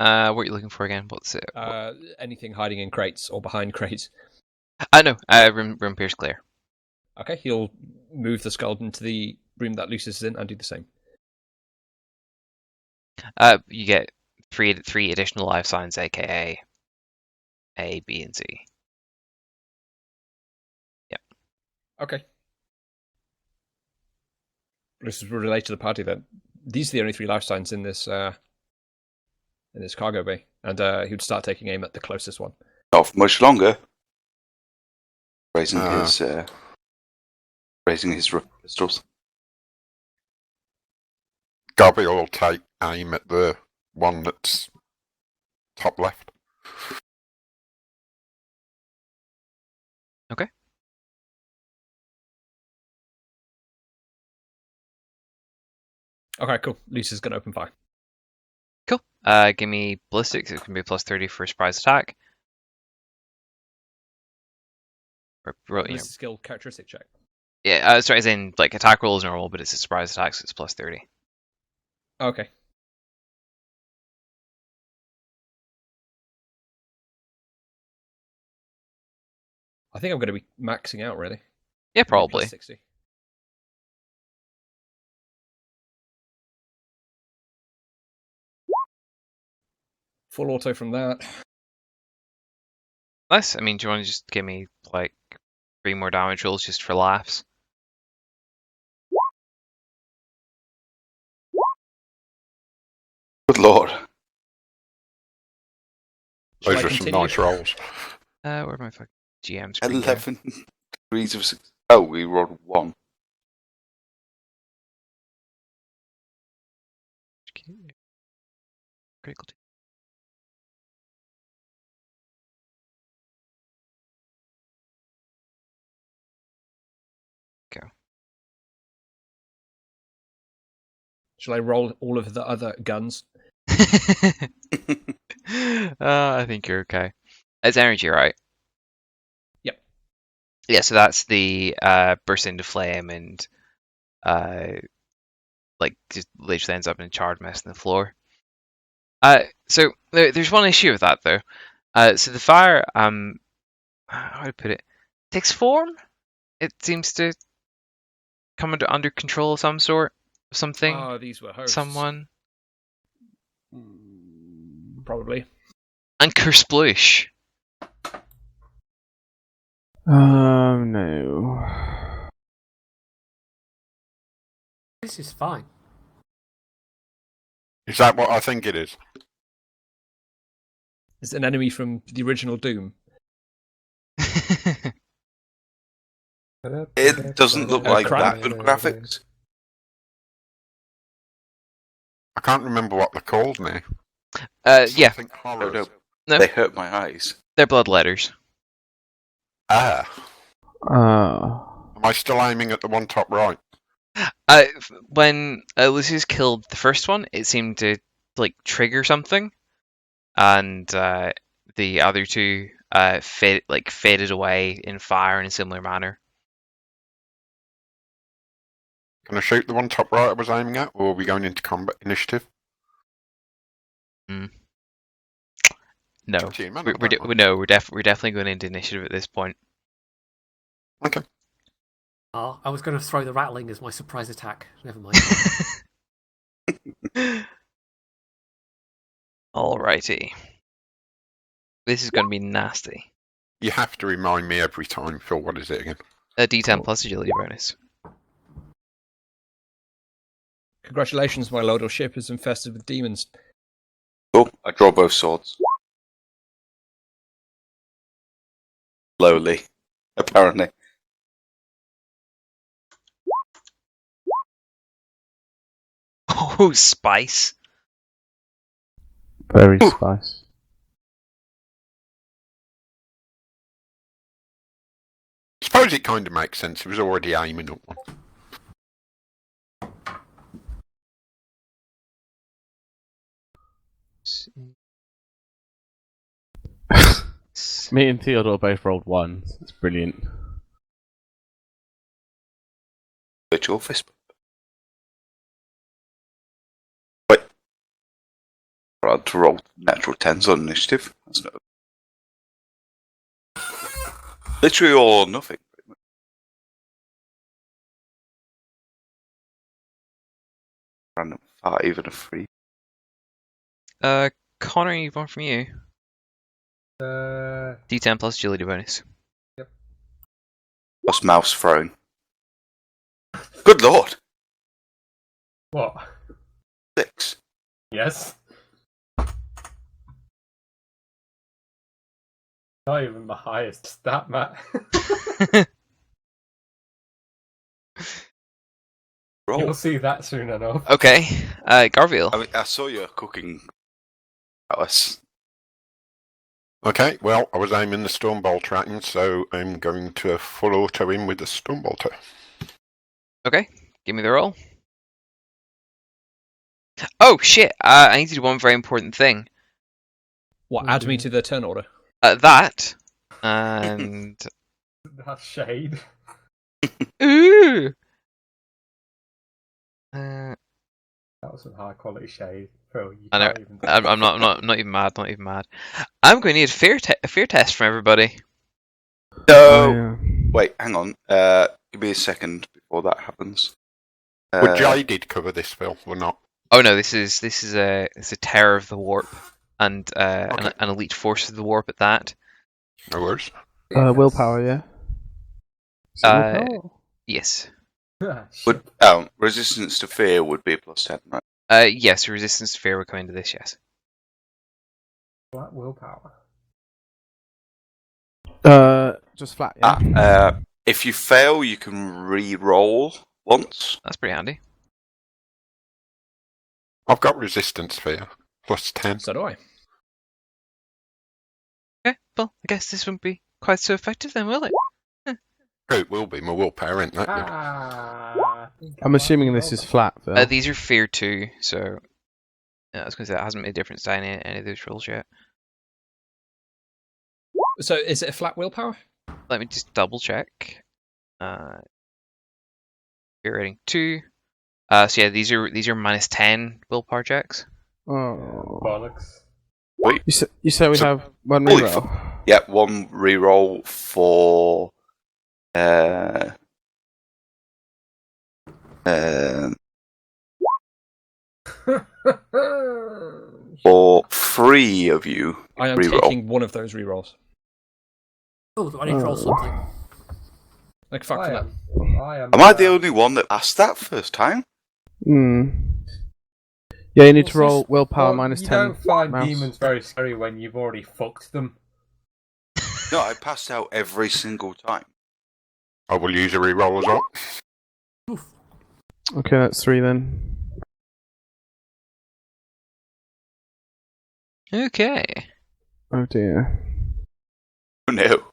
What are you looking for again? What's it? Anything hiding in crates or behind crates. I know. Room appears clear. Okay, he'll move the skull into the room that Lucius is in and do the same. You get three additional life signs, aka A, B, and C. Yep. Okay. Lucius will relate to the party that these are the only 3 life signs in this cargo bay, and he would start taking aim at the closest one. Not for much longer. Raising his pistols. Garviel will take aim at the one that's top left. Okay. Okay, cool. Lucius is going to open fire. Cool. Give me ballistics. It can be plus 30 for a surprise attack. Or, This is a skill characteristic check. Yeah, sorry, as in like attack roll is normal, but it's a surprise attack, so it's plus 30. Okay. I think I'm going to be maxing out, really. Yeah, Maybe plus probably. 60. Full auto from that. Nice. I mean, do you want to just give me like 3 more damage rolls just for laughs? Good lord. Shall Those I are some continue? nice rolls. Where'd my fucking GM screen go? 11 degrees of success. Oh, we rolled 1. Critical. Shall I roll all of the other guns? I think you're okay. It's energy, right? Yep. Yeah, so that's the burst into flame and like just literally ends up in a charred mess on the floor. So there's one issue with that though. So the fire, how do I put it, takes form. It seems to come under control of some sort, something, Oh, these were hosts. someone, Probably. and Kersplush. Oh no. This is fine. Is that what I think it is? It's an enemy from the original Doom. It doesn't look like crap. that good graphics. I can't remember what they're called now. Yeah, Something No, horrors. no, No. they hurt my eyes. they're blood letters. Ah. Uh, Am I still aiming at the one top right? When Lucius killed the first one, it seemed to like trigger something, and the other two faded away in fire in a similar manner. Can I shoot the one top right I was aiming at, or are we going into combat initiative? No, Up to you, man, I don't mind. no, we're definitely going into initiative at this point. Okay. Oh, I was going to throw the rattling as my surprise attack. Never mind. Alrighty, this is going to be nasty. You have to remind me every time, Phil. What is it again? A D10 plus agility bonus. Congratulations, my lord. Your ship is infested with demons. Oh, I draw both swords. Slowly, apparently. Oh, spice. very Ooh. spice. I suppose it kind of makes sense. He was already aiming at one. Me and Theodore both rolled ones. It's brilliant. Virtual fist bump. Wait. I had to roll natural 10s on initiative. That's not... Literally all or nothing. Pretty much. Random 5 and a 3. Connor, you've one from you. D10 plus agility bonus. Plus mouse throwing. Good lord! What? 6. Yes. Not even the highest stat, Matt. Roll. You'll see that soon enough. Okay, Garviel. I mean, I saw your cooking prowess. Okay, well, I was aiming the Stormbolter at him, so I'm going to full auto him with the Stormbolter. Okay, give me the roll. Oh shit! I need to do one very important thing. What, add me to the turn order? That and That's shade. Ooh. That was some high quality shade, Phil. You I know. can't even. I'm not even mad. Not even mad. I'm going to need a fear test from everybody. No. Oh, yeah. Wait, hang on. Give me a second before that happens. Would Jaded cover this, Phil, or not? Oh no, this is it's a terror of the warp and Okay. an elite force of the warp at that. No worries. Willpower, yeah. Is it Uh, willpower? Yes. would resistance to fear would be a +10, right? Yes, resistance to fear will come into this. Yes. Flat willpower. Just flat, yeah. If you fail, you can re-roll once. That's pretty handy. I've got resistance fear, +10. So do I. Okay. Well, I guess this won't be quite so effective then, will it? It will be. My willpower ain't that good. I'm assuming this is flat, though. These are fear 2, so yeah, I was going to say that hasn't made a difference to any of those rolls yet. So is it a flat willpower? Let me just double check. Fear rating 2. So yeah, these are -10 willpower checks. Oh. Bollocks. You say we So- have one Holy reroll? Yeah, one re-roll for for 3 of you. I am Reroll. taking one of those rerolls. Oh, I need to roll something. Like fuck I for that. am. Am I the only one that passed that first time? Hmm. Yeah, you need to roll What's this- willpower well, -10. You don't find mouse. demons very scary when you've already fucked them. No, I passed out every single time. I will use a reroll as well. Okay, that's 3 then. Okay. Oh dear. Oh no.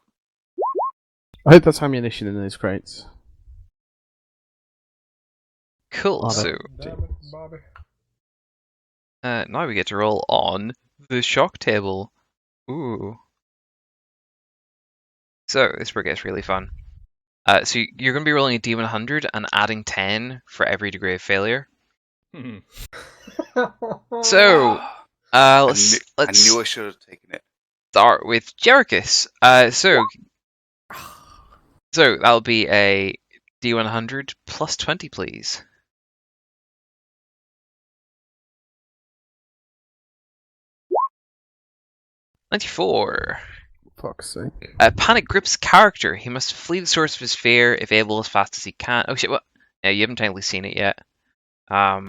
I hope that's ammunition in those crates. Cool. Oh, So Damn it, Bobby. now we get to roll on the shock table. Ooh. So this where it gets really fun. So you're going to be rolling a D100 and adding 10 for every degree of failure. Hmm. So let's I knew I should have taken it. start with Jericus. So that'll be a D100 plus 20, please. $94. Fuck's sake. Panic grips character. He must flee the source of his fear if able as fast as he can. Oh shit! What? Yeah, you haven't technically seen it yet. Yeah.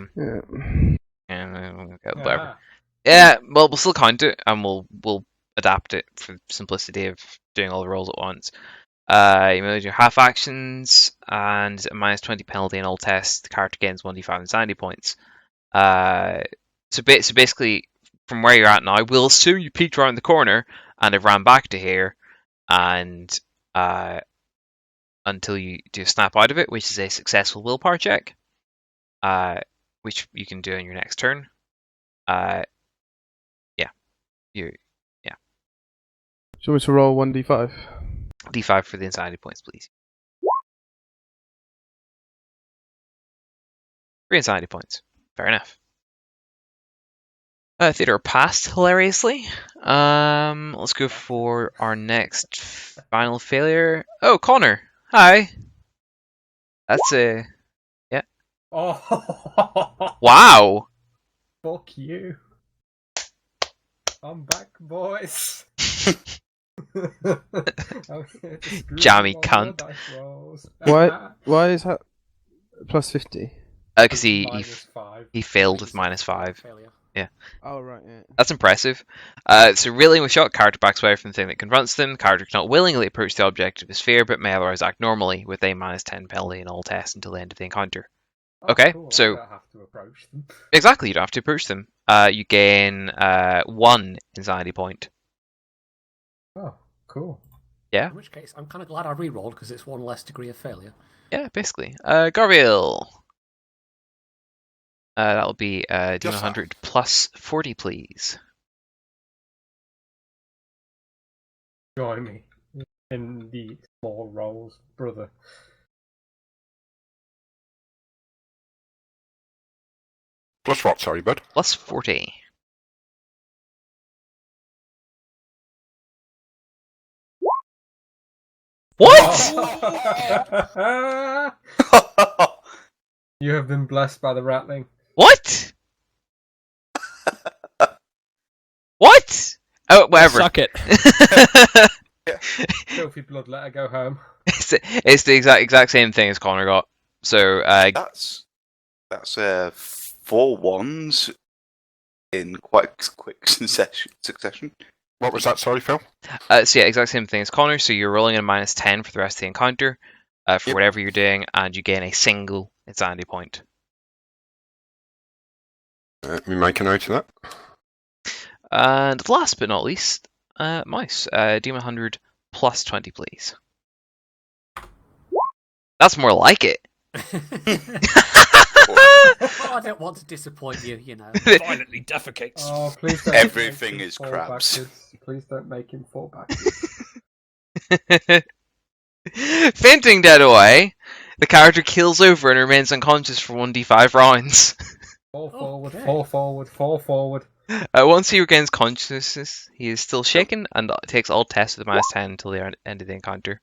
Whatever. Yeah, well, we'll still count it, and we'll adapt it for simplicity of doing all the rolls at once. You may do half actions, and a -20 penalty in all tests. The character gains 1d5 insanity points. So basically, from where you're at now, we'll assume you peeked around the corner and have ran back to here, and until you do a snap out of it, which is a successful willpower check, which you can do on your next turn. Do you want me to roll 1d5? D5 for the insanity points, please. 3 insanity points. Fair enough. Theodore passed hilariously. Let's go for our next final failure. Oh, Connor. Hi. That's a Oh, wow. fuck you. I'm back, boys. Jammy cunt. Why is that plus 50? Because he -5. failed with -5. Failure. Oh, right, yeah. That's impressive. So reeling with shot, character backs away from the thing that confronts them. Character cannot willingly approach the object of his fear, but may otherwise act normally with a -10 penalty in all tests until the end of the encounter. Oh, Okay, cool. so- I don't have to approach them. Exactly, you don't have to approach them. You gain 1 insanity point. Oh, cool. Yeah, In which case, I'm kind of glad I re-rolled because it's one less degree of failure. yeah, basically. Garviel. That'll be D100 plus 40, please. Join me in the small rolls, brother. Plus what, sorry, bud? Plus 40. What? You have been blessed by the ratling. What? What? Oh, whatever. Suck it. Filthy bloodletter, go home. It's the exact same thing as Connor got. So That's 4 ones in quite quick succession. What was that, sorry, Phil? so yeah, exact same thing as Connor. So you're rolling a -10 for the rest of the encounter for Yep. whatever you're doing, and you gain a single insanity point. Let me make a note of that. And last but not least, Mouse. Demon 100 plus 20, please. That's more like it. Well, I don't want to disappoint you, you know. Violently defecates. Oh, please don't. Everything make him is fall crabs. backwards. Please don't make him fall backwards. Fainting dead away, the character kills over and remains unconscious for 1d5 rounds. Fall forward, Okay. fall forward, fall forward. Once he regains consciousness, he is still shaken and takes all tests with -10 until the end of the encounter.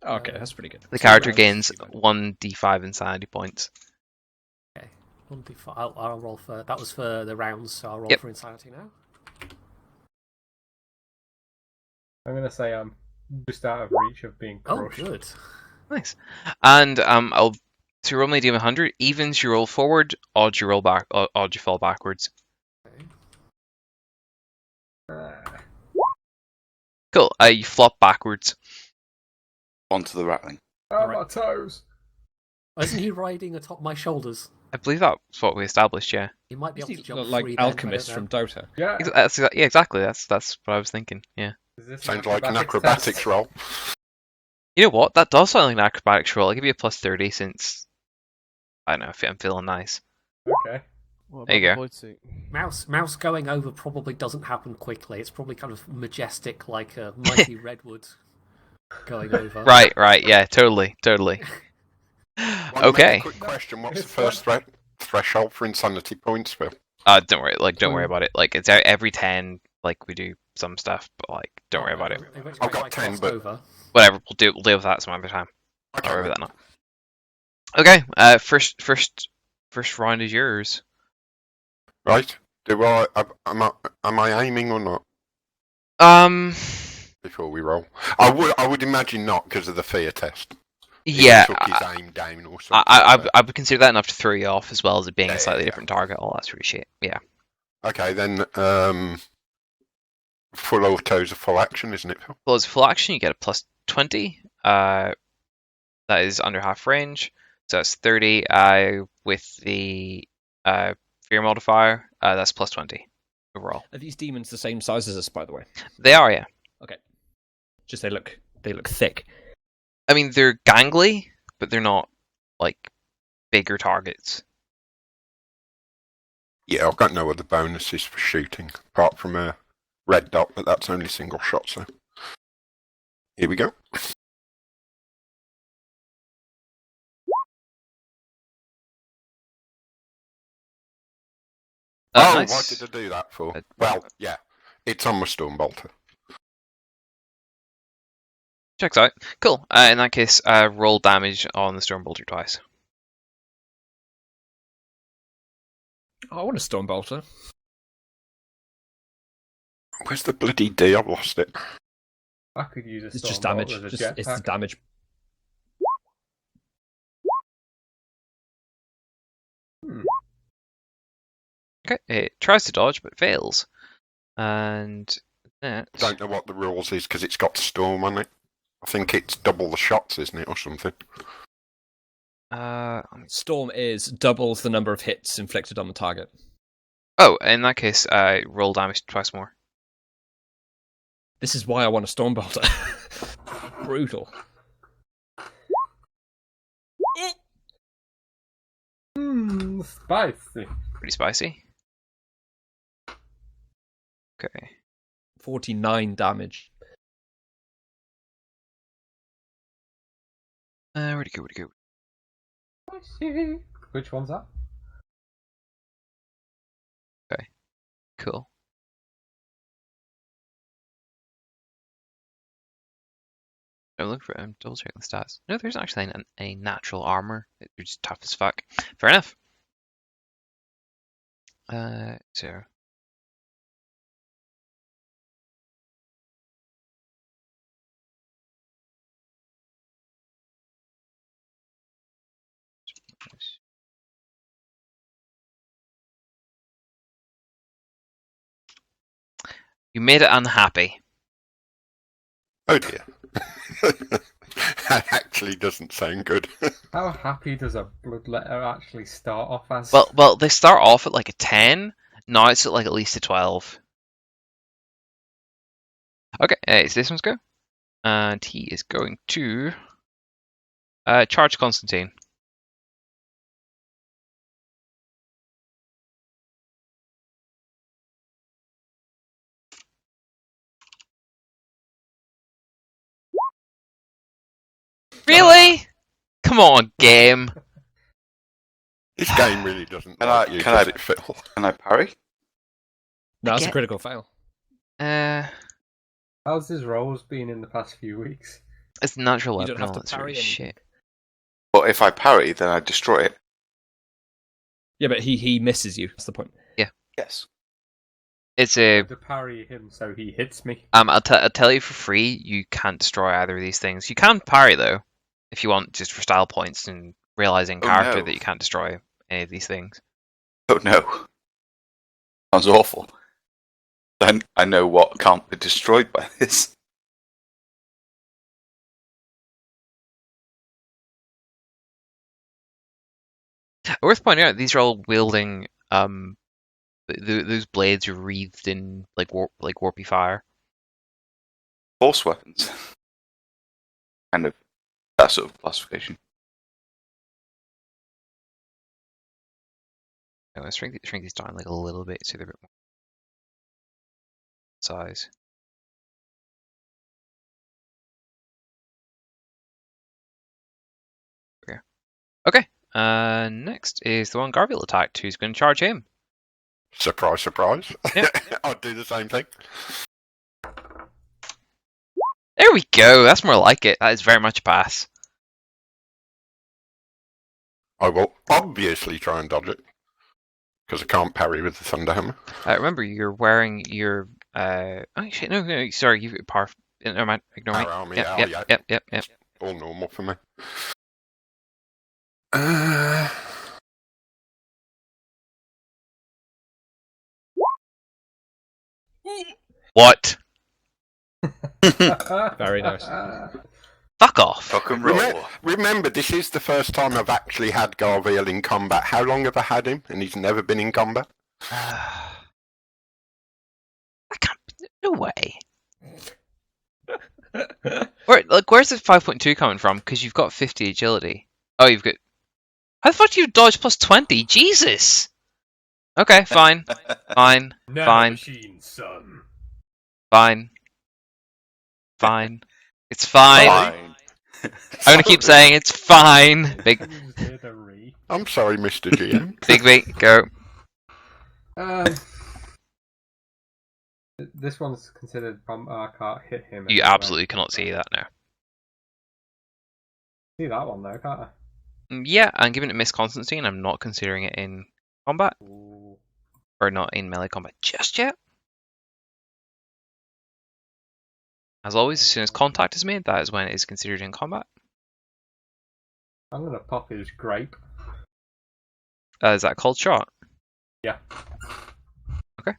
Okay, that's pretty good. The character rounds, gains too bad. 1d5 insanity points. Okay, 1d5. I'll roll for that. Was for the rounds, so I'll roll Yep. for insanity now. I'm gonna say I'm just out of reach of being Oh, crushed. good. Nice. And to roll my demon 100, evens you roll forward, odds you roll back, odds you fall backwards. Okay. Cool. You flop backwards. Onto the rattling. Oh, Right. my toes! Isn't he riding atop my shoulders? I believe that's what we established. Yeah. He might be able to jump Look like free then, I alchemists don't from know. Dota. Yeah. Yeah, exactly. That's what I was thinking. Yeah. Is this Sounds like an acrobatics acrobatics test? roll. You know what? That does sound like an acrobatics roll. I'll give you a plus 30 since I don't know if I'm feeling nice. Okay. What There you about go. the void suit? Mouse going over probably doesn't happen quickly. It's probably kind of majestic, like a mighty redwood going over. Right. Yeah. Totally. One Okay. quick question. What's the It's first threshold for insanity points, Phil? Don't worry. Don't worry about it. Like it's every 10. Like we do some stuff, but like don't worry about it. I've got 10, but- Over. Whatever. We'll deal with that some other time. Okay, Don't worry then. about that now. Okay. First round is yours. Right? Am I aiming or not before we roll? I would imagine not because of the fear test. If he Yeah. took his aim down or something. I would consider that enough to throw you off, as well as it being Yeah, a slightly yeah. different target. All that sort of shit. Yeah. Okay, then full autos a full action, isn't it, Phil? Well, as full action, you get a plus 20. That is under half range, so that's 30. With the fear modifier, that's plus 20 overall. Are these demons the same size as us, by the way? They are, yeah. Just they look thick. I mean, they're gangly, but they're not like bigger targets. Yeah, I've got no other bonuses for shooting apart from a red dot, but that's only single shot. So here we go. Nice. What did I do that for? Uh, Well, yeah, it's on my Stormbolter. Checks out. Cool. In that case, roll damage on the Stormbolter twice. Oh, I want a Stormbolter. Where's the bloody D? I've lost it. I could use a It's just Stormbolt damage. as a It's the jetpack. damage. Okay. It tries to dodge, but fails. And that. Don't know what the rules is because it's got Storm on it. I think it's double the shots, isn't it, or something? Storm is doubles the number of hits inflicted on the target. Oh, in that case, roll damage twice more. This is why I want a Stormbolter. Brutal. Spicy. Pretty spicy. Okay. 49 damage. Where'd it go? Which one's that? Cool. I'm looking for. I'm double checking the stats. No, there's actually a natural armor. They're just tough as fuck. Fair enough. So. You made it unhappy. Oh dear. That actually doesn't sound good. How happy does a bloodletter actually start off as? Well, they start off at like a 10. Now it's at like at least a 12. Okay, so this one's go. And he is going to charge Constantine. Really? Come on, game. This game really doesn't Can like I- you, can does I- it, Phil? Can I parry? No, that's a Again- critical fail. How's his rolls been in the past few weeks? It's natural You weapon. don't have all to that's parry really anything. shit. But if I parry, then I destroy it. Yeah, but he misses you. That's the point. Yes. It's I a. have to parry him so he hits me. I'll tell you for free. You can't destroy either of these things. You can parry though, if you want, just for style points and realizing Oh, character no. that you can't destroy any of these things. Oh no. Sounds awful. Then I know what can't be destroyed by this. Worth pointing out, these are all wielding those blades are wreathed in like warpy fire. Force weapons. Kind of that sort of classification. Let's shrink these down like a little bit so they're a bit more size. Yeah. Okay. Next is the one Garviel attacked. Who's going to charge him? Surprise, surprise. Yeah. I'd do the same thing. There we go. That's more like it. That is very much a pass. I will obviously try and dodge it. Because I can't parry with the Thunderhammer. Remember, you're wearing your. Oh shit! No, sorry. You've power. Never mind. Ignore me. Power army, Yep. All normal for me. What? Very nice. Fuck off. Rock and roll. Remember, this is the first time I've actually had Garviel in combat. How long have I had him? And he's never been in combat? I can't. No way. Where's the 5.2 coming from? Because you've got 50 agility. Oh, you've got. How the fuck do you dodge plus 20? Jesus. Okay, fine. Fine. Machine, son. Fine. It's fine. Fine. I'm gonna keep saying it's fine. I'm sorry, Mr. GM. Bigby, go. This one's considered I can't hit him. You anyway. absolutely cannot see that now. See that one though, can't I? Yeah, I'm giving it Miss Constantine. I'm not considering it in combat. Ooh. Or not in melee combat just yet. As always, as soon as contact is made, that is when it is considered in combat. I'm gonna pop his grape. Is that a cold shot? Yeah. Okay.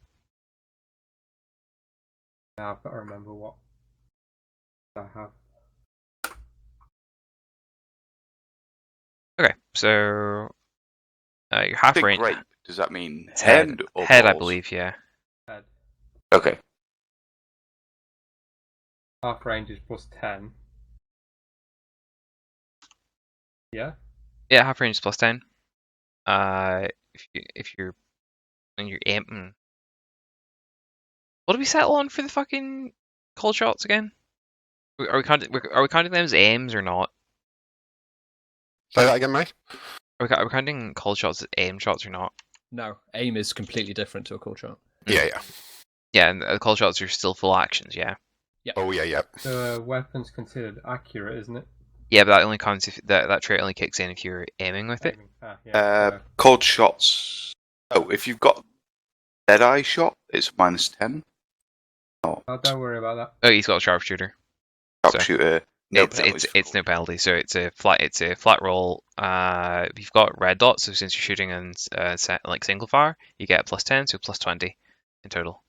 Now I've got to remember what I have. Okay, so your half Big range grape. Does that mean It's head or head, I balls? believe. Yeah. Head. Okay. Half range is plus 10. Yeah. Yeah, half range is plus 10. If you're when you're aiming, what do we settle on for the fucking cold shots again? Are we counting them as aims or not? Say that again, mate? Are we counting cold shots as aim shots or not? No, aim is completely different to a cold shot. Yeah. Yeah, and the cold shots are still full actions. Yeah. Oh, yeah. The weapon's considered accurate, isn't it? Yeah, but that only counts if that trait only kicks in if you're aiming with it. Aiming. Yeah. Cold shots. Oh, if you've got Deadeye shot, it's -10. Oh, don't worry about that. Oh, he's got a sharpshooter. Sharpshooter. No It's no penalty, so it's a flat roll. You've got red dots, so since you're shooting in like single fire, you get +10, so +20 in total.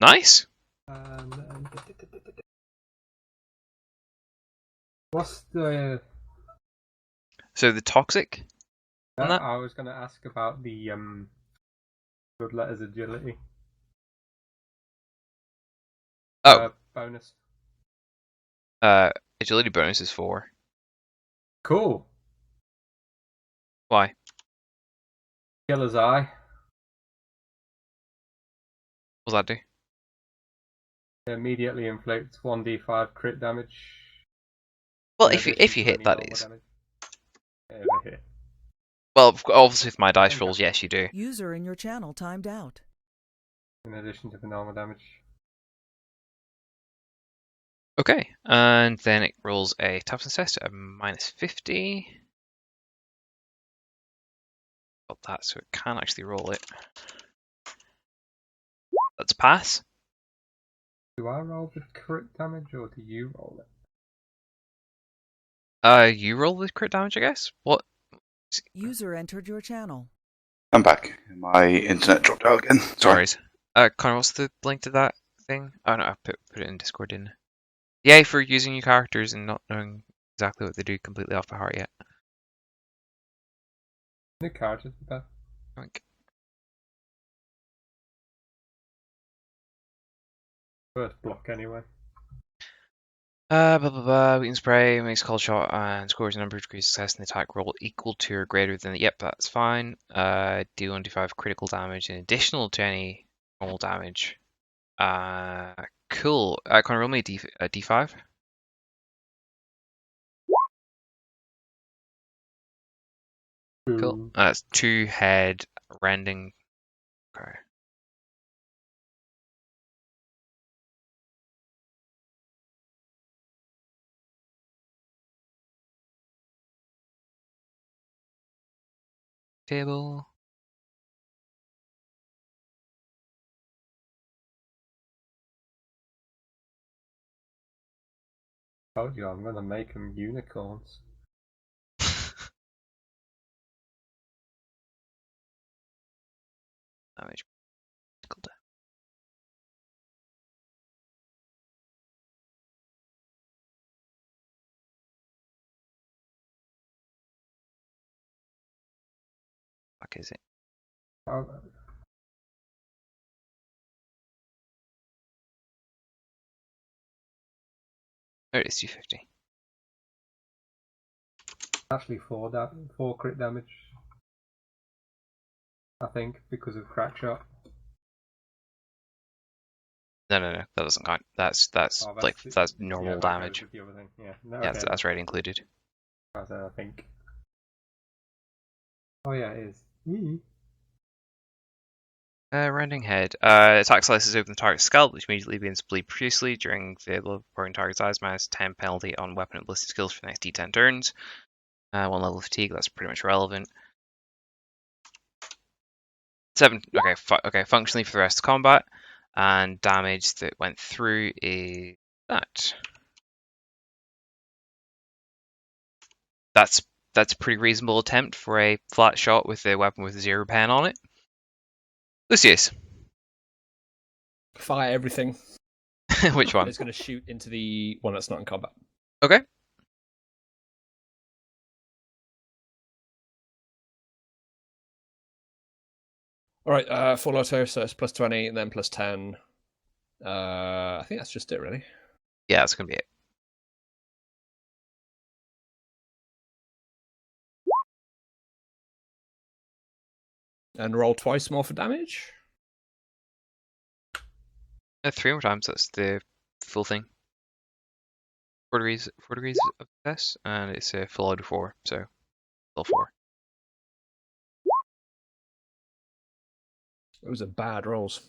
Nice. What's the? So the toxic. On that? I was going to ask about the good letters agility. Bonus. Agility bonus is 4. Cool. Why? Killer's Eye. What does that do? It immediately inflicts 1d5 crit damage. Well, in if you addition to hit, any that normal is. damage. Yeah, if I hit. Well, obviously with my dice rolls, yes, you do. User in your channel timed out. In addition to the normal damage. Okay, and then it rolls a toughness test at -50. Got that, so it can actually roll it. That's a pass. Do I roll the crit damage or do you roll it? You roll the crit damage, I guess. What? User entered your channel. I'm back. My internet dropped out again. Sorry. Connor, what's the link to that thing? Oh no, I put it in Discord, didn't I? Yay for using your characters and not knowing exactly what they do completely off by heart yet. The characters with that. Okay. First block anyway. Weakness spray makes a cold shot and scores a number of degrees of success in the attack roll equal to or greater than. Yep, that's fine. D1, D5 critical damage in additional to any normal damage. Cool. Connor, roll me a D5. Cool. That's 2 head rending. Okay. Table. Told you I'm gonna make them unicorns. Damage. Fuck is it? Oh, Oh, it's 250. actually 4 crit damage. I think because of crack shot. No, that doesn't count. That's normal damage. With the other thing. Yeah, no, Yeah, okay. that's right included. I think. Oh yeah, it is. Rending head. Attack slices open the target's scalp, which immediately begins to bleed profusely during the reporting target's eyes. -10 penalty on weapon and ballistic skills for the next D10 turns. 1 level of fatigue. That's pretty much relevant. 7. Okay. Functionally for the rest of combat, and damage that went through is that. That's a pretty reasonable attempt for a flat shot with a weapon with 0 pen on it. Lucius. Fire everything. Which one? It's going to shoot into the one that's not in combat. Okay. Alright, full auto, so it's +20 and then +10. I think that's just it, really. Yeah, that's going to be it. And roll twice more for damage. 3 more times, that's the full thing. 4 degrees of success, and it's a full out of 4, so full 4. Those are bad rolls.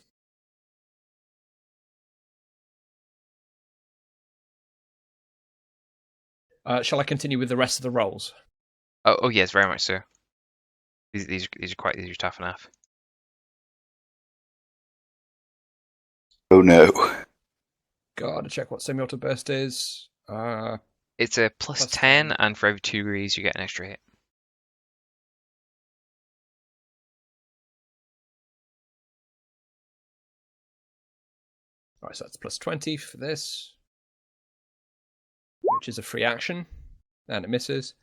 Shall I continue with the rest of the rolls? Oh yes, very much so. These are tough enough. Oh no. Gotta check what semi-auto burst is. It's a plus 10, and for every 2 degrees you get an extra hit. Alright, so that's plus 20 for this, which is a free action, and it misses.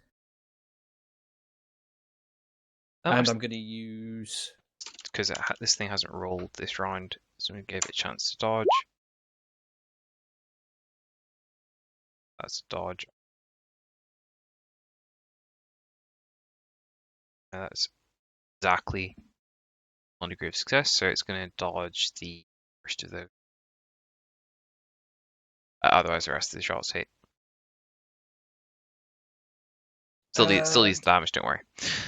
Oh, and I'm going to use... Because this thing hasn't rolled this round, so I'm going to give it a chance to dodge. That's a dodge. That's exactly 1 degree of success, so it's going to dodge the first of those. Otherwise, the rest of the shots hit. Still needs damage, don't worry.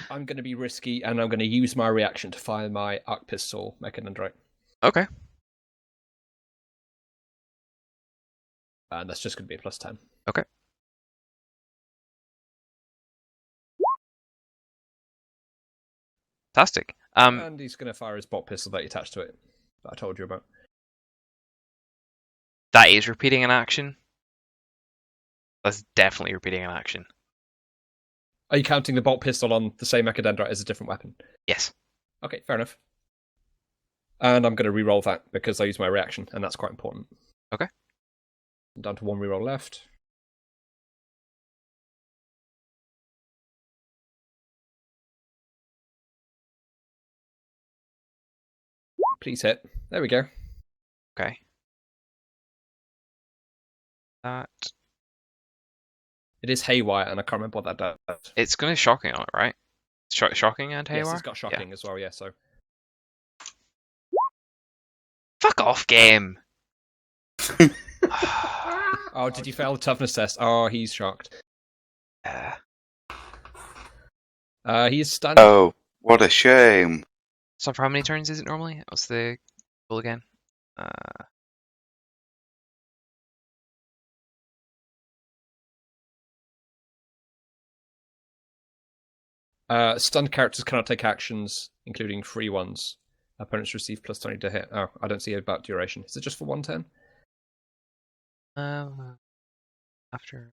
I'm going to be risky, and I'm going to use my reaction to fire my arc pistol mechanandrite. Okay. And that's just going to be a plus 10. Okay. Fantastic. And he's going to fire his bot pistol that he attached to it, that I told you about. That is repeating an action. That's definitely repeating an action. Are you counting the bolt pistol on the same mechadendrite as a different weapon? Yes. Okay, fair enough. And I'm going to re-roll that because I used my reaction, and that's quite important. Okay. I'm down to 1 re-roll left. Please hit. There we go. Okay. That... It is haywire, and I can't remember what that does. It's going to shocking on it, right? Shocking and haywire? Yes, it's got shocking as well, yeah, so... Fuck off, game! Oh, did you fail the toughness test? Oh, he's shocked. He is stunned. Oh, what a shame. So for how many turns is it normally? What's the goal again? Stunned characters cannot take actions, including free ones. Opponents receive plus 20 to hit. Oh, I don't see about duration. Is it just for 1 turn? After...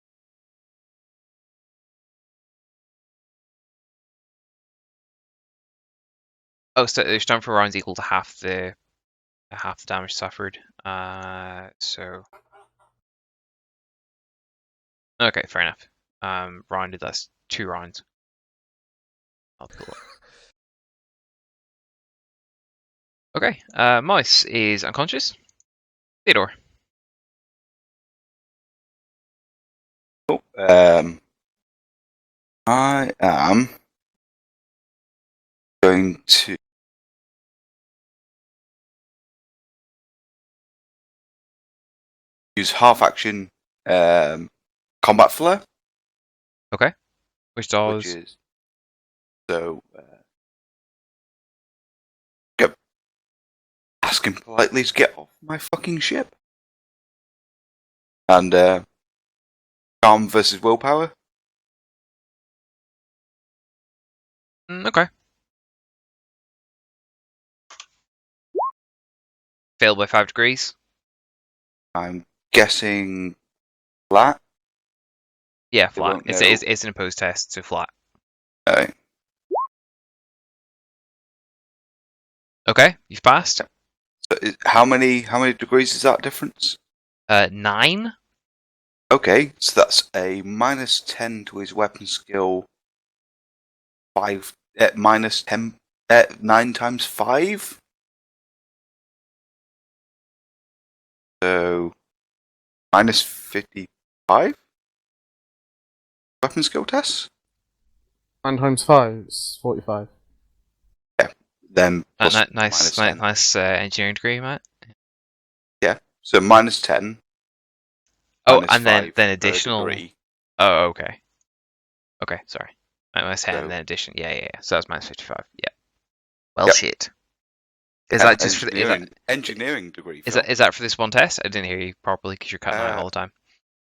Oh, so the stun for rounds equal to half the damage suffered. So... Okay, fair enough. Rounded, that's 2 rounds. I'll pull it. Okay, Mouse is unconscious. Theodore. Oh, I am going to use half action combat flare. Okay. Which does... Which is... So... ask him politely to get off my fucking ship. And, Calm versus willpower. Okay. Failed by 5 degrees. I'm guessing flat. Yeah, flat. It's an opposed test, so flat. Okay. Okay, you've passed. So how many degrees is that difference? 9. Okay, so that's a minus 10 to his weapon skill. 5 minus 10 9 times 5. So minus 55 weapon skill test. 9 times 5 is 45. Yeah, then plus Nice engineering degree, Matt. Yeah, so minus 10. Oh, minus and 5 then additional. degree. Oh, okay. Okay, sorry. Minus 10 So- and then addition. Yeah. So that's minus 55. Yeah. Well, Yep. shit. Is that just for the, engineering degree? is that for this one test? I didn't hear you properly because you're cutting out all the time.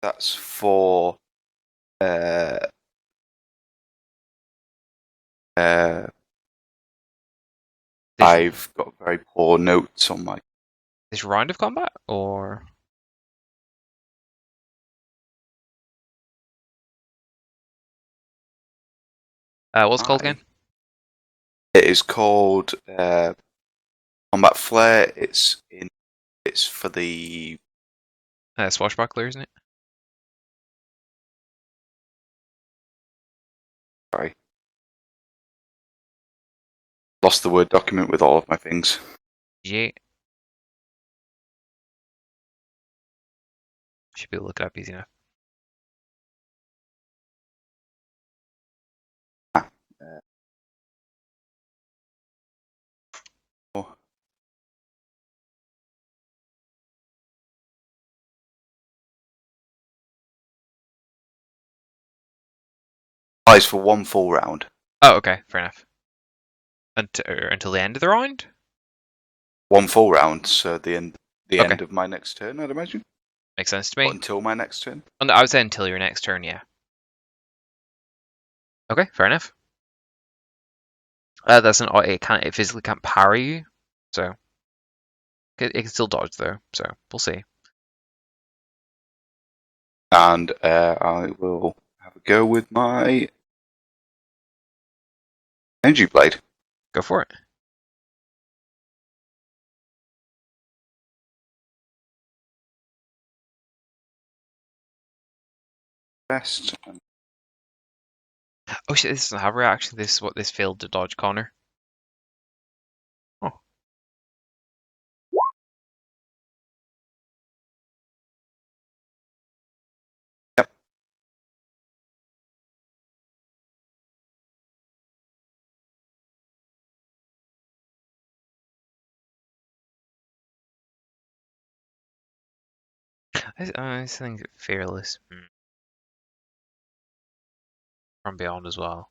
That's for I've got very poor notes on my. This round of combat, or what's it called again? It is called Combat Flare. It's for the Swashbuckler, isn't it? Sorry. Lost the Word document with all of my things. Yeah. Should be able to look it up easy enough. Applies for one full round. Oh, okay, fair enough. Until the end of the round? One full round, so the end of my next turn, I'd imagine. Makes sense to me. Or until my next turn. I would say until your next turn, yeah. Okay, fair enough. That's an it physically can't parry you, so it can still dodge though. So we'll see. And I will have a go with my energy blade. Go for it. Best. Oh shit! This doesn't have a reaction. This is what this failed to dodge, Connor. Oh. Yep. I think fearless. From beyond as well.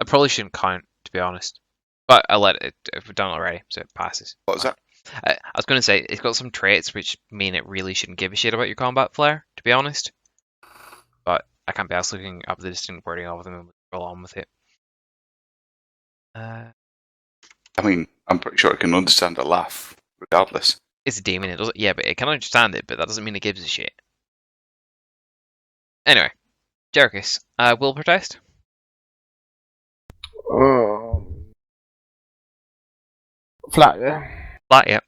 I probably shouldn't count, to be honest. But I'll let it if we've done it already, so it passes. What was that? I was going to say, it's got some traits which mean it really shouldn't give a shit about your combat flair, to be honest. But I can't be asked looking up the distinct wording of them and roll on with it. I mean, I'm pretty sure I can understand a laugh, regardless. It's a demon, it doesn't. Yeah, but it can understand it, but that doesn't mean it gives a shit. Anyway, Jericus, will protest? Flat, yeah. Flat, yeah.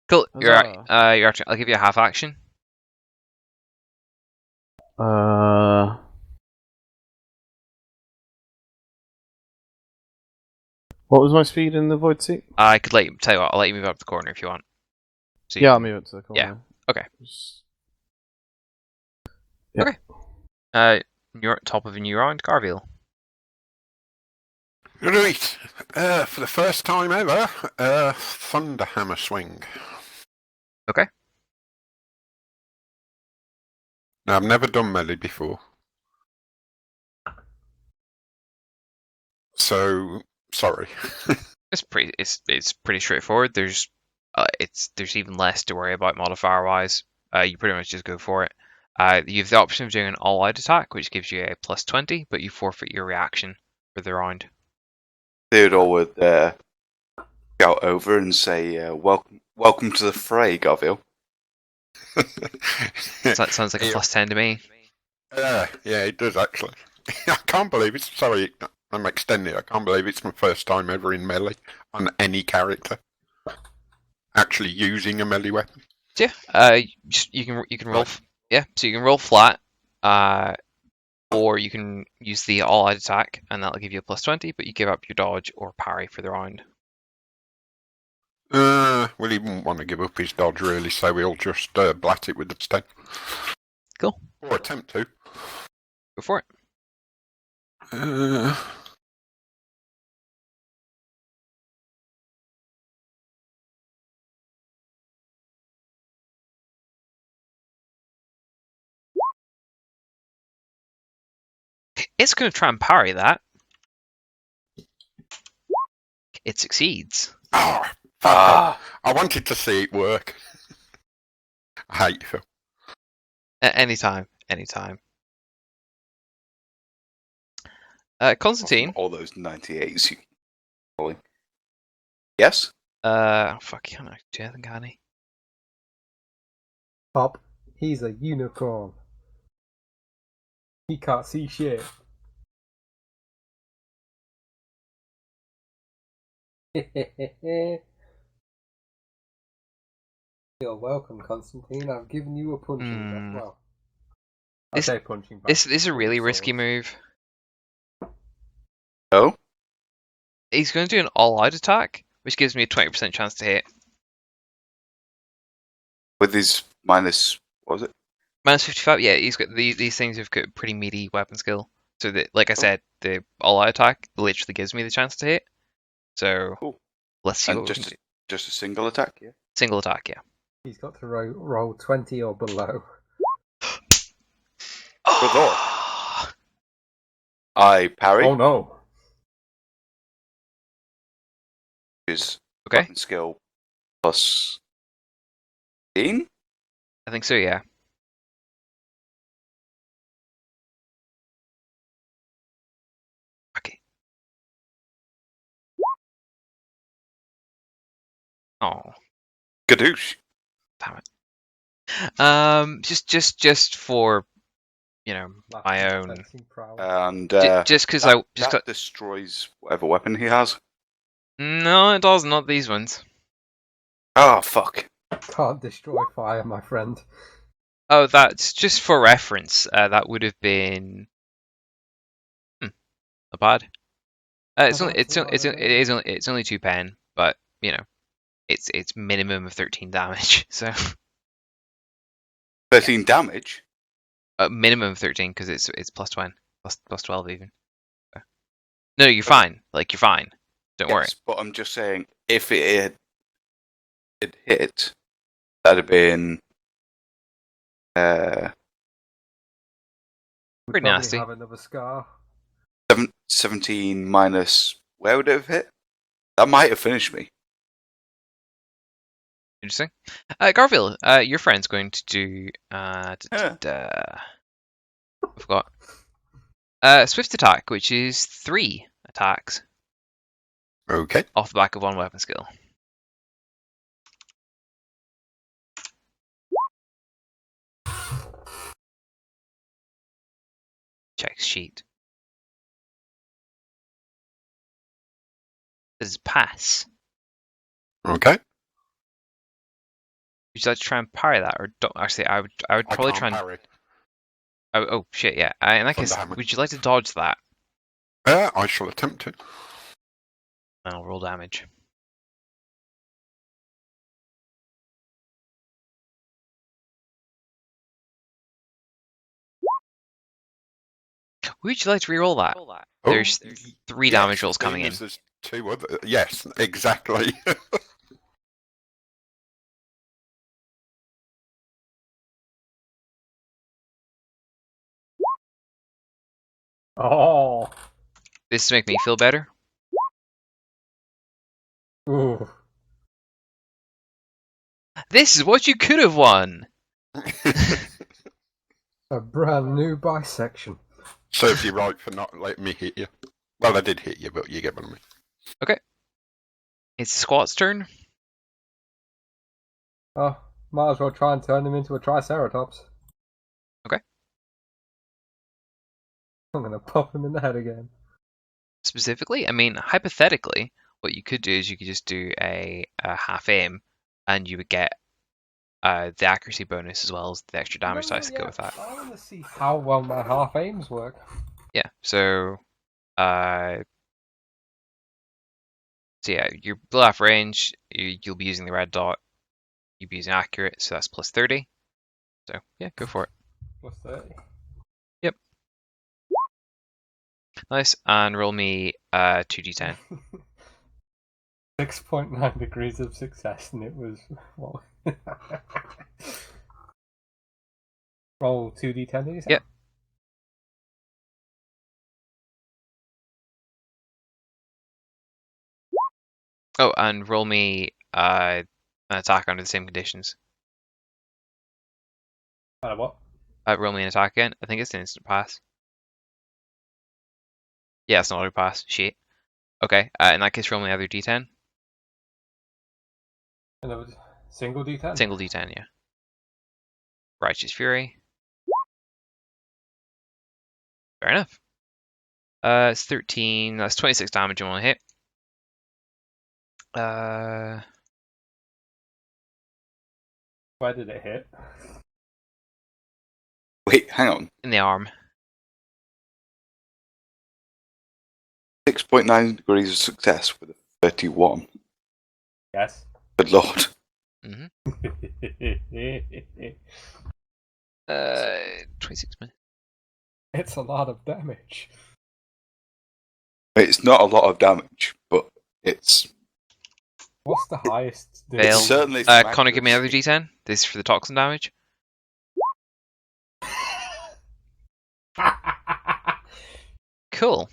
Cool. You're Huzzah. you're actually, I'll give you a half action. What was my speed in the void seat? I could tell you what, I'll let you move up the corner if you want. So Yeah, I'll move it to the corner. Yeah. Okay. Yep. Okay. You're at top of a new round, Garviel. Right. For the first time ever, Thunderhammer swing. Okay. Now, I've never done melee before. So, sorry. It's pretty straightforward. There's even less to worry about modifier wise. You pretty much just go for it. You have the option of doing an all-out attack, which gives you a plus 20, but you forfeit your reaction for the round. Theodore would go over and say, "Welcome to the fray, Garviel." That sounds like a plus 10 to me. Yeah, it does actually. I can't believe it's. Sorry, I'm extending. I can't believe it's my first time ever in melee on any character. Actually using a melee weapon. Yeah. You can roll. Yeah. So you can roll flat. Or you can use the all-out attack, and that'll give you a plus 20, but you give up your dodge or parry for the round. Well, he wouldn't want to give up his dodge, really, so we'll just blat it with the stem. Cool. Or attempt to. Go for it. It's going to try and parry that. It succeeds. Oh, fuck off. I wanted to see it work. I hate you, Phil. Anytime. Constantine. All those 98s. Yes? Fuck, he can't actually do anything, can he? Pop, he's a unicorn. He can't see shit. You're welcome, Constantine. I've given you a punching bag. Well, I say punching bag. This is a really risky move. Oh? He's going to do an all-out attack, which gives me a 20% chance to hit. With his minus, what was it? Minus 55, yeah, he's got these things have got pretty meaty weapon skill. So that, like I said, the all-out attack literally gives me the chance to hit. So Cool. Let's see And what we can do. just a single attack, yeah? Single attack, yeah. He's got to roll 20 or below. Theodore. I parry. Oh no. His Okay. weapon skill plus 15? I think so, yeah. Okay. Oh, Gadoosh. damn it. Just for, my own. And Just because that destroys whatever weapon he has. No, it does not these ones. Oh, fuck. Can't destroy fire, my friend. Oh, that's just for reference. That would have been not bad. It's only 2 pen, but it's minimum of 13 damage. So 13 damage? minimum of 13 because it's plus 20, plus 12 even. So. No, you're fine. Like you're fine. Don't worry. But I'm just saying, if it had hit, that'd have been Pretty nasty. Have another scar. 17 minus. Where would it have hit? That might have finished me. Interesting. Garviel, your friend's going to do. I forgot. Swift attack, which is 3 attacks Okay. off the back of 1 weapon skill. Check sheet. This is pass. Okay. Would you like to try and parry that, or don't? Actually, I would probably try and. Parry. Oh shit! Yeah. In that case, Damage. would you like to dodge that? I shall attempt to. And I'll roll damage. Would you like to reroll that? Oh, There's 3 yes, damage rolls coming in. There's 2 other. Yes, exactly. Oh. This to make me feel better. Ooh. This is what you could have won. A brand new bisection. Serves you right for not letting me hit you. Well, I did hit you, but you get what I mean. Okay. It's Squat's turn. Oh, might as well try and turn him into a Triceratops. Okay. I'm gonna pop him in the head again. Specifically, I mean, hypothetically, what you could do is you could just do a half aim, and you would get the accuracy bonus as well as the extra damage dice to go with that. I want to see how well my half aims work. Yeah. So yeah, you're below half range. You'll be using the red dot. You'll be using accurate, so that's plus 30. So yeah, go for it. Plus 30. Yep. Nice. And roll me 2d10. 6.9 degrees of success, and it was what? Roll 2d10, did you say? Yep. Oh, and roll me an attack under the same conditions. What? Roll me an attack again. I think it's an instant pass. Yeah, it's an auto pass. Shit. Okay. In that case, roll me another d10. Another single D10? Single d10, yeah. Righteous Fury. Fair enough. It's 13. That's 26 damage in one hit. Where did it hit? Wait, hang on. In the arm. 6.9 degrees of success with a 31. Yes. Good lord. Mm-hmm. 26 minutes. It's a lot of damage. It's not a lot of damage, but it's... What's the highest? Fail. It's certainly... Connor, give me another d10. This is for the toxin damage. Cool.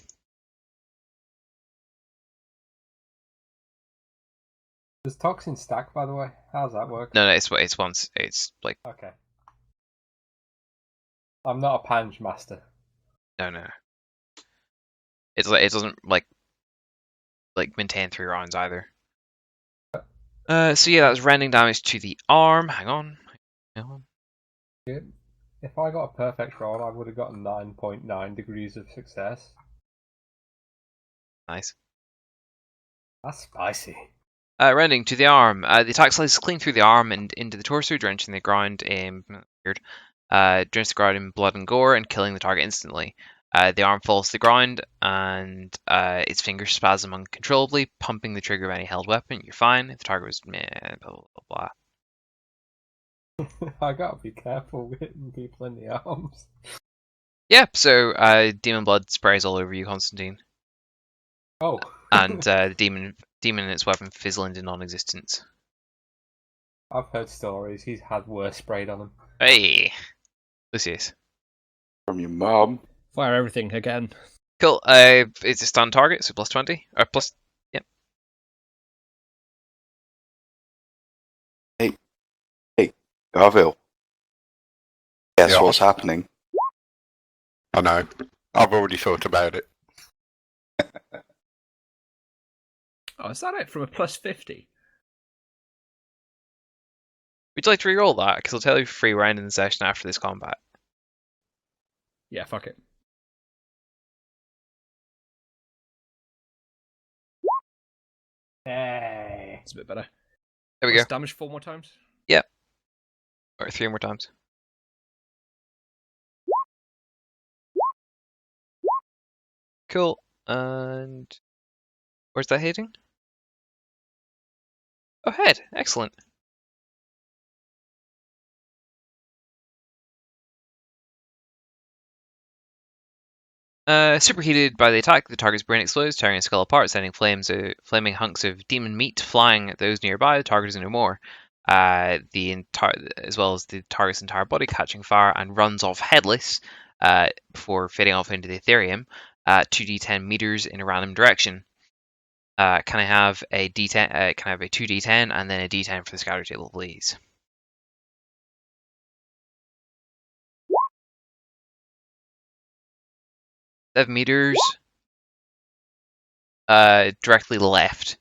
Does toxin stack, by the way? How does that work? No, it's once. It's like Okay. I'm not a pange master. no. It's like it doesn't like maintain 3 rounds either. So yeah, that's rending damage to the arm. Hang on. If I got a perfect roll, I would have gotten 9.9 degrees of success. Nice. That's spicy. Rending to the arm. The attack slices clean through the arm and into the torso, drenching the ground in drench the ground in blood and gore, and killing the target instantly. The arm falls to the ground, and its fingers spasm uncontrollably, pumping the trigger of any held weapon. You're fine. If the target was blah blah blah. I gotta be careful with hitting people in the arms. Yep. So demon blood sprays all over you, Constantine, Oh. and the demon and its weapon fizzle into non-existence. I've heard stories. He's had worse sprayed on him. Hey, Lucius. From your mum. Fire everything again. Cool. It's a stun target, so plus 20 or plus. Yep. Hey, Garviel. Guess Yeah. what's happening? I know. I've already thought about it. Oh, is that it from a plus 50? Would you like to reroll that? Because I'll tell you free round in the session after this combat. Yeah, fuck it. Hey. It's a bit better. There we go. What's damage 4 more times? Or 3 more times. Cool. And where's that hitting? Oh, head. Excellent. Superheated by the attack, the target's brain explodes, tearing its skull apart, sending flaming hunks of demon meat flying at those nearby. The target is no more. As well as the target's entire body catching fire and runs off headless before fading off into the Ethereum 2d10 meters in a random direction. Can I have a d10? Can I have a 2d10 and then a d10 for the scatter table, please? Meters directly left.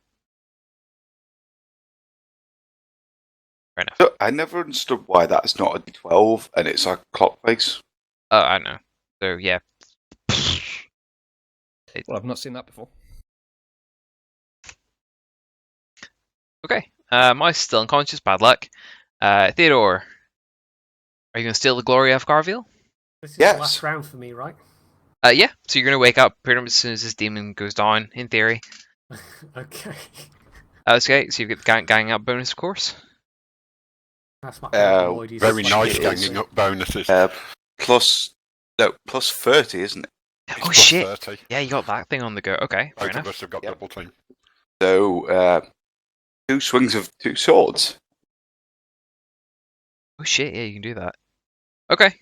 Fair enough. So, I never understood why that's not a D12 and it's a clock face. Oh, I don't know. So yeah. Well, I've not seen that before. Okay. Mice still unconscious. Bad luck. Theodore, are you going to steal the glory of Garviel? This is Yes. the last round for me, right? Yeah. So you're going to wake up pretty much as soon as this demon goes down, in theory. Okay. Okay. So you get the gang up bonus, of course. That's my Very nice It is. ganging up bonuses. Plus 30, isn't it? It's Oh plus shit! 30. Yeah, you got that thing on the go. Okay, fair Both enough. of us have got Yep. double team. So, 2 swings of 2 swords. Oh shit! Yeah, you can do that. Okay.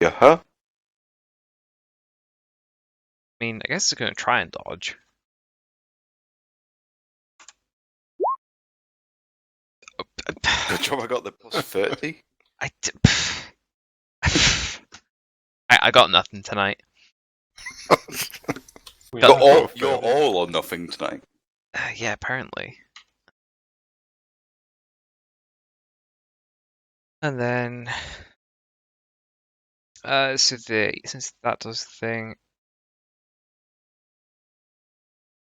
Yeah. I mean, I guess it's going to try and dodge. Good job I got the plus 30. I got nothing tonight. You're all or nothing tonight. Yeah, apparently. And then, since that does the thing,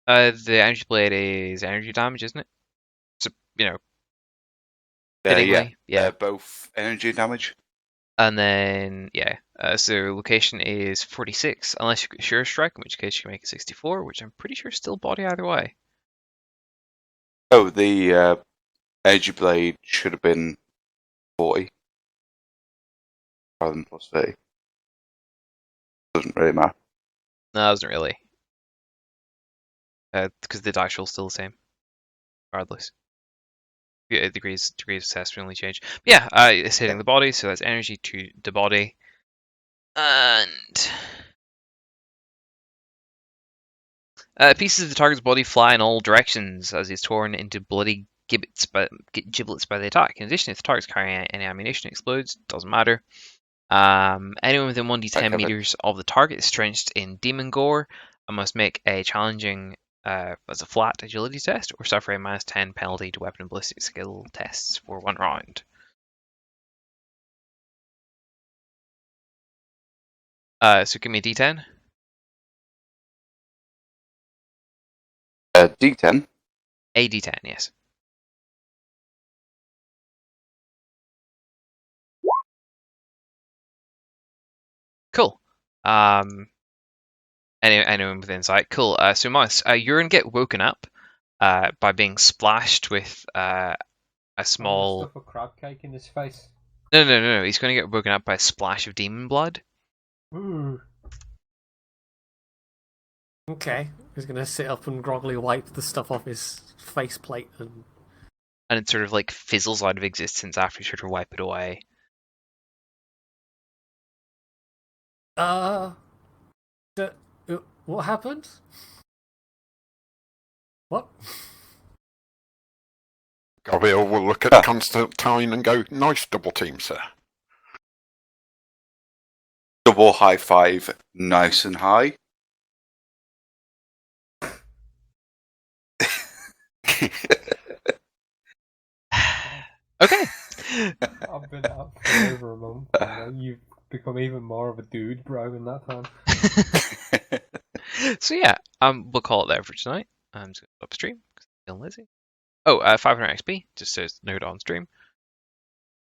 the energy blade is energy damage, isn't it? So fittingly, yeah. Both energy damage. And then so location is 46, unless you get sure strike, in which case you can make it 64, which I'm pretty sure is still body either way. Oh, the energy blade should have been 40 rather than plus 30. Doesn't really matter. No, it doesn't really. Because the dice roll's still the same, regardless. Yeah, degrees of success will only change. But yeah, it's hitting the body, so that's energy to the body. And pieces of the target's body fly in all directions as he's torn into bloody giblets by the attack. In addition, if the target's carrying any ammunition, it explodes. Doesn't matter. Anyone within 1d10 meters of the target is drenched in demon gore and must make a challenging as a flat agility test or suffer a -10 penalty to weapon and ballistic skill tests for 1 round. So give me a d10. D10? A d10, yes. Cool. Anyone with insight? Cool. So Mice, you're gonna get woken up by being splashed with a small. Stuff a crab cake in his face. No. He's gonna get woken up by a splash of demon blood. Ooh. Okay, he's gonna sit up and groggily wipe the stuff off his faceplate and it sort of like fizzles out of existence after you sort of wipe it away. What happened? What? Garviel will look at Constantine and go, "Nice double team, sir." Double high five, nice and high. Okay. I've been up for over a month. And you've become even more of a dude, bro, in that time. So yeah, we'll call it there for tonight. I'm just gonna upstream because I'm feeling lazy. Oh, 500 XP, just so it's noted on stream.